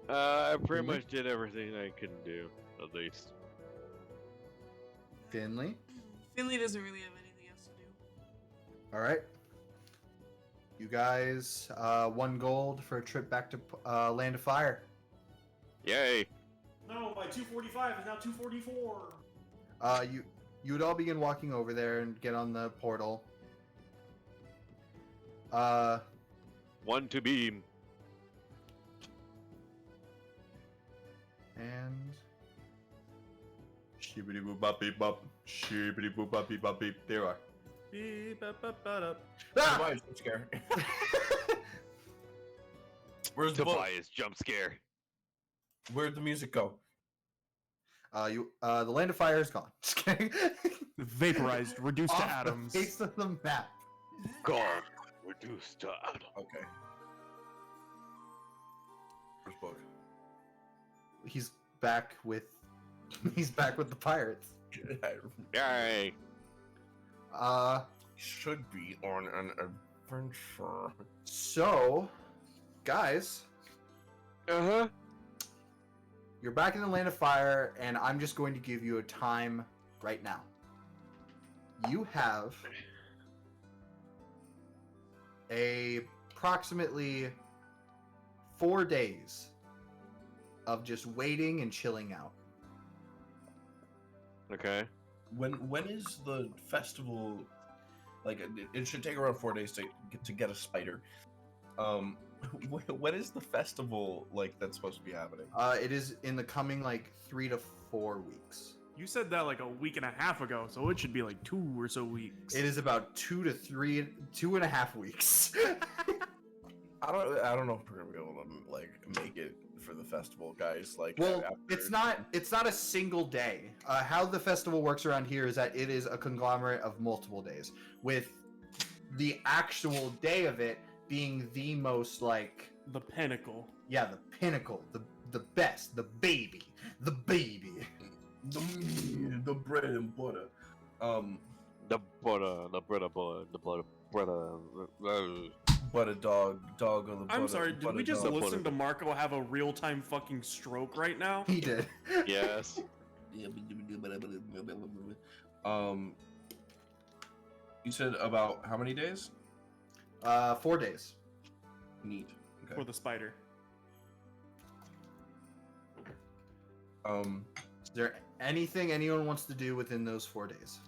I pretty Finley? much did everything I could do, at least. Finley. Finley doesn't really have anything else to do. All right. You guys, 1 gold for a trip back to Land of Fire. Yay! No, my 245 is now 244. You would all begin walking over there and get on the portal. 1 to beam. And shibbity boop bop beep bop, shibbity boop bop beep bop beep. There you are. Beep, bop, bop, bop, bop. Ah! Tobias, I'm scared. Where's the book? Tobias jump scare. Where'd the music go? The Land of Fire is gone. Just kidding. Vaporized, reduced to Off atoms. the face of the map. Gone. Reduced to atom. Okay. Where's book? He's back with. He's back with the pirates. Yay! Should be on an adventure. So, guys, Uh-huh. you're back in the Land of Fire, and I'm just going to give you a time right now. You have approximately 4 days of just waiting and chilling out. Okay. When is the festival? Like it should take around 4 days to get a spider. When is the festival like that's supposed to be happening? It is in the coming like 3 to 4 weeks. You said that like a week and a half ago, so it should be like 2 or so weeks. It is about 2.5 weeks. I don't know if we're gonna be able to like make it for the festival, guys. Like, Well, after- it's not a single day. How the festival works around here is that it is a conglomerate of multiple days, with the actual day of it being the most like, The pinnacle. yeah, the pinnacle, the best, the baby. The bread and butter. The butter, the butter, the butter, butter. Butter dog on the butter. I'm sorry, did we just dog. listen to Marco have a real-time fucking stroke right now? He did. Yes. You said about how many days? 4 days. Neat. Okay. For the spider. Is there anything anyone wants to do within those 4 days?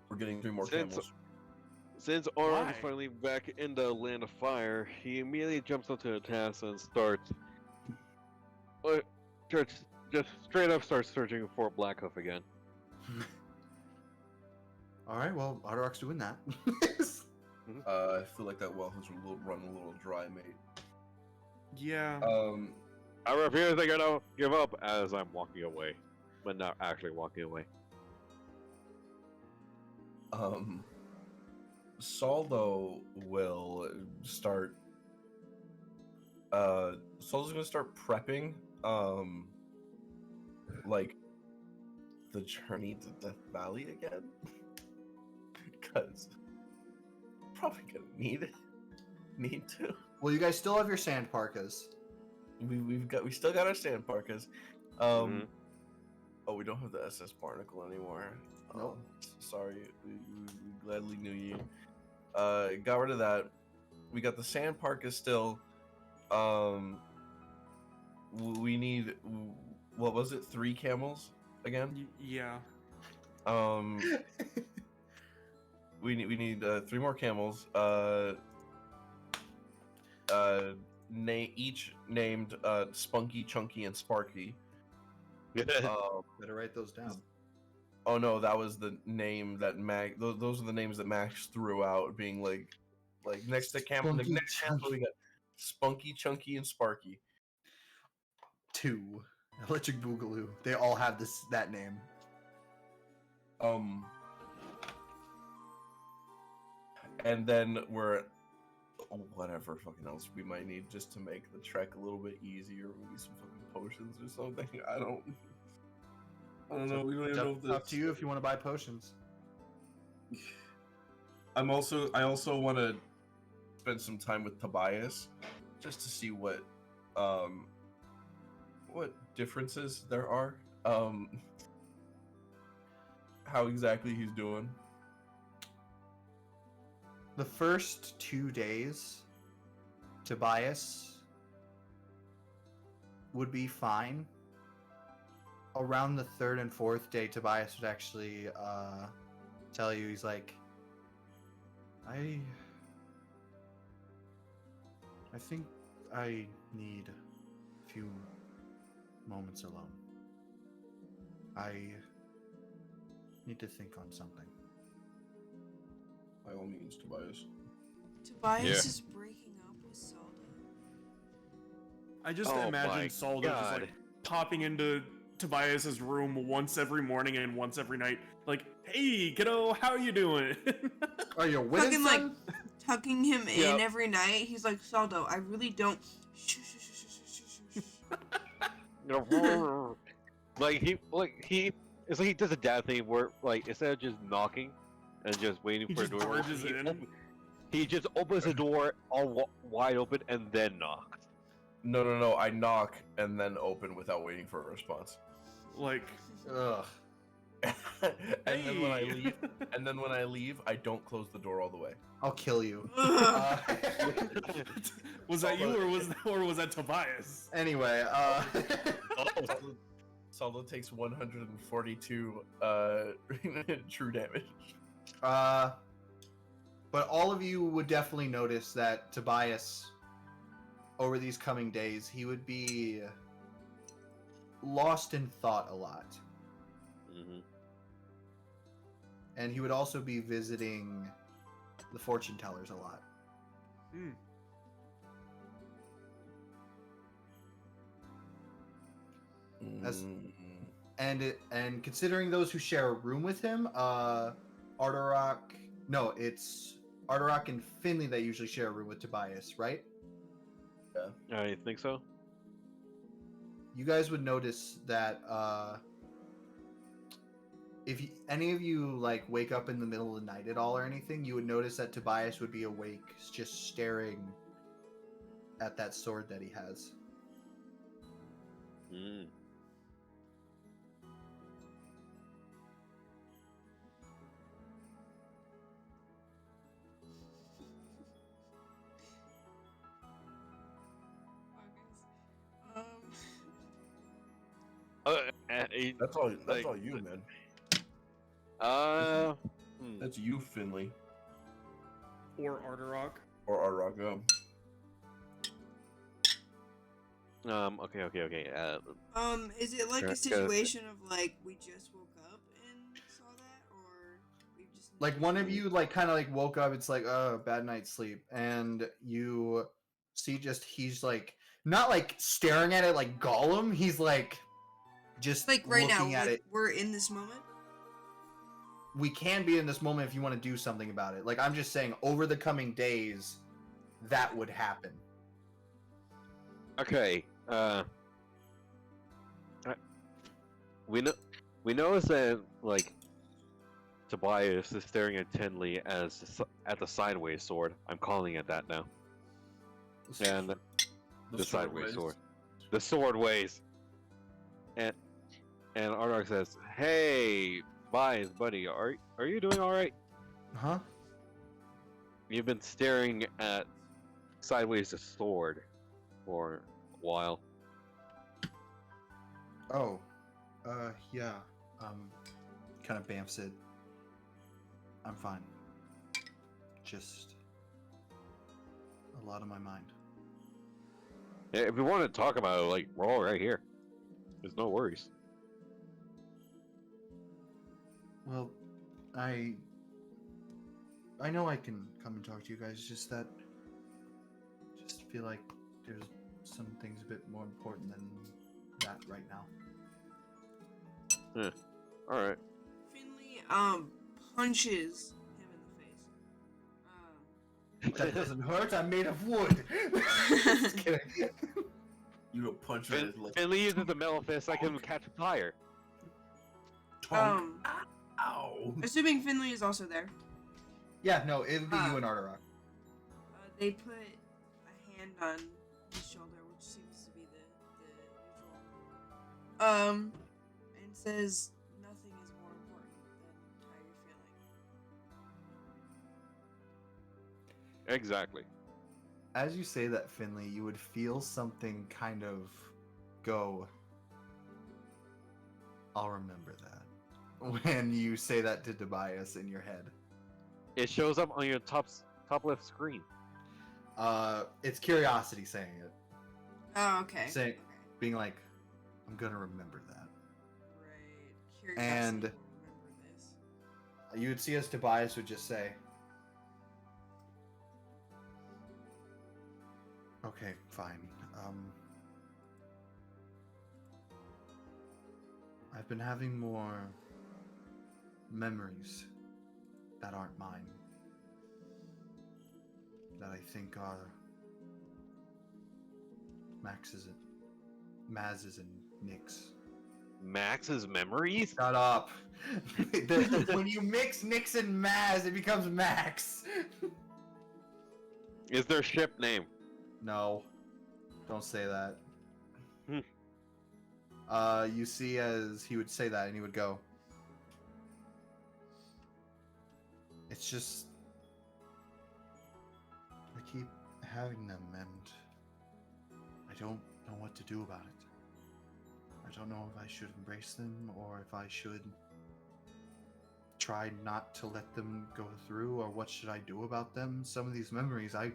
We're getting 3 more Since- camels. Since Oran Why? is finally back in the land of fire, he immediately jumps onto the task and starts, just straight up starts searching for Blackhoof again. All right, well, Ardarok's doing that. I feel like that well has run a little dry, mate. Yeah. I refuse to give up as I'm walking away, but not actually walking away. Saldo will start. Saldo's gonna start prepping. Like the journey to Death Valley again, because probably gonna need to. Well, you guys still have your sand parkas. We still got our sand parkas. Mhm. Oh, we don't have the SS Barnacle anymore. Nope. Sorry, we gladly knew you. Got rid of that. We got the sand parkas still. We need, what was it? 3 camels again. Yeah. We need 3 more camels. Each named Spunky, Chunky, and Sparky. Better write those down. Oh no, that was the name that Max. Those are the names that Max threw out, being like next to camel. Spunky, Next camel, we Chunky. got Spunky, Chunky, and Sparky. 2. Electric Boogaloo. They all have that name. And then we're whatever fucking else we might need just to make the trek a little bit easier. Maybe some fucking potions or something. I don't know. We don't even know if this. Up to you if you want to buy potions. I also want to spend some time with Tobias just to see what differences there are. How exactly he's doing. The first 2 days, Tobias would be fine. Around the 3rd and 4th day, Tobias would actually tell you, he's like, I think I need a few moments alone. I need to think on something. By all means, Tobias. Tobias Yeah. is breaking up with Zelda. I just Oh my imagine Saldo just God. like popping into Tobias's room once every morning and once every night, like, "Hey, kiddo, how you doing?" Are you winning, Fucking, like, son? Tucking him in Yep. every night. He's like, Saldo, I really don't. Shh, shh, shh, shh, shh, shh, shh. like he it's like he does a dad thing where like instead of just knocking and just waiting He for a just door, barges in. he just opens the door all wide open and then knocks. No. I knock and then open without waiting for a response. Like, Ugh. and then when I "Hey." leave, I don't close the door all the way. I'll kill you. Ugh. Was that you or was that Tobias? Anyway, Saldo takes 142 true damage. but all of you would definitely notice that Tobias, over these coming days, he would be lost in thought a lot. Mm-hmm. And he would also be visiting the fortune tellers a lot. Hmm. As- Mm. And considering those who share a room with him, Arturok. No, it's Arturok and Finley that usually share a room with Tobias, right? I think so. You guys would notice that if any of you like wake up in the middle of the night at all or anything, you would notice that Tobias would be awake, just staring at that sword that he has. Mm. Um, That's all. That's like, all you, man. hmm. That's you, Finley, Or Arturok. or Araka. Okay. is it like a Go- situation of like we just woke up and saw that, or we've just Like one of you like kind of like woke up, it's like bad night's sleep, and you see just he's like not like staring at it like Gollum, he's like just like right now looking at it. we're in this moment? We can be in this moment if you want to do something about it. Like I'm just saying, over the coming days, that would happen. Okay. We know that like Tobias is staring intently at the sideways sword. I'm calling it that now. And the sideways sword. The sword ways. And Ardark says, "Hey, Tobias, buddy, are you doing all right? Huh? You've been staring at sideways the sword for a while." Oh, yeah. Kind of bamfs it. I'm fine. Just a lot on my mind. Yeah, if we want to talk about it, like we're all right here. There's no worries. Well, I know I can come and talk to you guys. Just that, just feel like there's some things a bit more important than that right now. All right. Finley punches him in the face. That doesn't hurt. I'm made of wood. Just kidding. You don't punch her in his leg. Finley uses the metal fist. I can catch fire. Tonk. Ow. Assuming Finley is also there, Yeah, no, it would be you and Arturok. they put a hand on his shoulder, which seems to be the usual. And says nothing is more important than how you're feeling. Exactly. As you say that, Finley, you would feel something kind of go. I'll remember that. When you say that to Tobias in your head. It shows up on your top left screen. It's curiosity saying it. Oh, okay. Saying, Okay. being like, I'm gonna remember that. Right. Curiosity And- will remember this. You would see as Tobias would just say, okay, fine. I've been having more memories that aren't mine. That I think are Max's, Maz's, and Nick's. Max's memories? Shut up. When you mix Nix and Maz, it becomes Max. Is their ship name? No, don't say that. Hmm. You see, as he would say that, and he would go, "It's just I keep having them, and I don't know what to do about it. I don't know if I should embrace them or if I should try not to let them go through, or what should I do about them? Some of these memories, I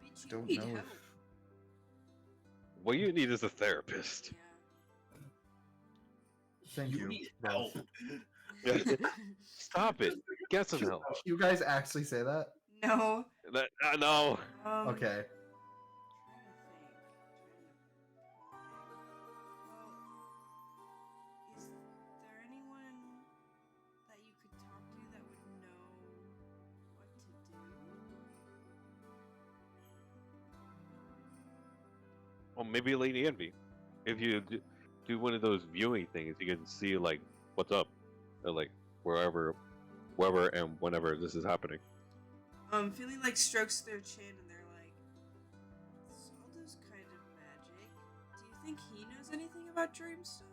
Bitch, you don't need know help. if." What you need is a therapist. Thank you. need both. help. Stop it. Get some help. You guys actually say that? No. No. Okay. Is there anyone Or maybe Lady Envy. If you do one of those viewing things, you can see like what's up, or, like wherever and whenever this is happening. Finley like strokes their chin and they're like, Saldo's kind of magic. Do you think he knows anything about dream stuff?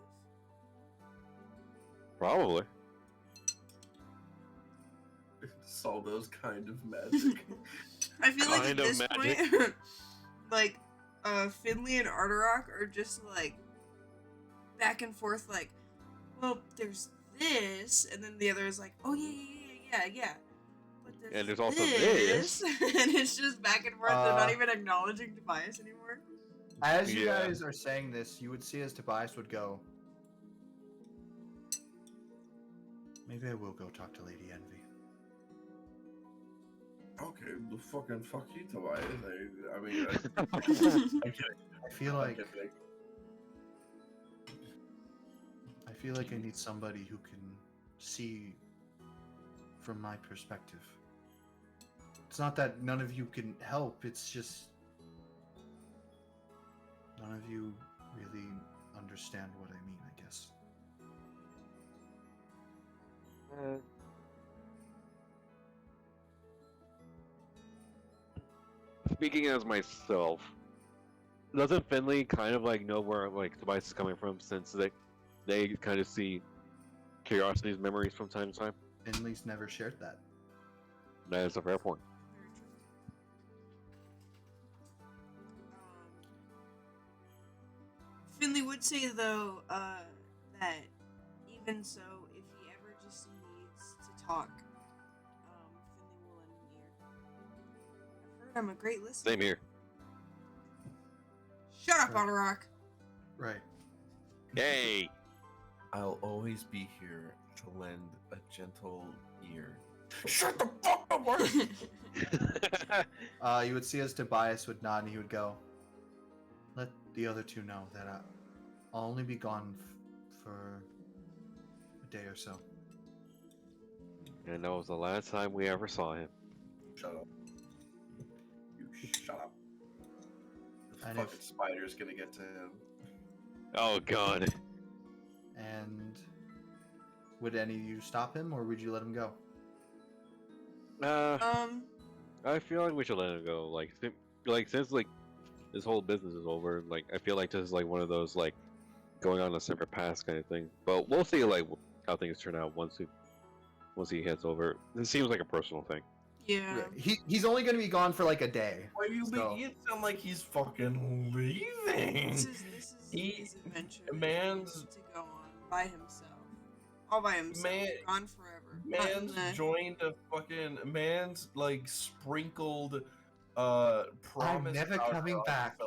Probably. Saldo's kind of magic. I feel like at Kind of this magic. point, like, Finley and Arterock are just like back and forth, like, well, there's this, and then the other is like, oh yeah. But And there's also this, and it's just back and forth. They're not Uh, even acknowledging Tobias anymore. As you Yeah. guys are saying this, you would see as Tobias would go. Maybe I will go talk to Lady Envy. Okay, the fucking fuck you, Tobias. I mean, I'm kidding. I feel I'm like kidding. I need somebody who can see from my perspective. It's not that none of you can help, it's just none of you really understand what I mean, I guess. Speaking as myself, doesn't Finley kind of like know where like Tobias is coming from, since they kind of see Curiosity's memories from time to time? Finley's never shared that. That is a fair point. Very true. Finley would say though, that even so, if he ever just needs to talk, Finley will lend an ear. I've heard I'm a great listener. Same here. Shut up, Right. Otterock. Right. Hey. I'll always be here to lend a gentle ear. Shut the fuck up, Mark! You would see as Tobias would nod and he would go, let the other two know that I'll only be gone for a day or so. And that was the last time we ever saw him. Shut up. You shut up. The And fucking if- spider's gonna get to him. Oh god. And would any of you stop him or would you let him go? I feel like we should let him go. Like, since like this whole business is over, like I feel like this is like one of those like going on a separate path kind of thing. But we'll see like how things turn out once he heads over. It seems like a personal thing. Yeah. He's only going to be gone for like a day. Why are you So- making it sound like he's fucking leaving? This is He- his adventure. man's- He needs to go on by himself. All by himself. Man- Gone forever. Man's joined a fucking man's like sprinkled promise. never powder coming on back.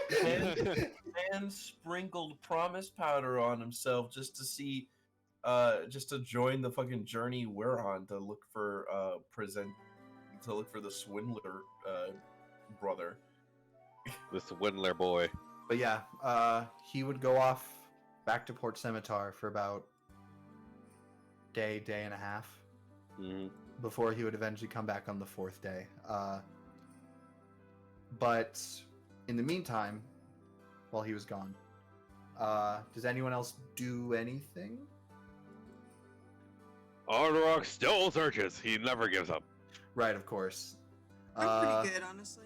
himself. Man sprinkled promise powder on himself just to see just to join the fucking journey we're on to look for the swindler brother. This Windler boy. But yeah, he would go off back to Port Scimitar for about day and a half Mhm. before he would eventually come back on the fourth day. But in the meantime, while he was gone, does anyone else do anything? Arnrock still searches. He never gives up. Right, of course. I'm pretty good, honestly.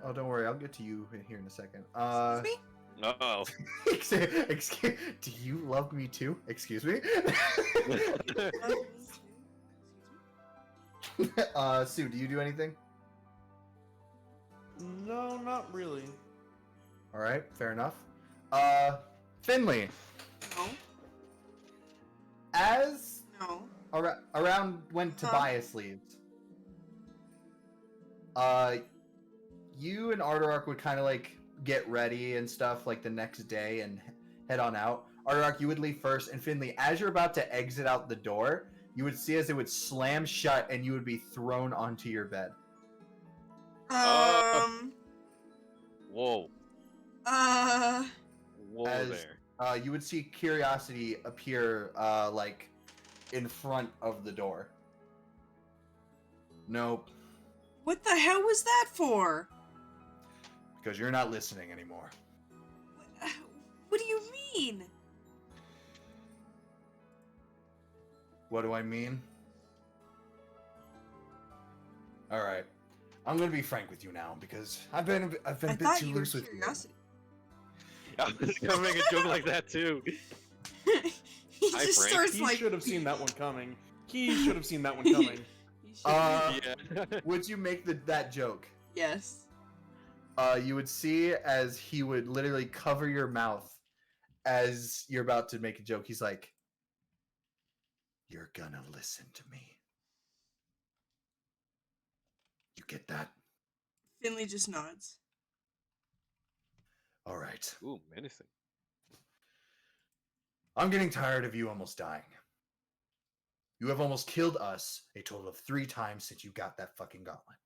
Oh, don't worry, I'll get to you here in a second. Excuse me? Uh-oh. Excuse, do you love me too? Excuse me? Sue, do you do anything? No, not really. All right, fair enough. Finley, No. as No. around when Tobias leaves, you and Arterock would kind of like get ready and stuff like the next day and head on out. Arterock, you would leave first, and Finley, as you're about to exit out the door, you would see as it would slam shut and you would be thrown onto your bed. Whoa. Whoa As- there. You would see Curiosity appear like in front of the door. Nope. What the hell was that for? because you're not listening anymore. What do you mean? What do I mean? All right, I'm gonna be frank with you now because I've been a I bit thought too you were loose with you. curiosity. I was gonna make a joke like that too. He Hi, just Frank. starts He like. should have seen that one coming. He should have seen that one coming. He should- Yeah. Would you make that joke? yes. You would see as he would literally cover your mouth as you're about to make a joke. He's like, "You're gonna listen to me. You get that? Finley just nods. All right. Ooh, menacing. I'm getting tired of you almost dying. You have almost killed us a total of 3 times since you got that fucking gauntlet.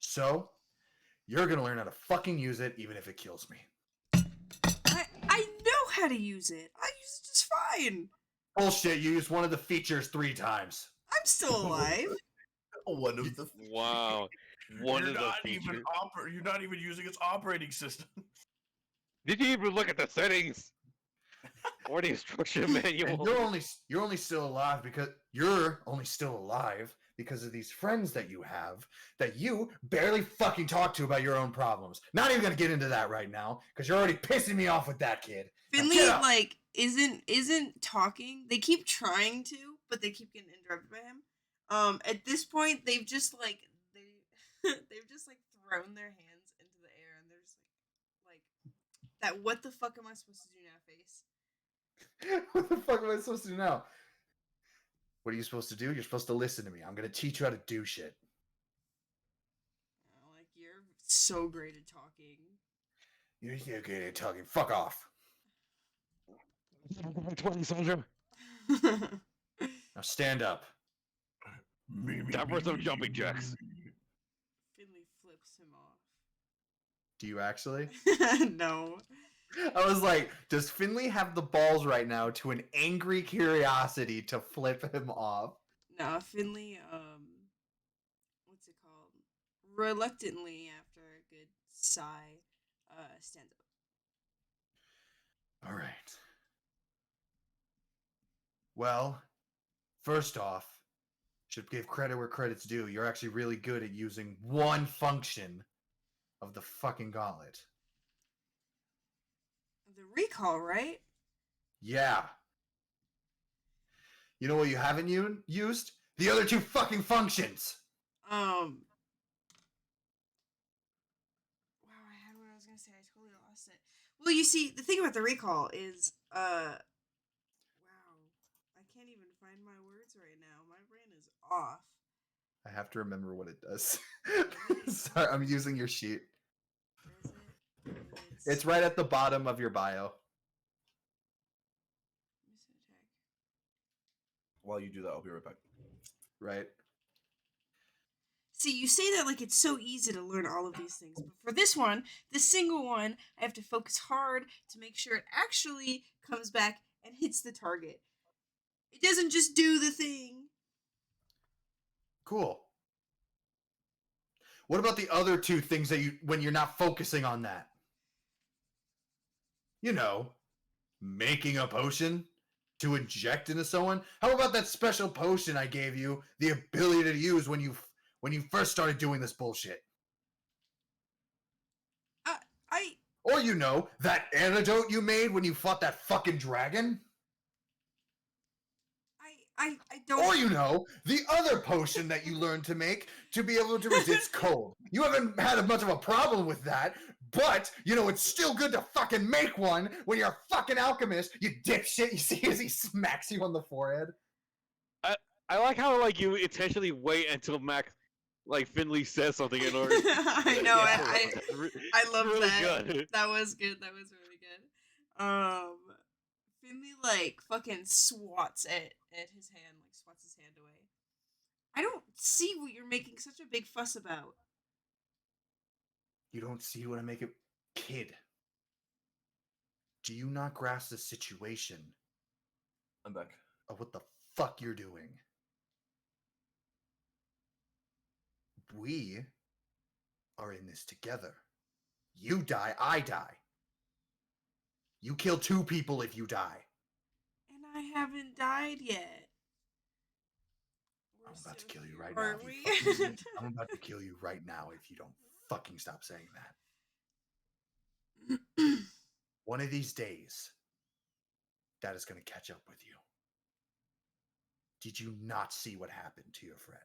So, you're gonna learn how to fucking use it, even if it kills me." I know how to use it. I use it just fine. Bullshit, you used one of the features 3 times. I'm still alive. One of the. Wow. One You're of the not features. even You're not even using its operating system. Did you even look at the settings? Or the instruction And manual? you're only still alive because of these friends that you have that you barely fucking talk to about your own problems. Not even gonna get into that right now because you're already pissing me off with that kid. Now Finley get up. like isn't talking. They keep trying to, but they keep getting interrupted by him. At this point, they've just like they've just like thrown their hands into the air, and they're just like that. What the fuck am I supposed to do now, face? What the fuck am I supposed to do now? What are you supposed to do? You're supposed to listen to me. I'm gonna teach you how to do shit. Like you're so great at talking. You're good at talking. Fuck off. 20 soldier. Now stand up. Time for some jumping jacks. Finley flips him off. Do you actually? No. I was like, does Finley have the balls right now to an angry curiosity to flip him off? No, Finley, what's it called? Reluctantly, after a good sigh, stands up. All right. Well, first off, should give credit where credit's due. You're actually really good at using one function of the fucking gauntlet. The recall, right? Yeah. You know what you haven't used? The other 2 fucking functions. Wow, I had what I was gonna say. I totally lost it. Well, you see, the thing about the recall is, wow, I can't even find my words right now. My brain is off. I have to remember what it does. Sorry, I'm using your sheet. Where is it? It's right at the bottom of your bio. Miss attack. While you do that, I'll be right back. Right? See, you say that like it's so easy to learn all of these things, but for this one, this single one, I have to focus hard to make sure it actually comes back and hits the target. It doesn't just do the thing. Cool. What about the other 2 things that when you're not focusing on that? You know, making a potion to inject into someone? How about that special potion I gave you the ability to use when you first started doing this bullshit? Or you know, that antidote you made when you fought that fucking dragon? I don't. Or you know, the other potion that you learned to make to be able to resist cold. You haven't had much of a problem with that, but you know it's still good to fucking make one when you're a fucking alchemist, you dipshit. You see as he smacks you on the forehead. I like how like you intentionally wait until Finley says something in order. I know. Yeah, I love really that. good. That was good. That was really good. Finley like fucking swats at his hand, like swats his hand away. I don't see what you're making such a big fuss about. You don't see what I make it, kid. Do you not grasp the situation I'm back. of what the fuck you're doing? We are in this together. You die, I die. You kill 2 people if you die. And I haven't died yet. I'm We're about to so kill you cute, right now. aren't if you we? fucking- I'm about to kill you right now if you don't fucking stop saying that. One of these days, that is going to catch up with you. Did you not see what happened to your friend?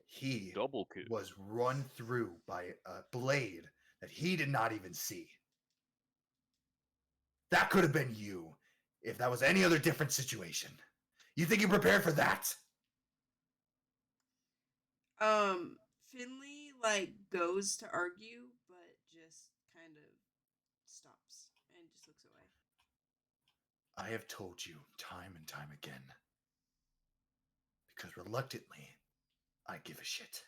He Double kill. was run through by a blade that he did not even see. That could have been you if that was any other different situation. You think you prepared for that? Finley like goes to argue, but just kind of stops and just looks away. I have told you time and time again. Because reluctantly, I give a shit.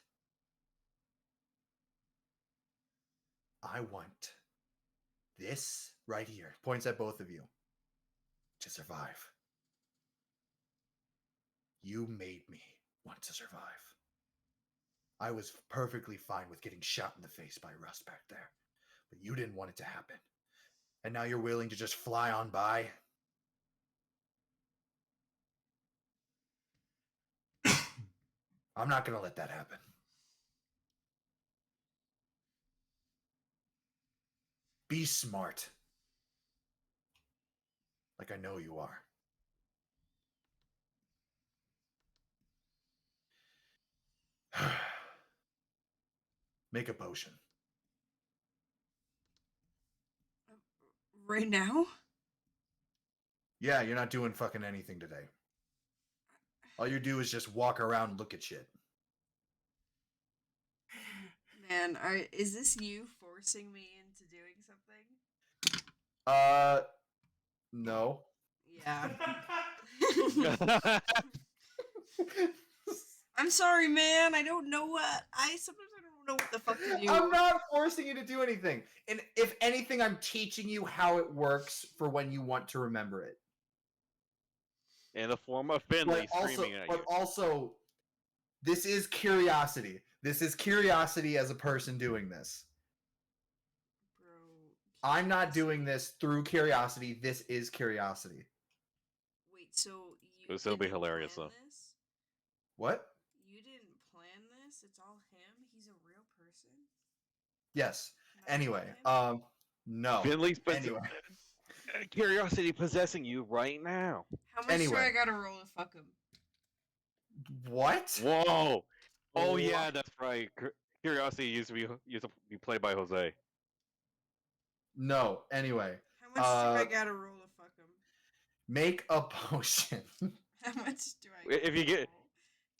I want this right here, points at both of you, to survive. You made me want to survive. I was perfectly fine with getting shot in the face by Rust back there, but you didn't want it to happen. And now you're willing to just fly on by? I'm not going to let that happen. Be smart. Like I know you are. Make a potion. Right now? Yeah, you're not doing fucking anything today. All you do is just walk around and look at shit. Man, is this you forcing me into doing something? No. Yeah. I'm sorry, man. I don't know what sometimes I don't know what the fuck to do. I'm not forcing you to do anything. And if anything, I'm teaching you how it works for when you want to remember it. In the form of Finley screaming at you. But also, this is curiosity. This is curiosity as a person doing this. Bro, I'm not doing this through curiosity. This is curiosity. Wait, so you This will be didn't hilarious, plan though. this? What? You didn't plan this? It's all him? He's a real person? Yes. Can I Anyway, fuck him? no. Finley's Anyway. curiosity possessing you right now. How much do anyway. I gotta roll to fuck him? What? Whoa! Oh What? yeah, that's right. Curiosity used to be played by Jose. No. Anyway, How much do I gotta roll to fuck him? make a potion. How much do I If you gotta get- roll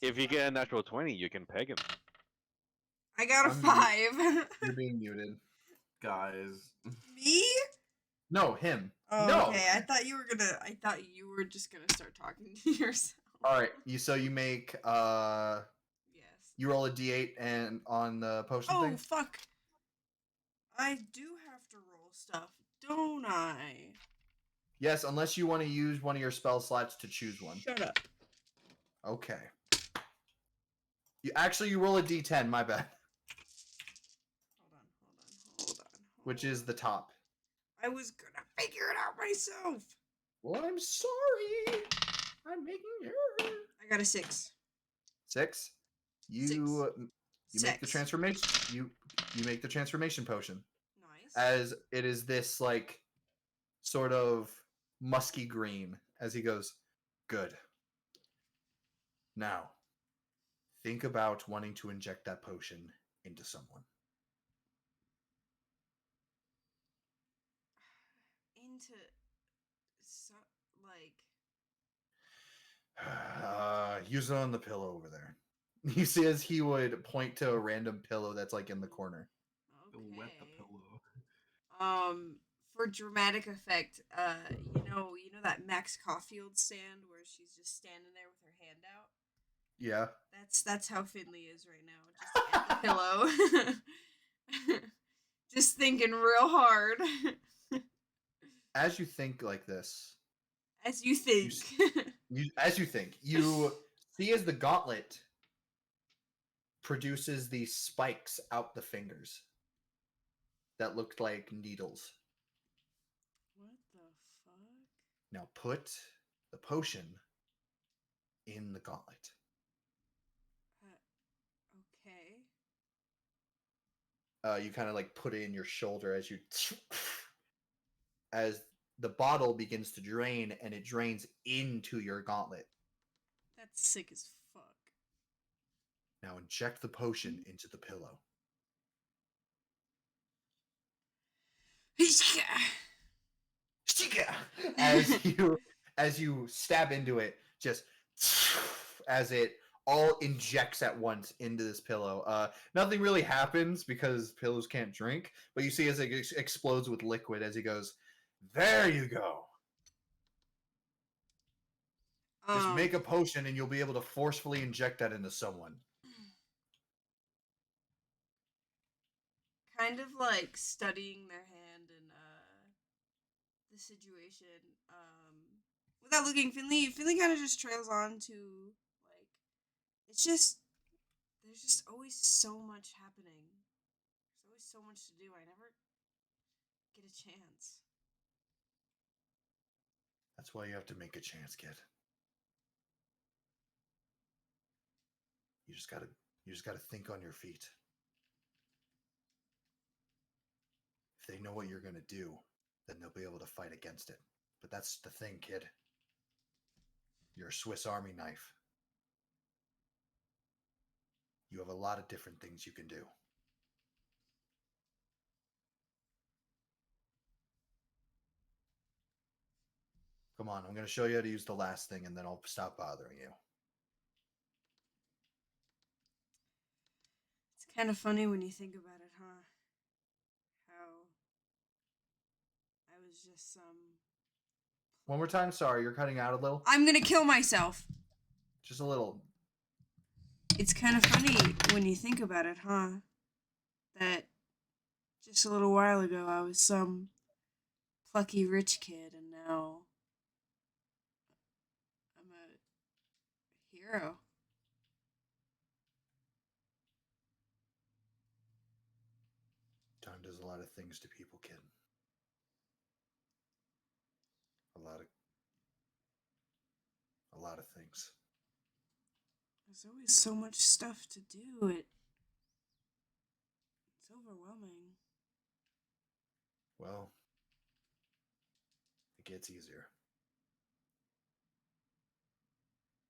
If to you fuck get a him? natural 20, you can peg him. I got a I'm 5. You're being muted. Guys. Me? No, him. Oh, No. okay. I thought you were just gonna start talking to yourself. All right. You make Yes. you roll a d8 and on the potion Oh thing. fuck! I do have to roll stuff, don't I? Yes, unless you want to use one of your spell slots to choose one. Shut up. Okay. You roll a d10. My bad. Hold on. Which is the top. I was gonna figure it out myself. Well, I'm sorry. I'm making error. I got a 6. 6. You make the Six. transformation. You make the transformation potion. Nice. As it is this like sort of musky green as he goes, good. Now, think about wanting to inject that potion into someone. Into like Use it on the pillow over there. He says he would point to a random pillow that's like in the corner. okay. Wet the pillow. For dramatic effect, you know that Max Caulfield stand where she's just standing there with her hand out? Yeah. That's how Finley is right now. Just at the pillow. Just thinking real hard. As you think like this, As you think. as you think, you See as the gauntlet produces these spikes out the fingers that looked like needles. What the fuck? Now put the potion in the gauntlet. Okay. You kind of like put it in your shoulder as you as the bottle begins to drain and it drains into your gauntlet. That's sick as fuck. Now inject the potion into the pillow. As you stab into it, just as it all injects at once into this pillow. Nothing really happens because pillows can't drink, but you see as it explodes with liquid as he goes, "There you go. Just make a potion and you'll be able to forcefully inject that into someone." Kind of like studying their hand and the situation. Without looking, Finley kind of just trails on to like it's just there's just always so much happening. There's always so much to do. I never get a chance. That's why you have to make a chance, kid. You just gotta think on your feet. If they know what you're gonna do, then they'll be able to fight against it. But that's the thing, kid. You're a Swiss Army knife. You have a lot of different things you can do. Come on, I'm going to show you how to use the last thing and then I'll stop bothering you. It's kind of funny when you think about it, huh? How I was just One more time, sorry, you're cutting out a little. I'm gonna kill myself. Just a little. It's kind of funny when you think about it, huh? That just a little while ago I was some plucky rich kid and now I'm a hero. Time does a lot of things to people, kid. A lot of things. There's always so much stuff to do. It's overwhelming. Well, it gets easier.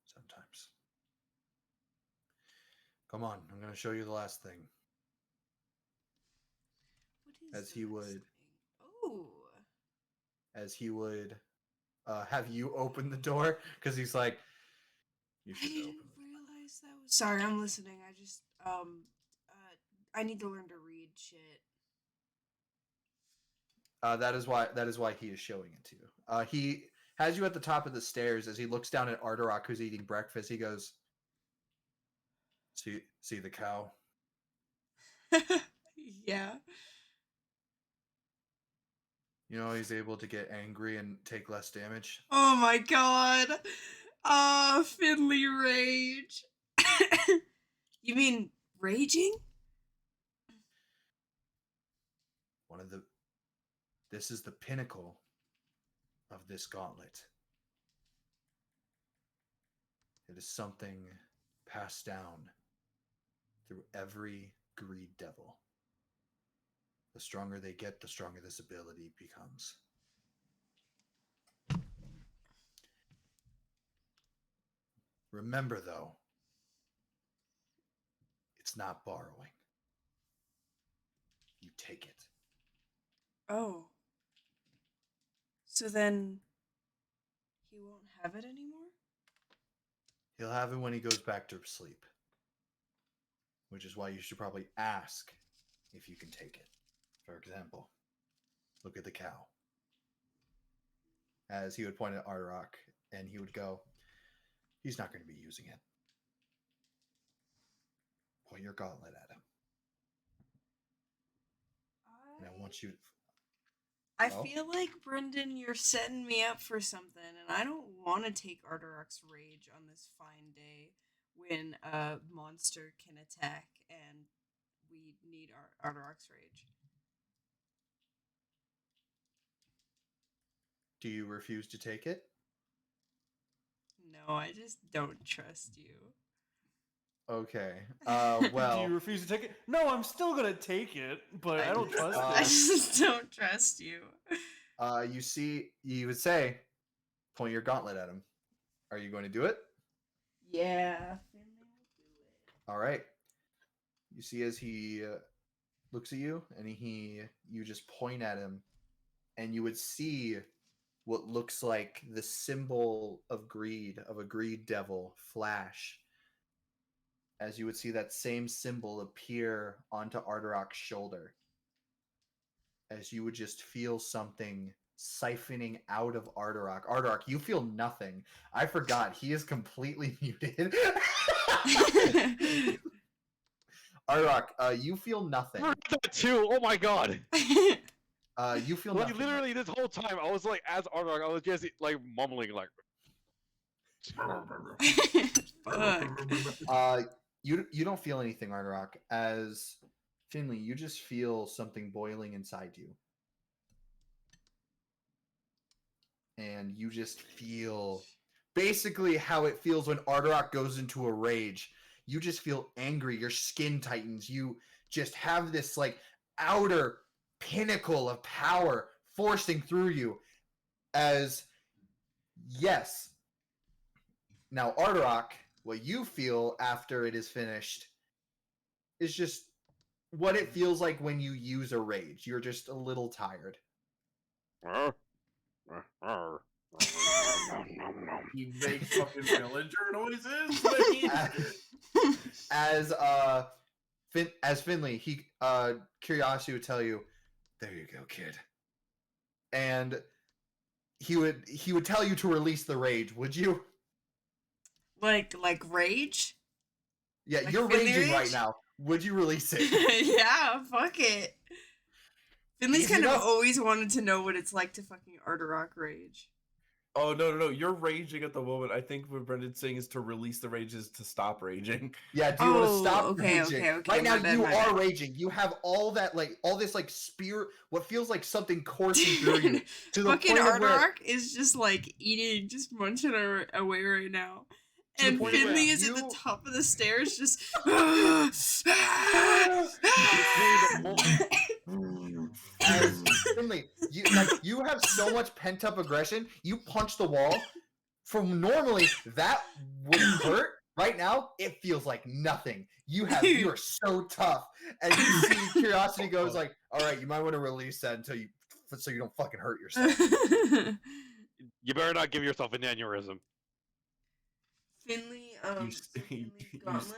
Sometimes. Come on, I'm going to show you the last thing. What is As he the last would- thing? Oh. As he would have you open the door, because he's like, you I should didn't open the door. realize that was. Sorry, I'm listening. I just I need to learn to read shit. That is why he is showing it to you. He has you at the top of the stairs. As he looks down at Arterock, who's eating breakfast, he goes, see the cow? Yeah. You know, he's able to get angry and take less damage. Oh my god. Finley rage. You mean raging? This is the pinnacle of this gauntlet. It is something passed down through every greed devil. The stronger they get, the stronger this ability becomes. Remember, though, it's not borrowing. You take it. Oh. So then he won't have it anymore? He'll have it when he goes back to sleep. Which is why you should probably ask if you can take it. For example, look at the cow. As he would point at Arterock, and he would go, he's not going to be using it. Point your gauntlet at him. And I want you... I Well. feel like, Brendan, you're setting me up for something, and I don't want to take Ardarok's rage on this fine day when a monster can attack and we need Ardarok's rage. Do you refuse to take it? No, I just don't trust you. Okay. Do Well, you refuse to take it? No, I'm still gonna take it, but I don't trust I it. just don't trust you. you would say, point your gauntlet at him. Are you going to do it? Yeah, Finley will do it. All right. You see as he looks at you, and you just point at him, and you would see what looks like the symbol of greed, of a greed devil, flash. As you would see that same symbol appear onto Ardarok's shoulder. As you would just feel something siphoning out of Ardarok. Ardarok, you feel nothing. I forgot, he is completely muted. Ardarok, you feel nothing. That too. Oh my god. You feel Like nothing. literally this whole time, I was like, as Ardark, I was just like mumbling, like. Fuck. You don't feel anything, Ardarok. As Finley, you just feel something boiling inside you. And you just feel basically how it feels when Ardarok goes into a rage. You just feel angry. Your skin tightens. You just have this like outer pinnacle of power forcing through you. As yes. Now, Ardarok, what you feel after it is finished is just what it feels like when you use a rage. You're just a little tired. He makes fucking villager noises. As Finley, Curiosity would tell you, "There you go, kid." And he would tell you to release the rage. Would you? Like rage? Yeah, Like you're Finley raging right rage? now. Would you release it? Yeah, fuck it. Finley's Easy kind of enough. always wanted to know what it's like to fucking Ardarok rage. Oh no! You're raging at the moment. I think what Brendan's saying is to release the rage is to stop raging. Yeah, do you want to Oh, stop okay, raging? okay, Right now, my bad, you my are bad. raging. You have all that, like, all this, like, spear, what feels like something coursing through you. To the Fucking point of where, Ardarok is just like eating, just munching away right now. To the And point where Finley is at the you- top of the stairs, just. as Finley, you have so much pent up aggression. You punch the wall. From normally that would hurt. Right now, it feels like nothing. You are so tough. And you see Curiosity goes like, "All right, you might want to release that so you don't fucking hurt yourself." You better not give yourself an aneurysm. Finley, s- you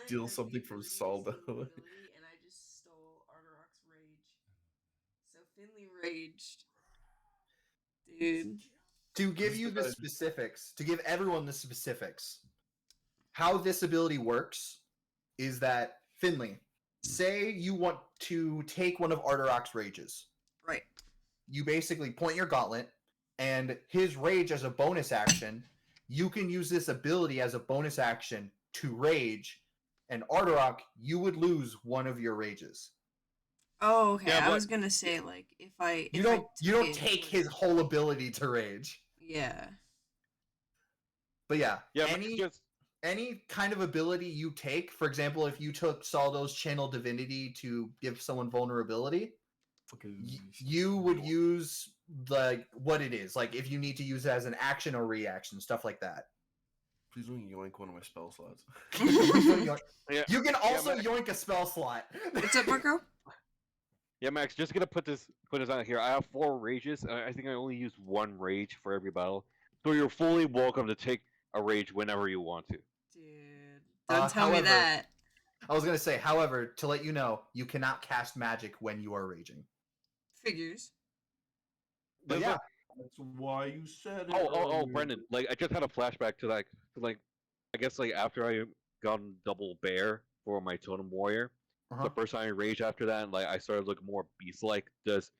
steal something from Saldo. And I just stole Ardarok's rage. So Finley raged. Dude. To give you the specifics, to give everyone the specifics, how this ability works is that, Finley, say you want to take one of Ardarok's rages. Right. You basically point your gauntlet, and his rage as a bonus action, you can use this ability as a bonus action to rage, and Ardarok, you would lose one of your rages. Oh, okay. Yeah, I but- was gonna say like if I You if I don't you don't took it, take it his would- whole ability to rage. Yeah. But yeah, Yeah, but any just any kind of ability you take, for example, if you took Saldo's channel divinity to give someone vulnerability, you would use what it is. Like if you need to use it as an action or reaction, stuff like that. Please don't yoink one of my spell slots. yeah, You can also Max. yoink a spell slot. What's up, Marco? yeah, Max. Just gonna put this out here. I have 4 rages. And I think I only use 1 rage for every battle. So you're fully welcome to take a rage whenever you want to. Dude, don't tell me however- that. I was gonna say, however, to let you know, you cannot cast magic when you are raging. Figures. But There's yeah, That's why you said it. Oh, earlier. Brendan. Like I just had a flashback to like I guess like after I got double bear for my totem warrior. Uh-huh. The first time I raged after that, and like I started looking more beast-like. Does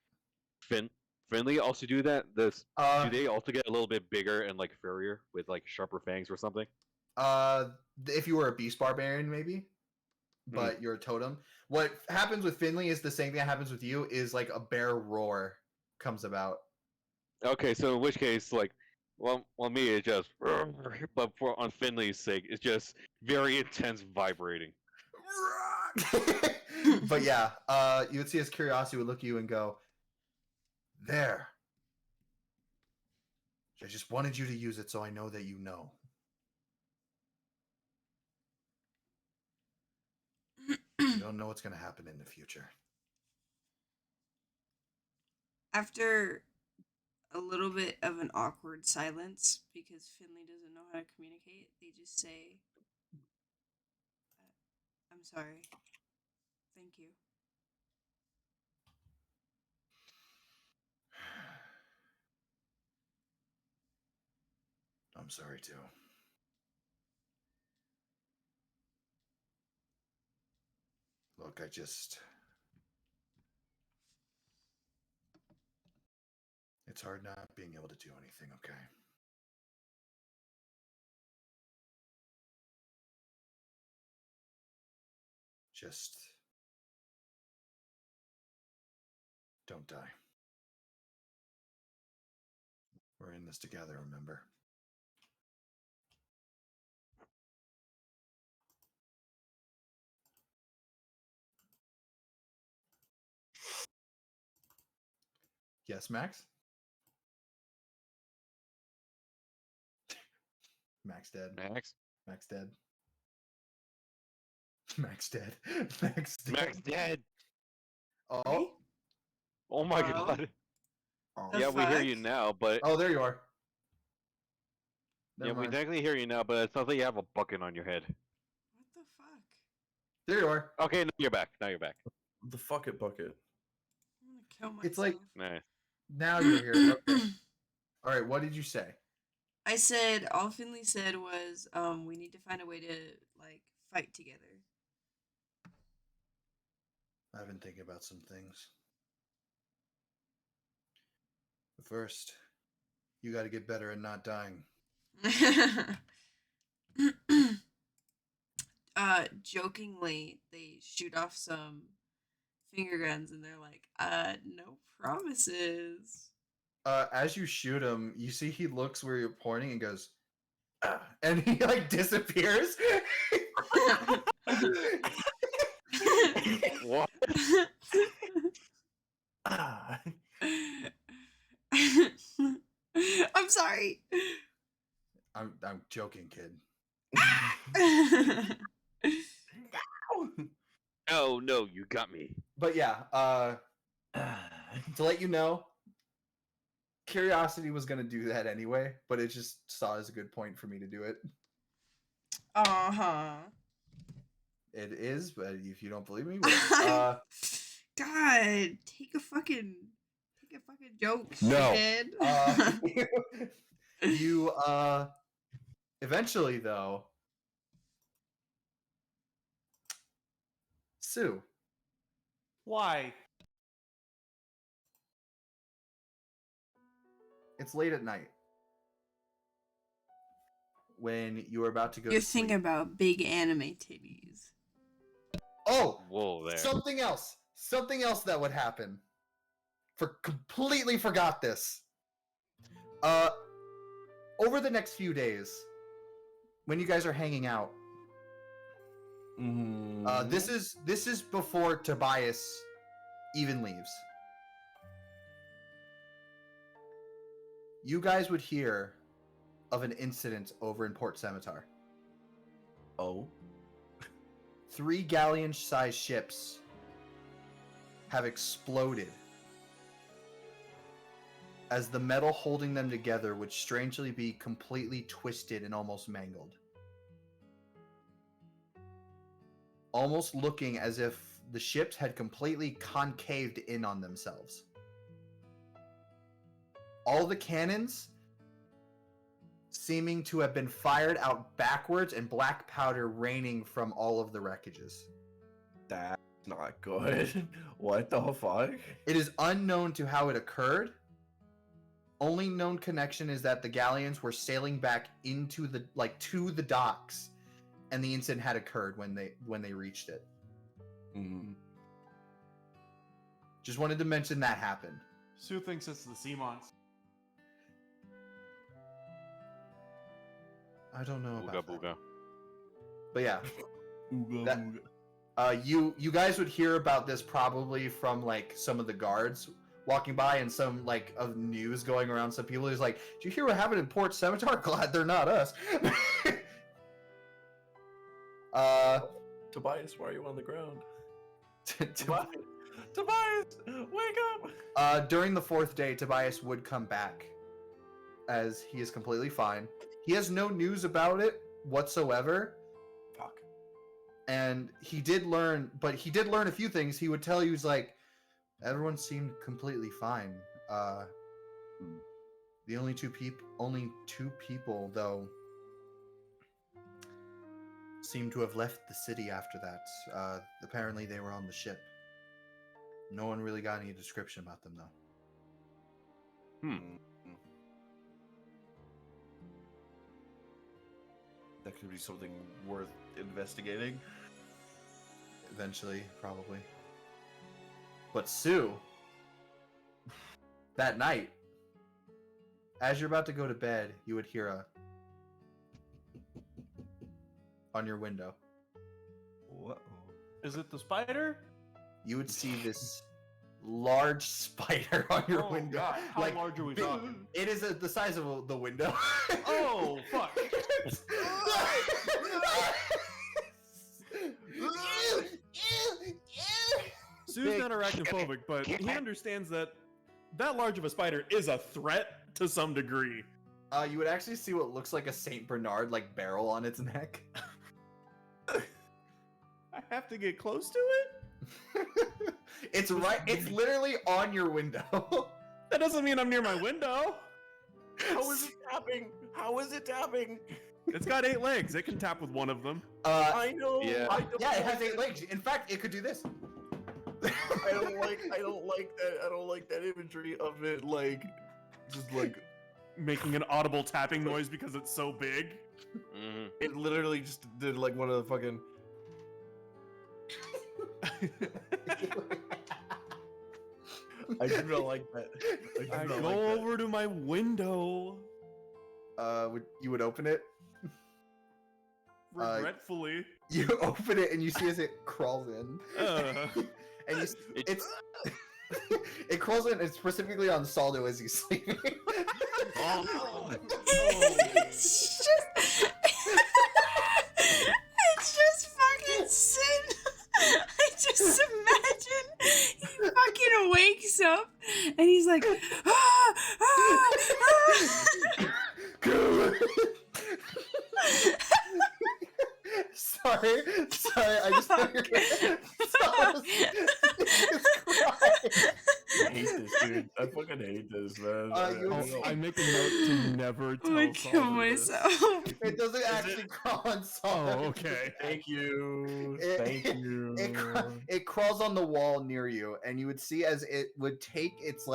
Finley also do that? Uh, Do they also get a little bit bigger and like furrier with like sharper fangs or something? if you were a beast barbarian, maybe, but you're a totem. What happens with Finley is the same thing that happens with you. Is like a bear roar comes about. Okay, so in which case, like, well, me it's just, but for on Finley's sake, it's just very intense vibrating. But yeah, you would see his curiosity would look at you and go, "There. I just wanted you to use it so I know that you know." You don't know what's going to happen in the future. After a little bit of an awkward silence, because Finley doesn't know how to communicate, they just say, I'm sorry. Thank you. I'm sorry too. Look, it's hard not being able to do anything, okay? Just don't die. We're in this together, remember? Yes, Max? Max dead. Max, Max dead. Max dead. Max dead. Max dead. Oh. Oh my Hello? god. Oh. The Yeah, we hear you fuck? now, but Oh, there you are. yeah, Never we mind. technically hear you now, but it sounds like you have a bucket on your head. What the fuck? There you are. Okay, now you're back. Now you're back. The fuck it bucket. I'm gonna kill myself. It's like- Nice. Now you're here. Okay. All right, what did you say? I said, all Finley said was, we need to find a way to, like, fight together. I've been thinking about some things. But first, you got to get better at not dying. Jokingly, they shoot off some finger guns and they're like, no promises. As you shoot him, you see he looks where you're pointing and goes, "Ah," and he like disappears. What? Ah. I'm sorry. I'm joking, kid. Oh no, you got me. But yeah, to let you know, curiosity was gonna do that anyway, but it just saw as a good point for me to do it. Uh-huh. It is, but if you don't believe me, whatever. God, take a fucking joke, No. shithead. You eventually though, Sue, Why? it's late at night when you are about to go You're to sleep. thinking about big anime titties. Oh, Whoa there. something else that would happen. Completely forgot this. Over the next few days, when you guys are hanging out, this is before Tobias even leaves. You guys would hear of an incident over in Port Semittar. Oh. 3 galleon-sized ships have exploded as the metal holding them together would strangely be completely twisted and almost mangled. Almost looking as if the ships had completely concaved in on themselves. All the cannons seeming to have been fired out backwards and black powder raining from all of the wreckages. That's not good. What the fuck? It is unknown to how it occurred, only known connection is that the galleons were sailing back into the to the docks, and the incident had occurred when they reached it. Mhm. Just wanted to mention that happened. Sue thinks it's the Seamonts. I don't know Booga about that. booga. But yeah, Ooga That- booga. you guys would hear about this probably from like some of the guards walking by and some like of news going around. Some people who's like, "Did you hear what happened in Port Scimitar?" Glad they're not us. Tobias, why are you on the ground? to- Tobias, Tobias, wake up! during the 4th day, Tobias would come back, as he is completely fine. He has no news about it whatsoever, Fuck. and he did learn a few things. He would tell you, he's like, everyone seemed completely fine. The only two people though seem to have left the city after that. Apparently they were on the ship. No one really got any description about them though. Mm. That could be something worth investigating. Eventually, probably. But Sue, that night, as you're about to go to bed, you would hear a on your window. What? Is it the spider? You would see this large spider on your Oh, window. God. How large are we big- talking? It is the size of the window. Oh, fuck. Sue's Big- not arachnophobic, but he understands that that large of a spider is a threat to some degree. You would actually see what looks like a Saint Bernard like barrel on its neck. I have to get close to it? It's literally on your window. That doesn't mean I'm near my window. How is it tapping? How is it tapping? It's got 8 legs. It can tap with one of them. I know. Yeah. I don't Yeah, it like has 8 legs. In fact, it could do this. I don't like that. I don't like that imagery of it. Like, just like Making an audible tapping noise because it's so big. Mhm. it literally just did like one of the fucking. I do not like that. I do I not go like that. over to my window. You would open it. Regretfully. You open it and you see as it crawls in. And you, it's it crawls in. It's specifically on Saldo as he's sleeping. It's just, it's just fucking sin. I just imagine he fucking wakes up and he's like, ah, ah, ah. Sorry, I just I hate this, dude. I fucking hate this, man. I make a note to never tell I'm gonna kill Saldo this. myself. It doesn't actually crawl on Saldo. Oh, okay. Thank you. It- Thank you. It crawls on the wall near you, and you would see as it would take its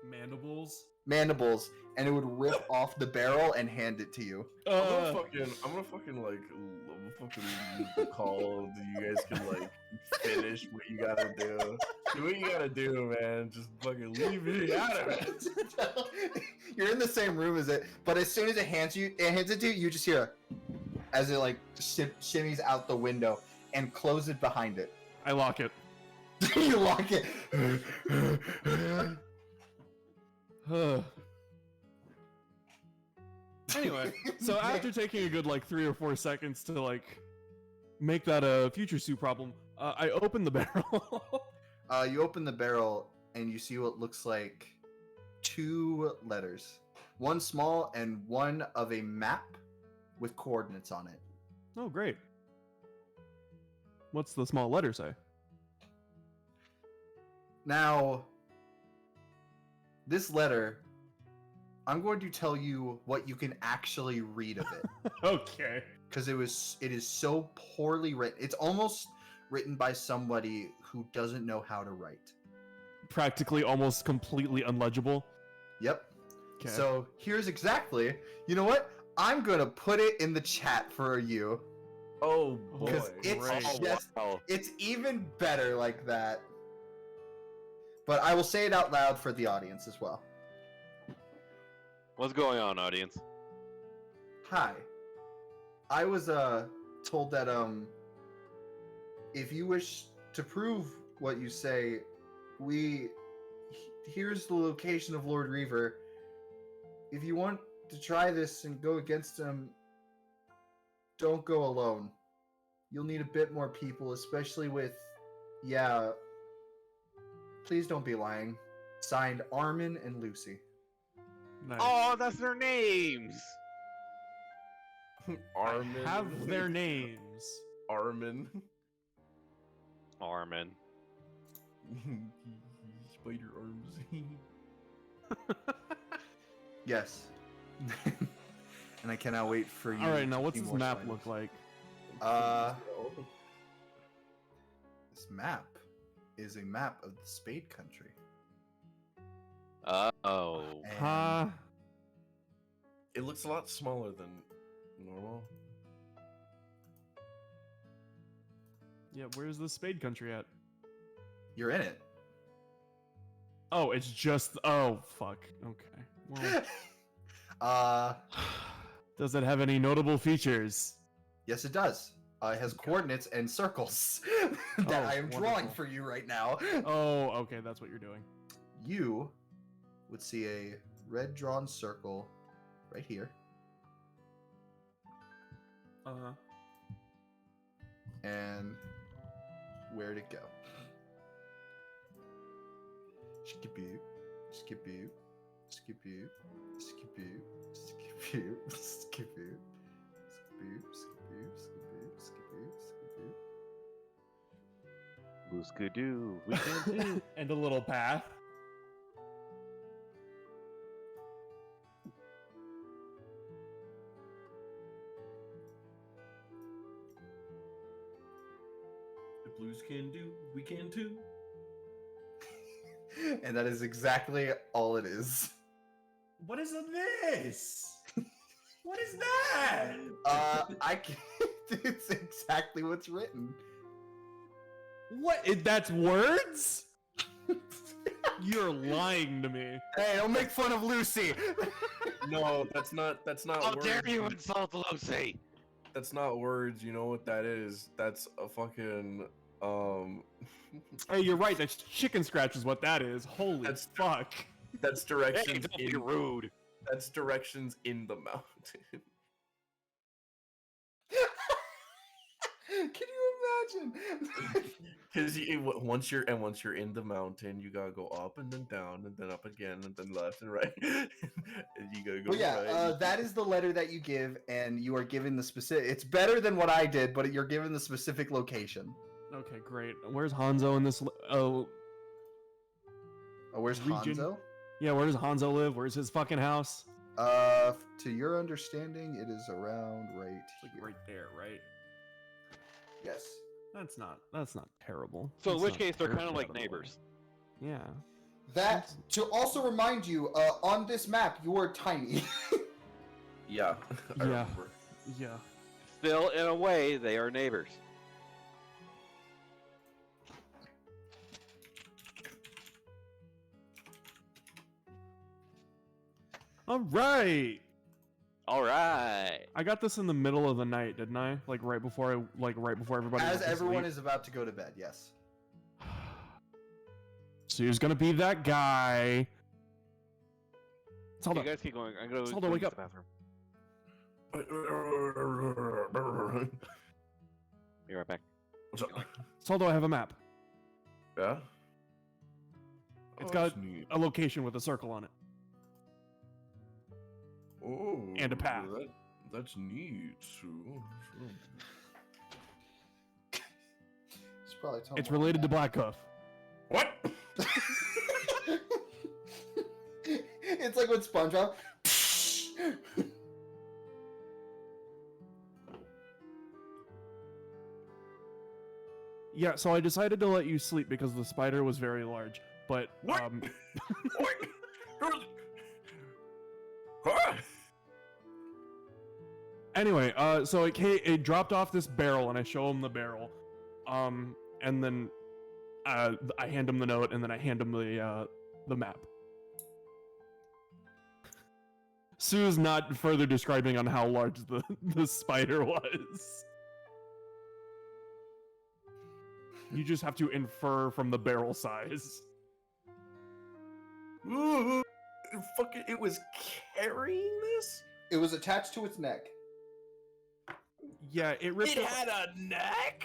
Mandibles. mandibles, and it would rip off the barrel and hand it to you. I'm gonna fucking leave the call. You guys can like finish what you gotta do. Do what you gotta do, man. Just fucking leave me out of it. You're in the same room as it, but as soon as it hands it to you, you just hear as it like shimmies out the window and close it behind it. I lock it. You lock it. Anyway, so after taking a good like 3 or 4 seconds to like make that a future Sue problem, I open the barrel. You open the barrel and you see what looks like 2 letters. One small and one of a map with coordinates on it. Oh, great. What's the small letter say? Now, this letter, I'm going to tell you what you can actually read of it. Okay. Because it is so poorly written. It's almost written by somebody who doesn't know how to write. practically almost completely unlegible. Yep. Okay. So here's exactly. You know what? I'm gonna put it in the chat for you. Oh boy. Because it's Right. just, wow. it's even better like that. But I will say it out loud for the audience as well. What's going on, audience? Hi. I was told that if you wish to prove what you say, here's the location of Lord Reaver. If you want to try this and go against him, don't go alone. You'll need a bit more people, especially with, yeah. Please don't be lying. Signed, Armin and Lucy. Nice. Oh, that's their names. Armin. I have their names. Armin. Armin. Spider arms. Yes. And I cannot wait for you. All right, now to what's see this more map spiders. look like? This map is a map of the Spade Country. Oh. And Huh? It looks a lot smaller than normal. Yeah, where's the Spade Country at? you're in it. Oh, it's just. Oh, fuck. Okay. Well, does it have any notable features? Yes, it does. It has coordinates and circles that Oh, I am drawing wonderful. for you right now. Oh, okay, that's what you're doing. You would see a red drawn circle right here, Uh huh. and where to go. Skip-oo, skip-oo, skip-oo, skip-oo, skip-oo, skip-oo, skip-oo, skip-oo, skip-oo, skip-oo, skip-oo. Booskadoo. We can do. And a little path. The blues can do, we can too. And that is exactly all it is. What is this? What is that? I can't. It's exactly what's written. What? That's words? You're lying to me. Hey, don't make fun of Lucy. No, that's not How words. dare you insult Lucy? That's not words, you know what that is? That's a fucking Hey, you're right. That's chicken scratch is what that is. Holy That's- fuck. that's Hey, directions don't be in rude. that's directions in the mountain. Can you imagine? Because once you're in the mountain, you gotta go up and then down and then up again and then left and right. And you gotta go Well, yeah, right. that is the letter that you give, and you are given the specific. It's better than what I did, but you're given the specific location. Okay, great. Where's Hanzo in this? Oh, Oh, where's Region. Hanzo? yeah. Where does Hanzo live? Where's his fucking house? To your understanding, it is around right Like here. right there, right? Yes. That's not terrible. So in That's which not case they're kind of terrible like at all. neighbors. Yeah. That to also remind you, on this map, you are tiny. Yeah. I Yeah. remember. Yeah. Still, in a way, they are neighbors. All right. All right. I got this in the middle of the night, didn't I? Like right before everybody. As went to everyone sleep. is about to go to bed. Yes. So who's gonna be that guy? Hold You up. guys keep going. I'm gonna Soldo, go wake use up. the bathroom. Be right back. What's up? Soldo, I have a map. Yeah. It's Oh, got that's neat. a location with a circle on it. Oh, and a path. That's neat. Sure. It's probably It's related to Black Hoof. What? It's like with SpongeBob. Yeah, so I decided to let you sleep because the spider was very large. But What? What? Huh? anyway, so it dropped off this barrel, and I show him the barrel, and then I hand him the note, and then I hand him the map. Sue's not further describing on how large the spider was. You just have to infer from the barrel size. Ooh, fucking, it was carrying this? It was attached to its neck. Yeah, it ripped a neck?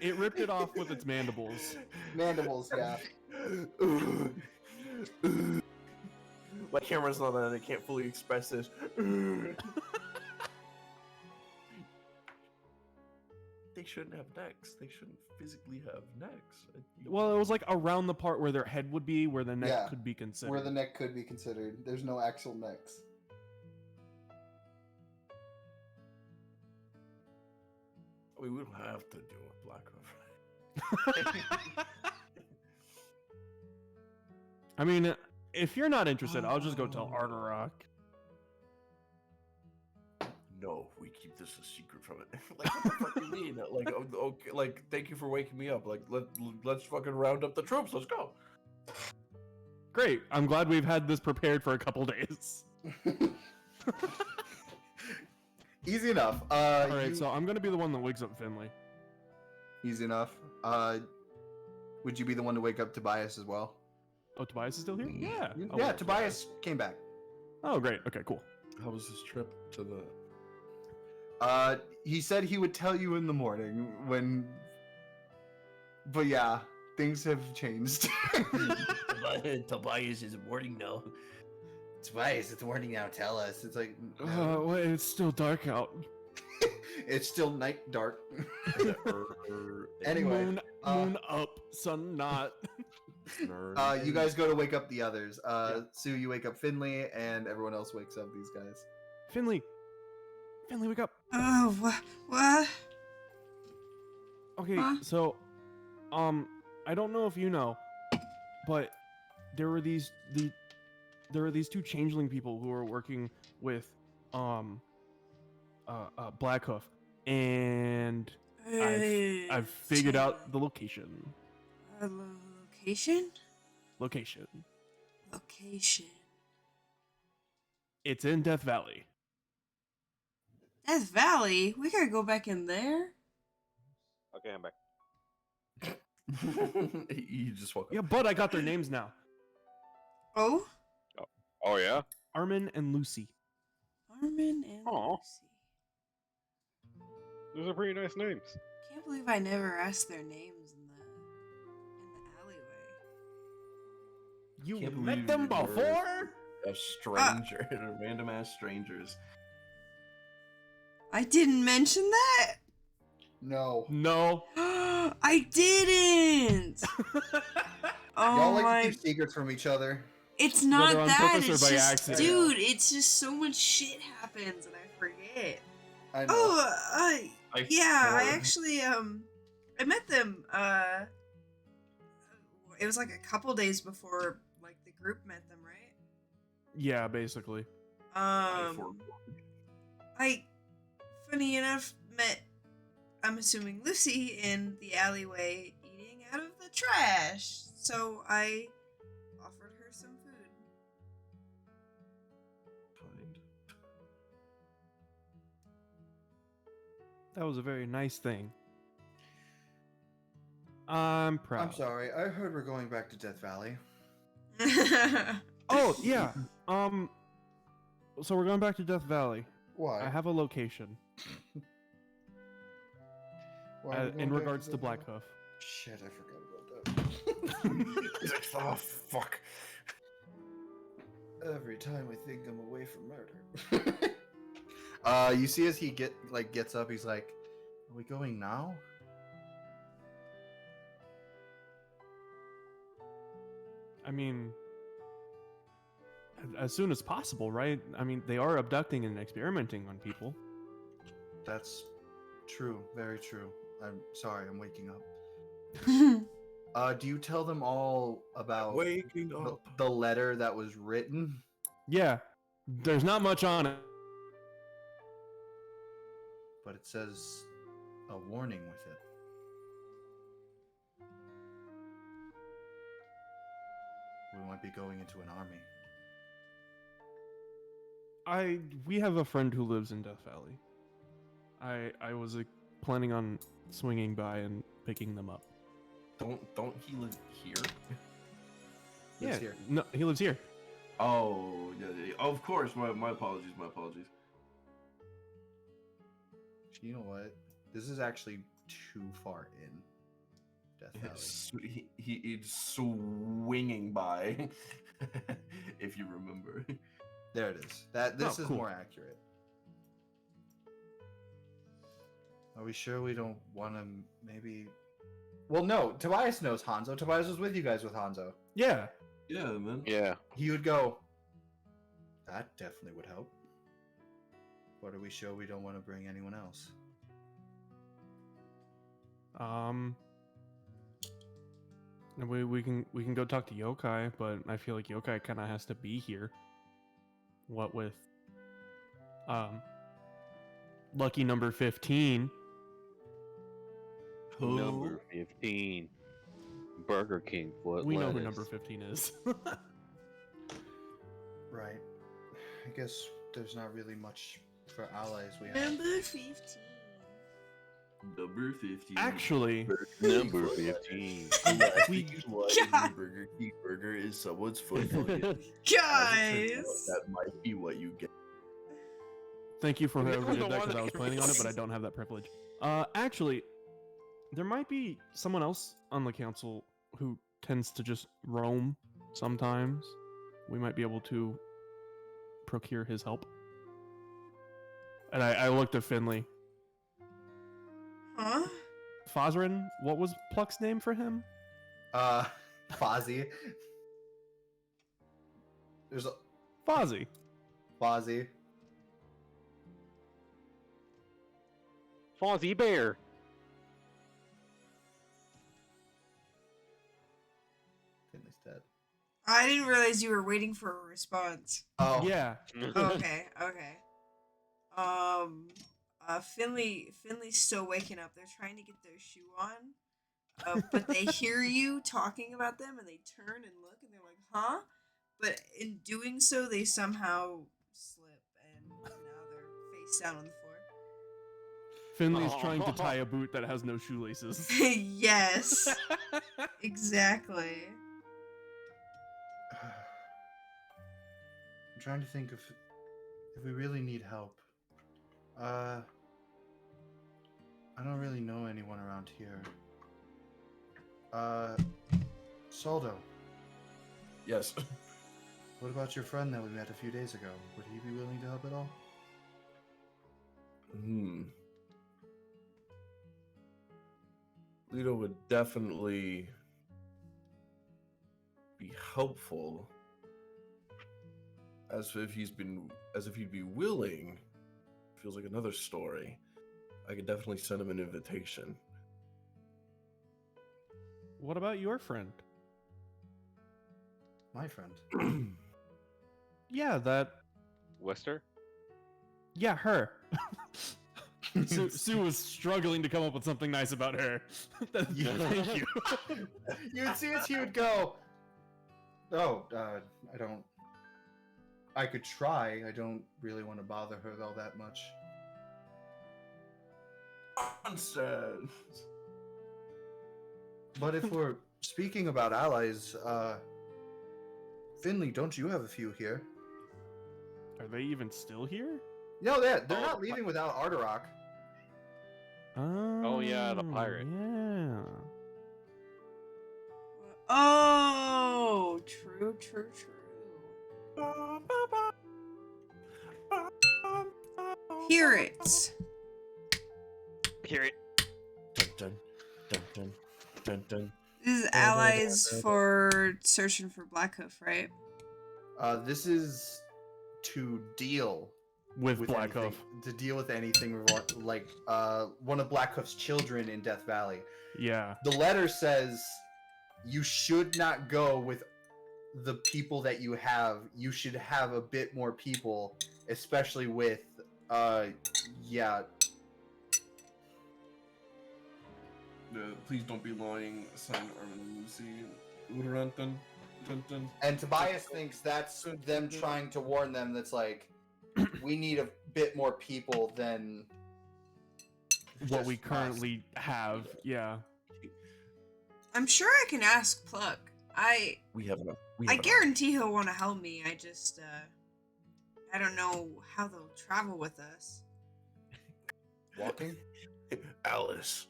it ripped it off with its mandibles. Mandibles, yeah. My camera's not on, I can't fully express this. They shouldn't have necks. They shouldn't physically have necks. Well, it was like around the part where their head would be, where the neck Yeah, could be considered. Where the neck could be considered. There's no actual necks. We don't have to deal with Black Hoof. I mean, if you're not interested, I'll just go tell Arterock. No, we keep this a secret from it. Like, what the fuck do you mean? Like, okay, like, thank you for waking me up. Like, let's fucking round up the troops. Let's go. Great. I'm glad we've had this prepared for a couple days. Easy enough. All right, so I'm gonna be the one that wakes up Finley. Easy enough. Would you be the one to wake up Tobias as well? Oh, Tobias is still here? Yeah. I'll Yeah, wake up Tobias came back. Oh, great. Okay, cool. How was this trip to the? He said he would tell you in the morning when. But yeah, things have changed. Tobias is morning now. Tobias, it's morning now. Tell us. It's like. Well, it's still dark out. It's still night dark. Anyway, Moon up, sun not. you guys go to wake up the others. Sue, you wake up Finley, and everyone else wakes up these guys. Finley, wake up. Oh, what? Okay, Huh? so, I don't know if you know, but there were these two changeling people who were working with, Blackhoof, and I've figured out the location. Location? Location. Location. It's in Death Valley. Death Valley? We gotta go back in there? Okay, I'm back. You just woke up. Yeah, but I got their names now. Oh? Oh yeah. Armin and Lucy. Armin and Aw. Lucy. Those are pretty nice names. Can't believe I never asked their names in the alleyway. You Can't met believe them you were before? A stranger, random ass strangers. I didn't mention that. No. No. I didn't. Oh Y'all like my! to keep secrets from each other. It's not Whether on that. purpose or It's by just, accident. dude. It's just so much shit happens and I forget. I know. Oh, yeah. I swore. actually I met them. It was like a couple days before like the group met them, right? Yeah, basically. I, funny enough, met, I'm assuming, Lucy in the alleyway eating out of the trash. So I offered her some food. Kind. That was a very nice thing. I'm proud. I'm sorry. I heard we're going back to Death Valley. Oh, yeah. So we're going back to Death Valley. Why? I have a location Why are we going in back regards to Death Valley? Blackhoof. Shit, I forgot about that. Oh fuck. Every time I think I'm away from murder. You see as he gets up, he's like, "Are we going now?" I mean, as soon as possible, right? I mean, they are abducting and experimenting on people. That's true. Very true. I'm sorry. I'm waking up. Do you tell them all about Waking the, up. the letter that was written? Yeah, there's not much on it. But it says a warning with it. We might be going into an army. We have a friend who lives in Death Valley. I was planning on swinging by and picking them up. Don't he live here? Lives Yeah, here. no, he lives here. Oh, yeah. Of course. My apologies. My apologies. You know what? This is actually too far in Death Valley. He's swinging by, if you remember. There it is. This Oh, is cool. more accurate. Are we sure we don't want to maybe? Well, no. Tobias knows Hanzo. Tobias was with you guys with Hanzo. Yeah. Yeah, man. Yeah. He would go. That definitely would help. But are we sure we don't want to bring anyone else? We can go talk to Yokai, but I feel like Yokai kind of has to be here. What with lucky number 15. Number 15. Burger King foot We know who lettuce. number 15 is. Right. I guess there's not really much for allies we have. Number 15. Number 50. Actually, Number 15. we What is God. a Burger King burger is someone's foot fetish. As it Guys! turns out, that might be what you get. thank you for You're whoever the did that one because I that was planning on it, but I don't have that privilege. Actually, there might be someone else on the council who tends to just roam sometimes. We might be able to procure his help. And I looked at Finley. Huh? Fosrin, what was Pluck's name for him? Fozzie. There's a Fozzie. Fozzie. Fozzie Bear. Finley's dead. I didn't realize you were waiting for a response. Oh Yeah. Okay, okay. Finley's still waking up. They're trying to get their shoe on. But they hear you talking about them and they turn and look and they're like, huh? But in doing so, they somehow slip and now they're face down on the floor. Finley's trying to tie a boot that has no shoelaces. Yes, exactly. I'm trying to think if we really need help. I don't really know anyone around here. Soldo, Yes. what about your friend that we met a few days ago? Would he be willing to help at all? Lito would definitely be helpful. As if he'd be willing. Feels like another story. I could definitely send him an invitation. What about your friend? My friend. Yeah, that. Wester? Yeah, her. Sue was struggling to come up with something nice about her. Thank you. You'd see as he would go. Oh, I don't. I could try. I don't really want to bother her all that much. Nonsense. But if we're speaking about allies, Finley, don't you have a few here? Are they even still here? No, they're Oh, not leaving without Arterock. Oh, yeah, the pirate. Yeah. Oh, true, true, true. Hear it. Hear it. Dun dun dun dun dun dun. This is allies for searching for Blackhoof, right? This is to deal With with Blackhoof. anything, to deal with anything like one of Blackhoof's children in Death Valley. Yeah. The letter says you should not go with the people that you have. You should have a bit more people, especially with yeah. Please don't be lying. Sign Armin Lucy. Urantun. Tuntun. And Tobias thinks that's them trying to warn them. That's like, we need a bit more people than What we just us. currently have, yeah. I'm sure I can ask Pluck. We have enough. I guarantee he'll want to help me. I just I don't know how they'll travel with us. walking. Alice,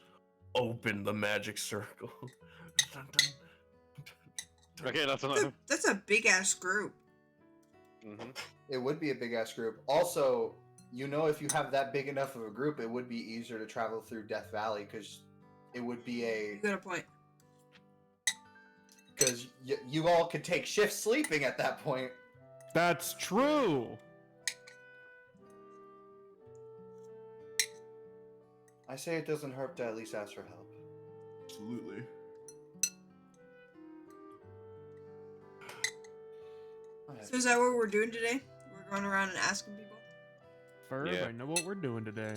open the magic circle. Dun, dun, dun, Okay, that's That's enough. that's a big ass group. Mm-hmm. It would be a big ass group. Also, you know, if you have that big enough of a group, it would be easier to travel through Death Valley because it would be You got a point. because you all could take shifts sleeping at that point. That's true. I say it doesn't hurt to at least ask for help. Absolutely. So is that what we're doing today? We're going around and asking people. Ferb, Yeah. I know what we're doing today.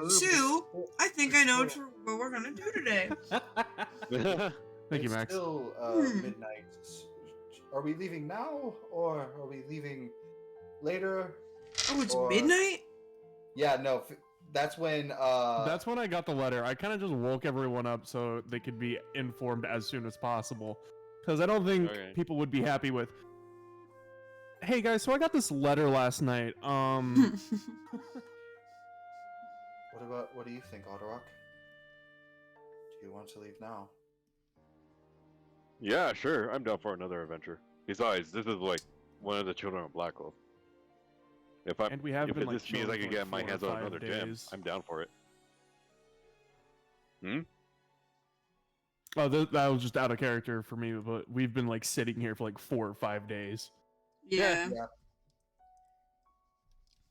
Sue, I think I know what we're gonna do today. Thank you, It's Max. Still Hmm. midnight. Are we leaving now or are we leaving later? Oh, it's Or- midnight? Yeah, no. That's when. That's when I got the letter. I kind of just woke everyone up so they could be informed as soon as possible. Because I don't think Okay. people would be happy with. Hey guys, so I got this letter last night. What do you think, Otterrock? Do you want to leave now? Yeah, sure. I'm down for another adventure. Besides, this is like one of the children of Black Wolf. If I And we have if been it like just means chilling I for, could like, get my 4 or hands on 5 another gem, days. I'm down for it. Oh, that was just out of character for me, but we've been like sitting here for like 4 or 5 days. Yeah. Yeah. I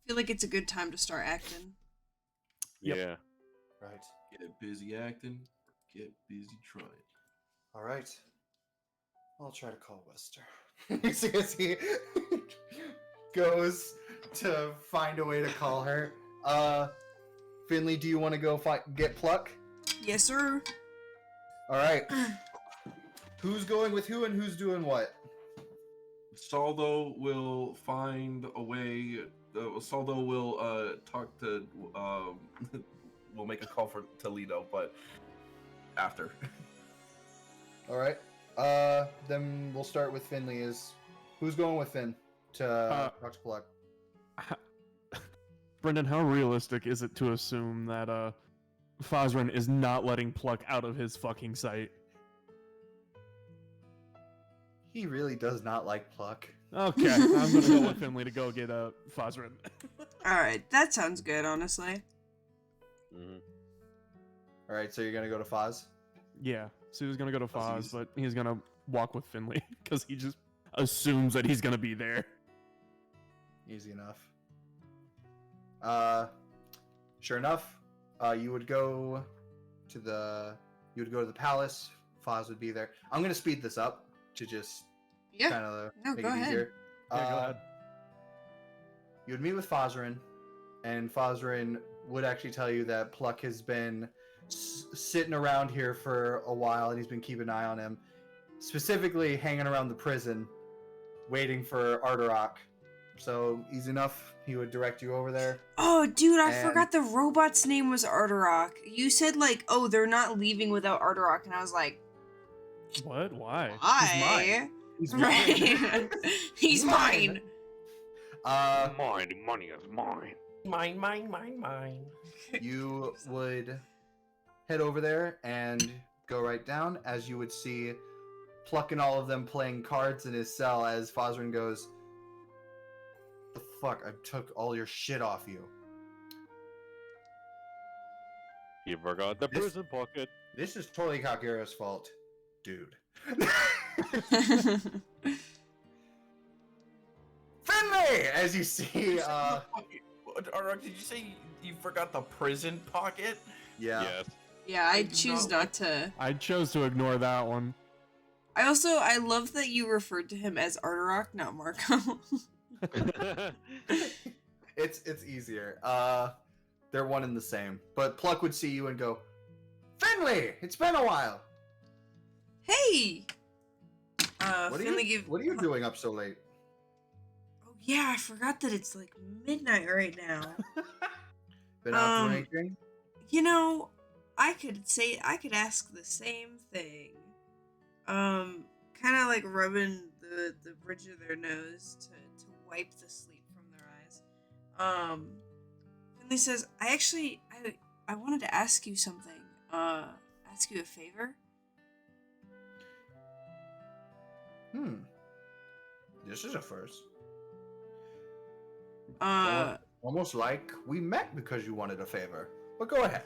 feel like it's a good time to start acting. Yep. Yeah. Right. Get busy acting, or get busy trying. All right. I'll try to call Wester. As he goes to find a way to call her. Finley, do you want to go get Pluck? Yes, sir. All right. Who's going with who and who's doing what? Saldo will find a way. Saldo will talk to. We'll make a call for Toledo, but after. All right. Then we'll start with Finley. Who's going with Finn to talk to Pluck? Brendan, how realistic is it to assume that Fazran is not letting Pluck out of his fucking sight? He really does not like Pluck. Okay, I'm gonna go with Finley to go get Fazran. Alright, that sounds good, honestly. Mm-hmm. All right, so you're gonna go to Foz. Yeah, Sue's gonna go to Foz, Fuzzies. but he's gonna walk with Finley because he just assumes that he's gonna be there. Easy enough. Sure enough, you would go to the palace. Foz would be there. I'm gonna speed this up to just Yeah. kind of No, make go it ahead. easier. Yeah, go ahead. You would meet with Fazrin, and Fazrin would actually tell you that Pluck has been sitting around here for a while, and he's been keeping an eye on him, specifically hanging around the prison, waiting for Arterock. So easy enough, he would direct you over there. Oh, dude, I And- forgot the robot's name was Arterock. You said, like, oh, they're not leaving without Arterock, and I was like, What? Why? why? He's Right. He's mine. Mine, money is mine. Mine. You would head over there and go right down, as you would see Pluck and all of them playing cards in his cell as Fazrin goes, "The fuck, I took all your shit off you. You forgot the This- prison pocket. This is totally Kagura's fault, dude." Finley! As you see, Arok, did you say you forgot the prison pocket? yeah. Yes. Yeah, I do choose not not to. I chose to ignore that one. I love that you referred to him as Arterock, not Marco. It's easier. They're one and the same. But Pluck would see you and go, Finley, it's been a while. Hey. What are Finley you doing up so late? Oh yeah, I forgot that it's like midnight right now. Been out doing anything? You know, I could ask the same thing. Kind of like rubbing the bridge of their nose to wipe the sleep from their eyes. Finley says, I wanted to ask you something. Ask you a favor. This is a first. Almost Almost like we met because you wanted a favor. But go ahead.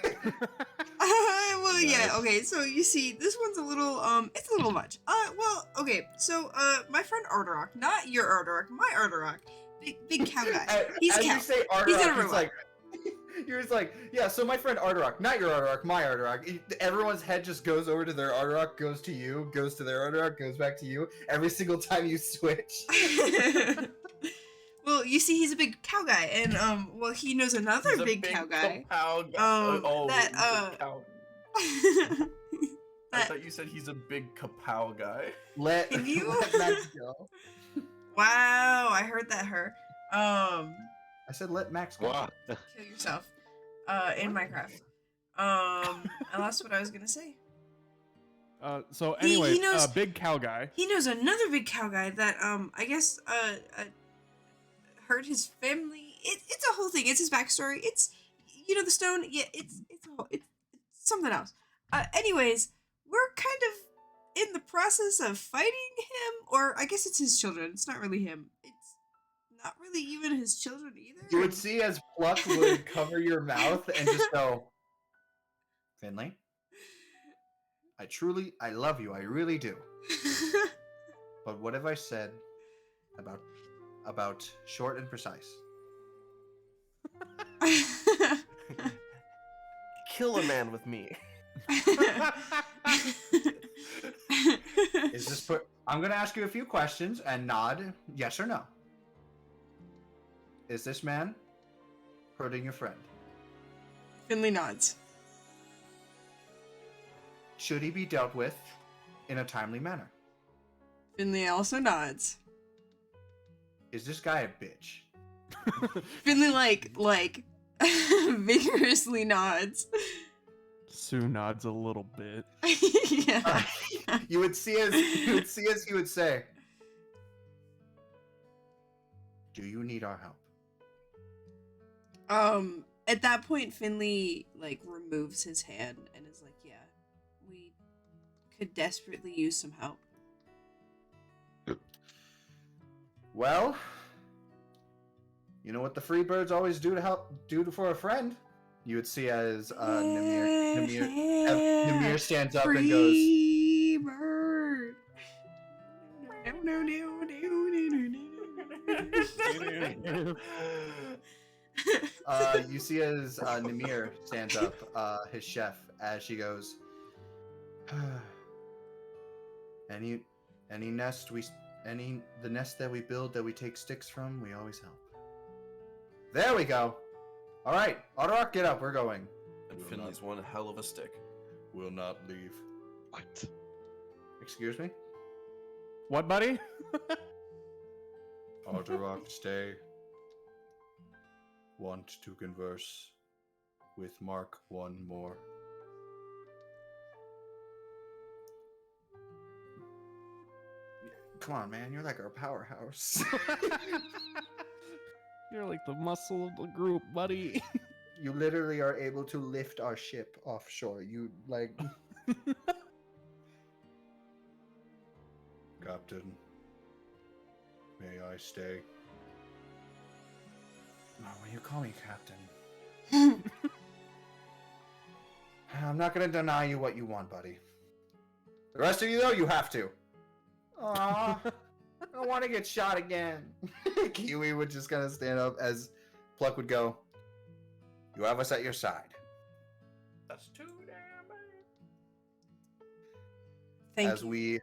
well, yeah, Nice. okay, so you see, this one's a little, it's a little much. Well, okay, so, my friend Arterock, not your Arterock, my Arterock, big cow guy. He's a As cow. you say He's in a Arterock, robot. it's like, you're just like, yeah, so my friend Arterock, not your Arterock, my Arterock. Everyone's head just goes over to their Arterock, goes to you, goes to their Arterock, goes back to you, every single time you switch. Well, you see, he's a big cow guy, and, well, he knows another He's a big cow guy. Cow guy. That, he's a cow. I that- thought you said he's a big kapow guy. Can you- let Max go. Wow, I heard that, her. I said let Max go. Wow. Kill yourself. In Minecraft. And that's what I was gonna say. So He anyway, knows- big cow guy. He knows another big cow guy that, I guess, hurt his family. It's a whole thing. It's his backstory. It's, you know, the stone. Yeah, it's something else. Anyways, we're kind of in the process of fighting him, or I guess it's his children. It's not really him. It's not really even his children either. You would see as Pluck would cover your mouth and just go, Finley, I love you, I really do. But what have I said about short and precise? Kill a man with me. Is this I'm gonna ask you a few questions and nod yes or no. Is this man hurting your friend? Finley nods. Should he be dealt with in a timely manner? Finley also nods. Is this guy a bitch? Finley like vigorously nods. Sue nods a little bit. Yeah. You would see as he would say, "Do you need our help?" At that point, Finley like removes his hand and is like, "Yeah, we could desperately use some help." Well, you know what the free birds always do for a friend. You would see as Namir stands up and goes, Free bird. you see as Namir stands up, his chef, as she goes, the nest that we build that we take sticks from, we always help. There we go. All right, Otterock, get up. We're going. And Finley's one hell of a stick. Will not leave. What? Excuse me? What, buddy? Otterock, stay. Want to converse with Mark one more. Come on, man. You're like our powerhouse. You're like the muscle of the group, buddy. You literally are able to lift our ship offshore. You, like... Captain, may I stay? Oh, will you call me Captain? I'm not gonna deny you what you want, buddy. The rest of you, though, you have to. Aww, I don't want to get shot again. Kiwi would just kind of stand up as Pluck would go, you have us at your side. That's 2 days. Thank as you. we.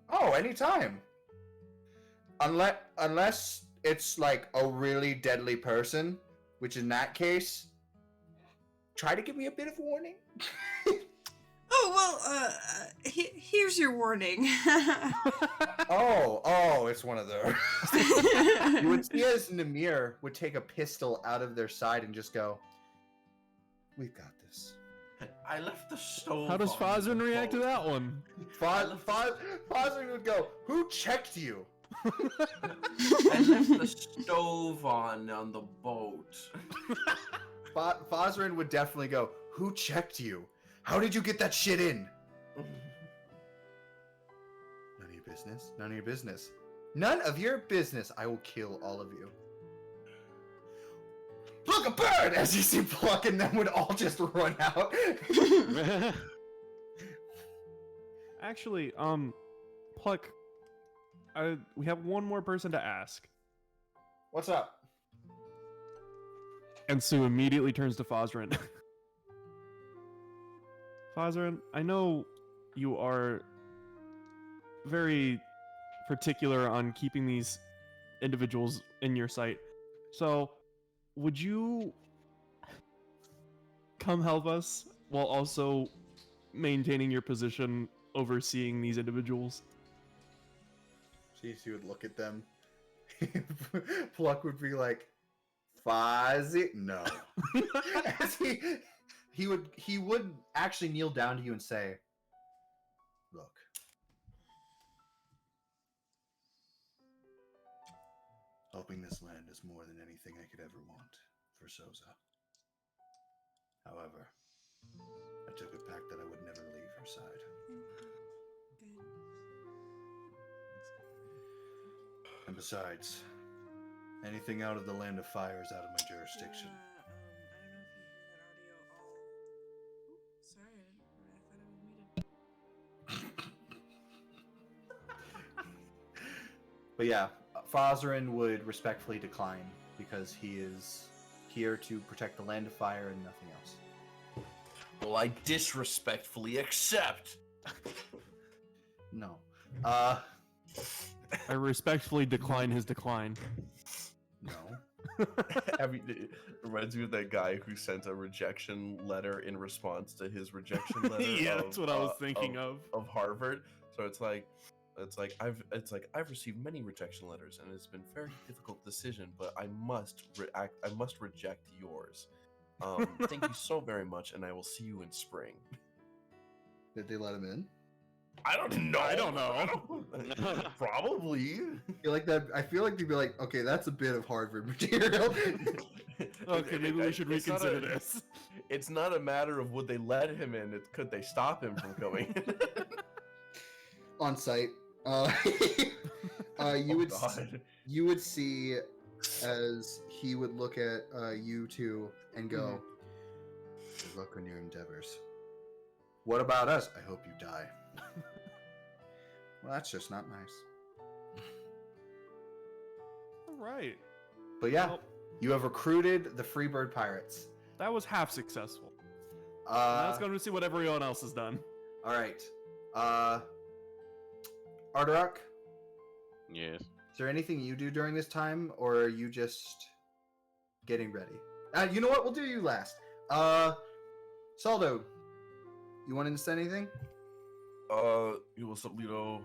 Oh, anytime. Unless it's like a really deadly person, which in that case, try to give me a bit of warning. Oh well, here's your warning. Oh, it's one of those. You would see as Namir would take a pistol out of their side and just go, "We've got this." I left the stove. How does on in Fazrin the react to boat. that one? Fosrin would go, "Who checked you?" I left the stove on the boat. Fosrin would definitely go, "Who checked you? How did you get that shit in?" None of your business. None of your business. None of your business. I will kill all of you. Look, a bird! As you see Pluck, and then would all just run out. Actually, Pluck, we have one more person to ask. What's up? And Sue immediately turns to Fosrin. Fosrin, I know you are very particular on keeping these individuals in your sight. So, would you come help us while also maintaining your position overseeing these individuals? She would look at them. Pluck would be like, Fozzie? No. As he would actually kneel down to you and say, "Look. Helping this land is more than anything I could ever want for Soza. However, I took a pact that I would never leave her side. And besides, anything out of the Land of Fire is out of my jurisdiction." But yeah, Fosrin would respectfully decline because he is here to protect the Land of Fire and nothing else. Well, I disrespectfully accept. No. I respectfully decline his decline. No. It reminds me of that guy who sent a rejection letter in response to his rejection letter. Yeah, that's what I was thinking of Harvard. So it's like I've received many rejection letters, and it's been a very difficult decision, but I must reject yours. Thank you so very much, and I will see you in spring. Did they let him in? I don't know. I don't know. Probably. I feel like they'd be like, okay, that's a bit of Harvard material. Okay, maybe we should It's not reconsider a- this. It's not a matter of would they let him in; it's could they stop him from going. On site. You would see as he would look at you two and go, "Good luck on your endeavors. What about us? I hope you die." Well, that's just not nice. All right. But yeah, Well, you have recruited the Freebird Pirates. that was half successful. Now let's go to see what everyone else has done. All right. Arderak, Yes. is there anything you do during this time, or are you just getting ready? You know what? We'll do you last. Saldo, you wanted to say anything? What's up, Lito?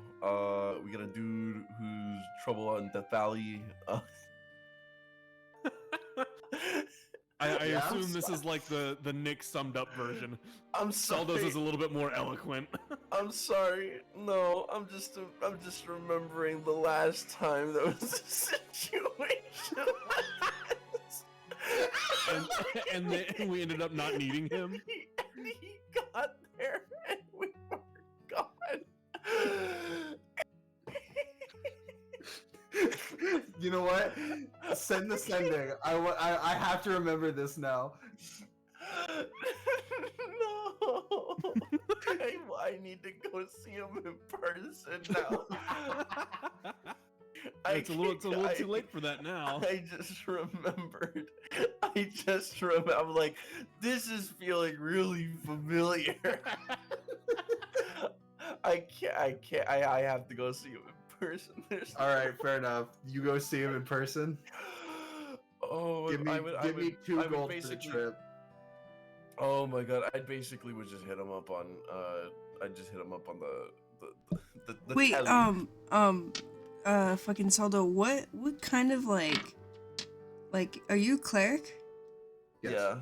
We got a dude who's trouble on Death Valley. I Yeah, assume this is like the Nick summed up version. I'm sorry. Saldo's is a little bit more eloquent. I'm sorry. No, I'm just remembering the last time there was a situation like this. and then we ended up not needing him. And he got there and we were gone. You know what? Send the sending. I have to remember this now. No. I need to go see him in person now. It's a little too late for that now. I just remembered. I'm like, this is feeling really familiar. I can't. I have to go see him in person. There's All right, fair enough. You go see him in person. Oh, Give me, I would, give me two I would gold for the basically- trip. Oh my god, I basically would just hit him up on I'd just hit him up on the Wait, telly. fucking Saldo, what kind of like, are you a cleric? Yes. Yeah.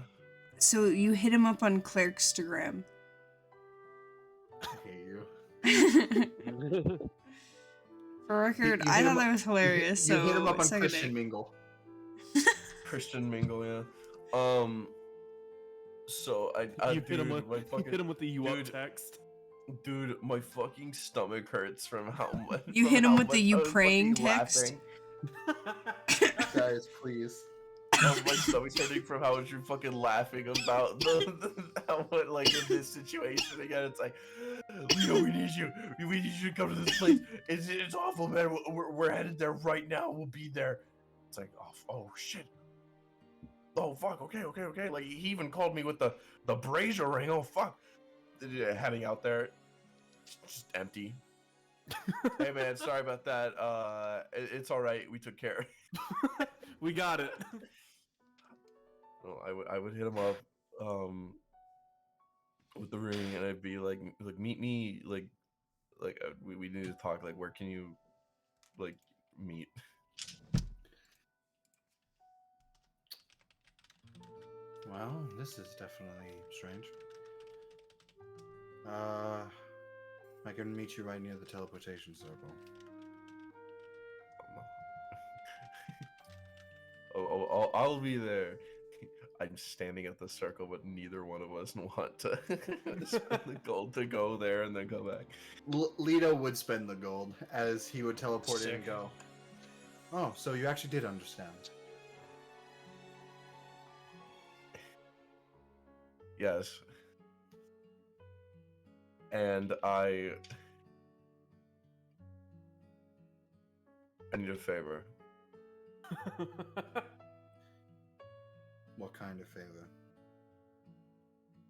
So you hit him up on Clericstagram. I hate you. For record, You I hit thought him that up- was hilarious. You So hit him up on suck a Christian dick. Mingle. Christian Mingle, yeah. So I You hit him dude, with my you fucking hit him with the you up dude. text. dude, my fucking stomach hurts from how much. You from hit him how with the much you I was praying fucking text? laughing. Guys, please. Oh, my stomach's hurting from how much you're fucking laughing about how like in this situation again. It's like, Leo, we need you. We need you to come to this place. It's awful, man. We're headed there right now. We'll be there. It's like, oh shit. Oh fuck. Okay. Like he even called me with the brazier ring. Oh fuck. Heading out there, just empty. Hey man, sorry about that. It's all right. We took care. We got it. Well, I would hit him up, with the ring, and I'd be like meet me, we need to talk. Like, where can you, like, meet? Well, this is definitely strange. I can meet you right near the teleportation circle. I'll be there. I'm standing at the circle, but neither one of us want to spend the gold to go there and then come back. Leto would spend the gold as he would teleport in and Sick. go. Oh, so you actually did understand. Yes. And I need a favor. What kind of favor?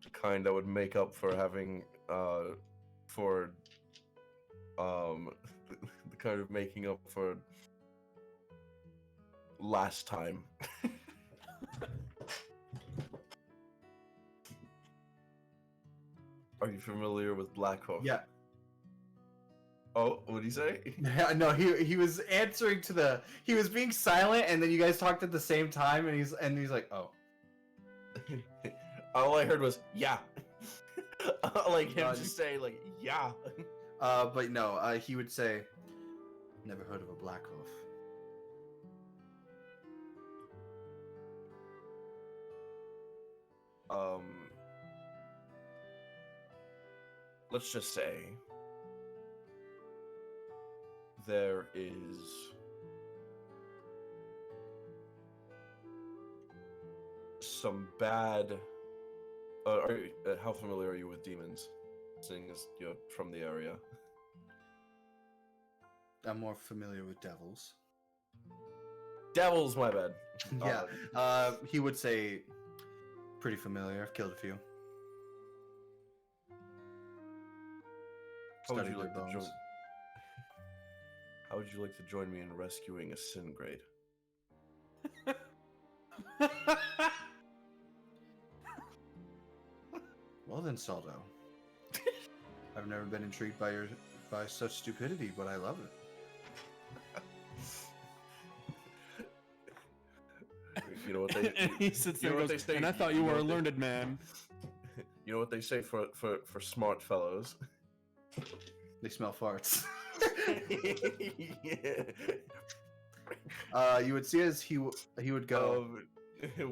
The kind that would make up for having the kind of making up for last time. Are you familiar with Black Hawk? Yeah. Oh, what'd he say? Yeah, no, he was answering to the. He was being silent, and then you guys talked at the same time, and he's like, oh. All I heard was yeah. Like him God. just say like yeah. But no, he would say, never heard of a Black Hoof. Let's just say there is some bad. How familiar are you with demons? Seeing as you're from the area. I'm more familiar with devils. Devils, my bad. Yeah. He would say, pretty familiar. I've killed a few. How would Studied you like their to bones. join? How would you like to join me in rescuing a sin grade? Well then, Saldo. I've never been intrigued by such stupidity, but I love it. You know what they? He sits you there know and what goes, they say? and I thought you know were a what they- learned man. You know what they say for smart fellows? They smell farts. Yeah. You would see as he would go.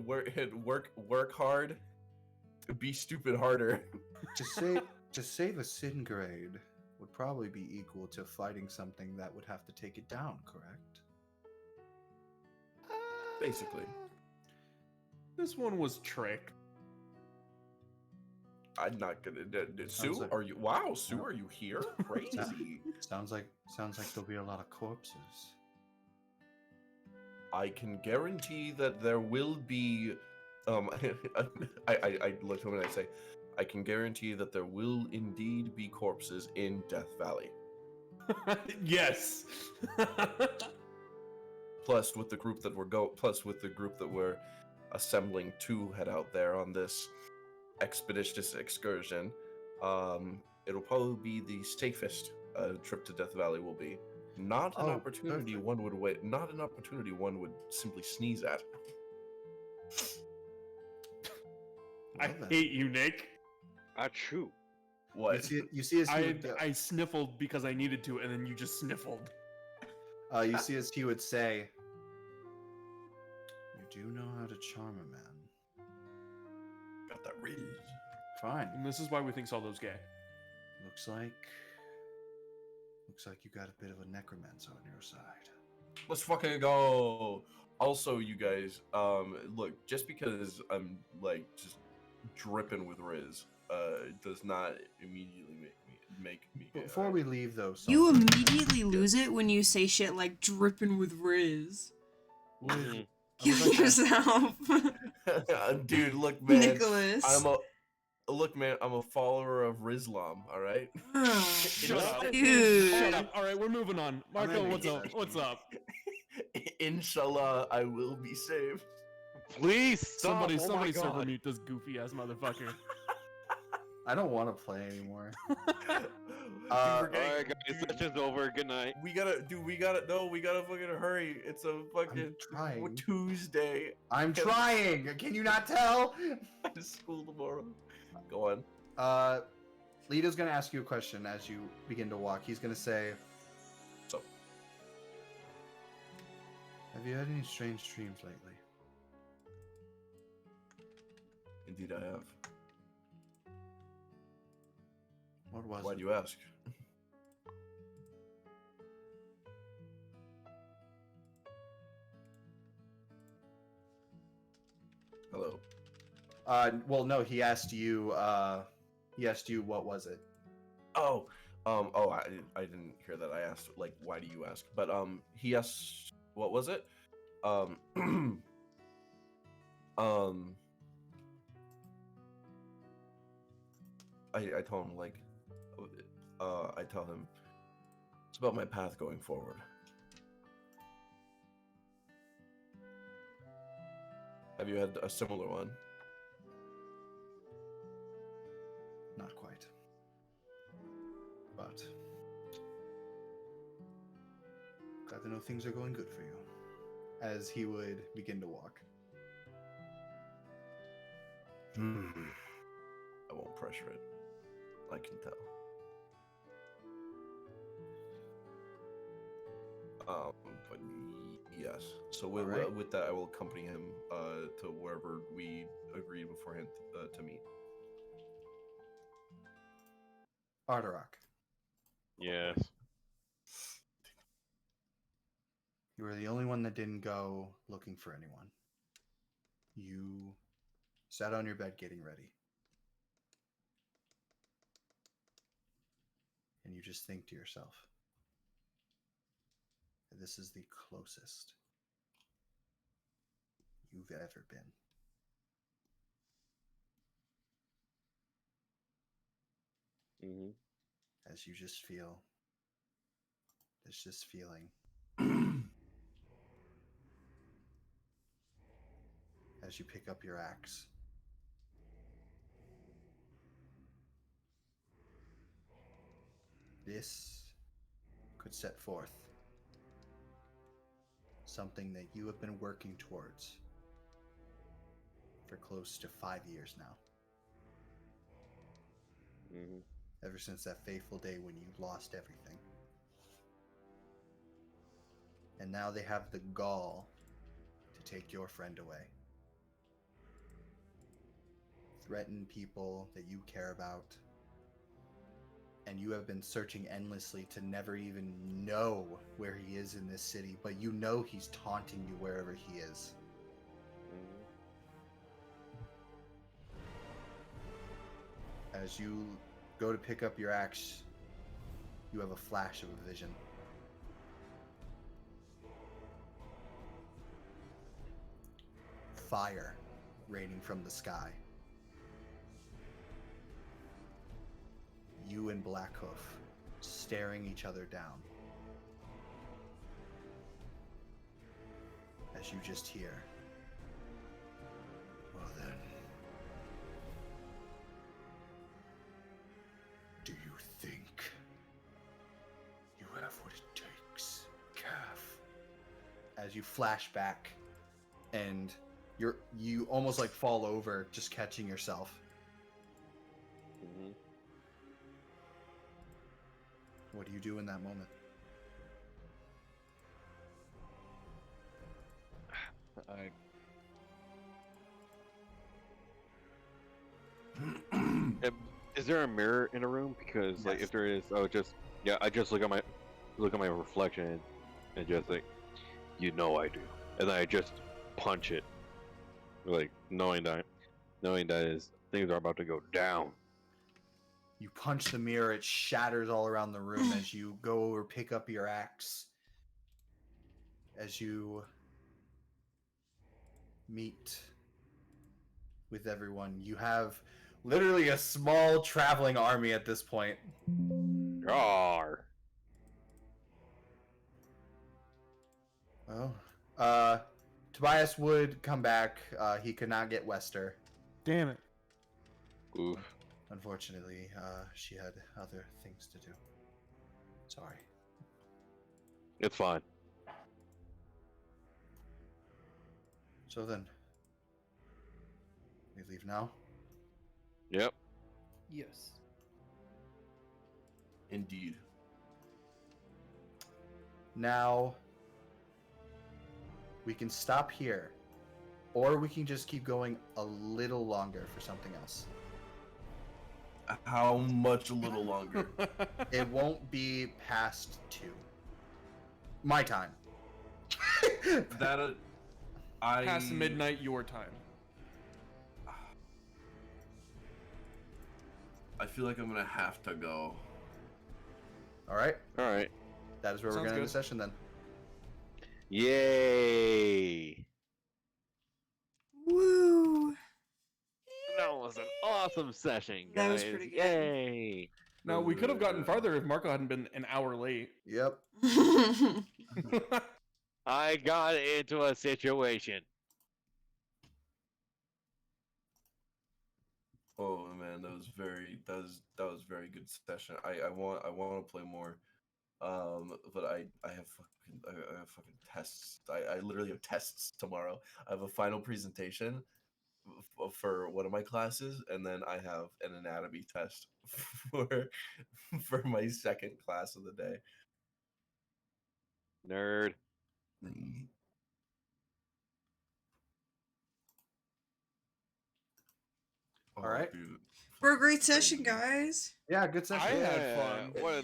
Work hard, be stupid harder. To save a sin grade would probably be equal to fighting something that would have to take it down, correct? Basically, This one was tricked. I'm not gonna. Sue, like- are you? Wow, Sue, No. are you here? Crazy. Sounds like there'll be a lot of corpses. I can guarantee that there will be. I look at him and I say, I can guarantee that there will indeed be corpses in Death Valley. Yes. Plus, with the group that we're assembling to head out there on this expeditious excursion, it'll probably be the safest trip to Death Valley will be. Not an Oh, opportunity perfect. one would wait. Not an opportunity one would simply sneeze at. I Love that. hate you, Nick. Achoo. What? You see as he would go, I sniffled because I needed to, and then you just sniffled. you see as he would say, "You do know how to charm a man. Got that riz. Fine. And this is why we think Saldo's gay. Looks like you got a bit of a necromancer on your side." Let's fucking go. Also, you guys, look, just because I'm like just dripping with riz, does not immediately make me. Before we leave, though, You Saldo, immediately lose it when you say shit like dripping with Riz. Mhm. Kill yourself, Dude, look, man, Nicholas. I'm a follower of Rizlam. All right. Oh, Shut up. dude. Shut up. All right, we're moving on. Marco, in what's up? recession. What's up? Inshallah, I will be saved. Please stop. Somebody oh my server God. mute this goofy ass motherfucker. I don't want to play anymore. Alright, guys, session's over. Good night. We gotta fucking hurry. It's a fucking trying. Tuesday. I'm trying. Can you not tell? I have school tomorrow. Go on. Lito's gonna ask you a question as you begin to walk. He's gonna say, So, "Have you had any strange dreams lately?" indeed, I have. What was Why it? do you ask? Hello. Well, no. He asked you. What was it? Oh, I didn't hear that. I asked like, why do you ask? But he asked, what was it? I told him like, I tell him it's about my path going forward. Have you had a similar one? Not quite. But glad to know things are going good for you. As he would begin to walk. I won't pressure it. I can tell. But yes. So Alright. with that, I will accompany him to wherever we agreed beforehand to meet. Ardarok, Yes. you were the only one that didn't go looking for anyone. You sat on your bed getting ready. And you just think to yourself, this is the closest you've ever been. Mm-hmm. As you just feel this feeling as you pick up your axe. This could set forth something that you have been working towards for close to 5 years now. Mm-hmm. Ever since that fateful day when you lost everything. And now they have the gall to take your friend away. Threaten people that you care about. And you have been searching endlessly to never even know where he is in this city, but you know he's taunting you wherever he is. As you go to pick up your axe, you have a flash of a vision. Fire raining from the sky. you and Blackhoof staring each other down. As you just hear, well then, do you think you have what it takes, Calf? As you flash back, and you almost like fall over, just catching yourself. Mhm. What do you do in that moment? I Is there a mirror in a room? Because like Yes. if there is, I just look at my reflection and just like, I do, and then I just punch it, like knowing that things are about to go down. You punch the mirror, it shatters all around the room as you go over, pick up your axe. As you meet with everyone, you have literally a small traveling army at this point. Rawr. Well, Tobias would come back. He could not get Wester. Damn it. Oof. Unfortunately, she had other things to do. Sorry. It's fine. So then, we leave now. Yep. Yes. Indeed. Now, we can stop here, or we can just keep going a little longer for something else. How much a little longer? It won't be past 2. My time. That I Past midnight your time. I feel like I'm gonna have to go. All right. All right. That is where we're Sounds going to end the good. session then. Yay! Woo! That was an awesome session, guys. That was pretty good. Yay! Now, we could have gotten farther if Marco hadn't been an hour late. Yep. I got into a situation. Oh man, that was very good session. I want to play more. But I have fucking tests. I literally have tests tomorrow. I have a final presentation for one of my classes, and then I have an anatomy test for my second class of the day. Nerd. Oh, All right. dude. For a great session, guys. Yeah, good session. I had fun. What a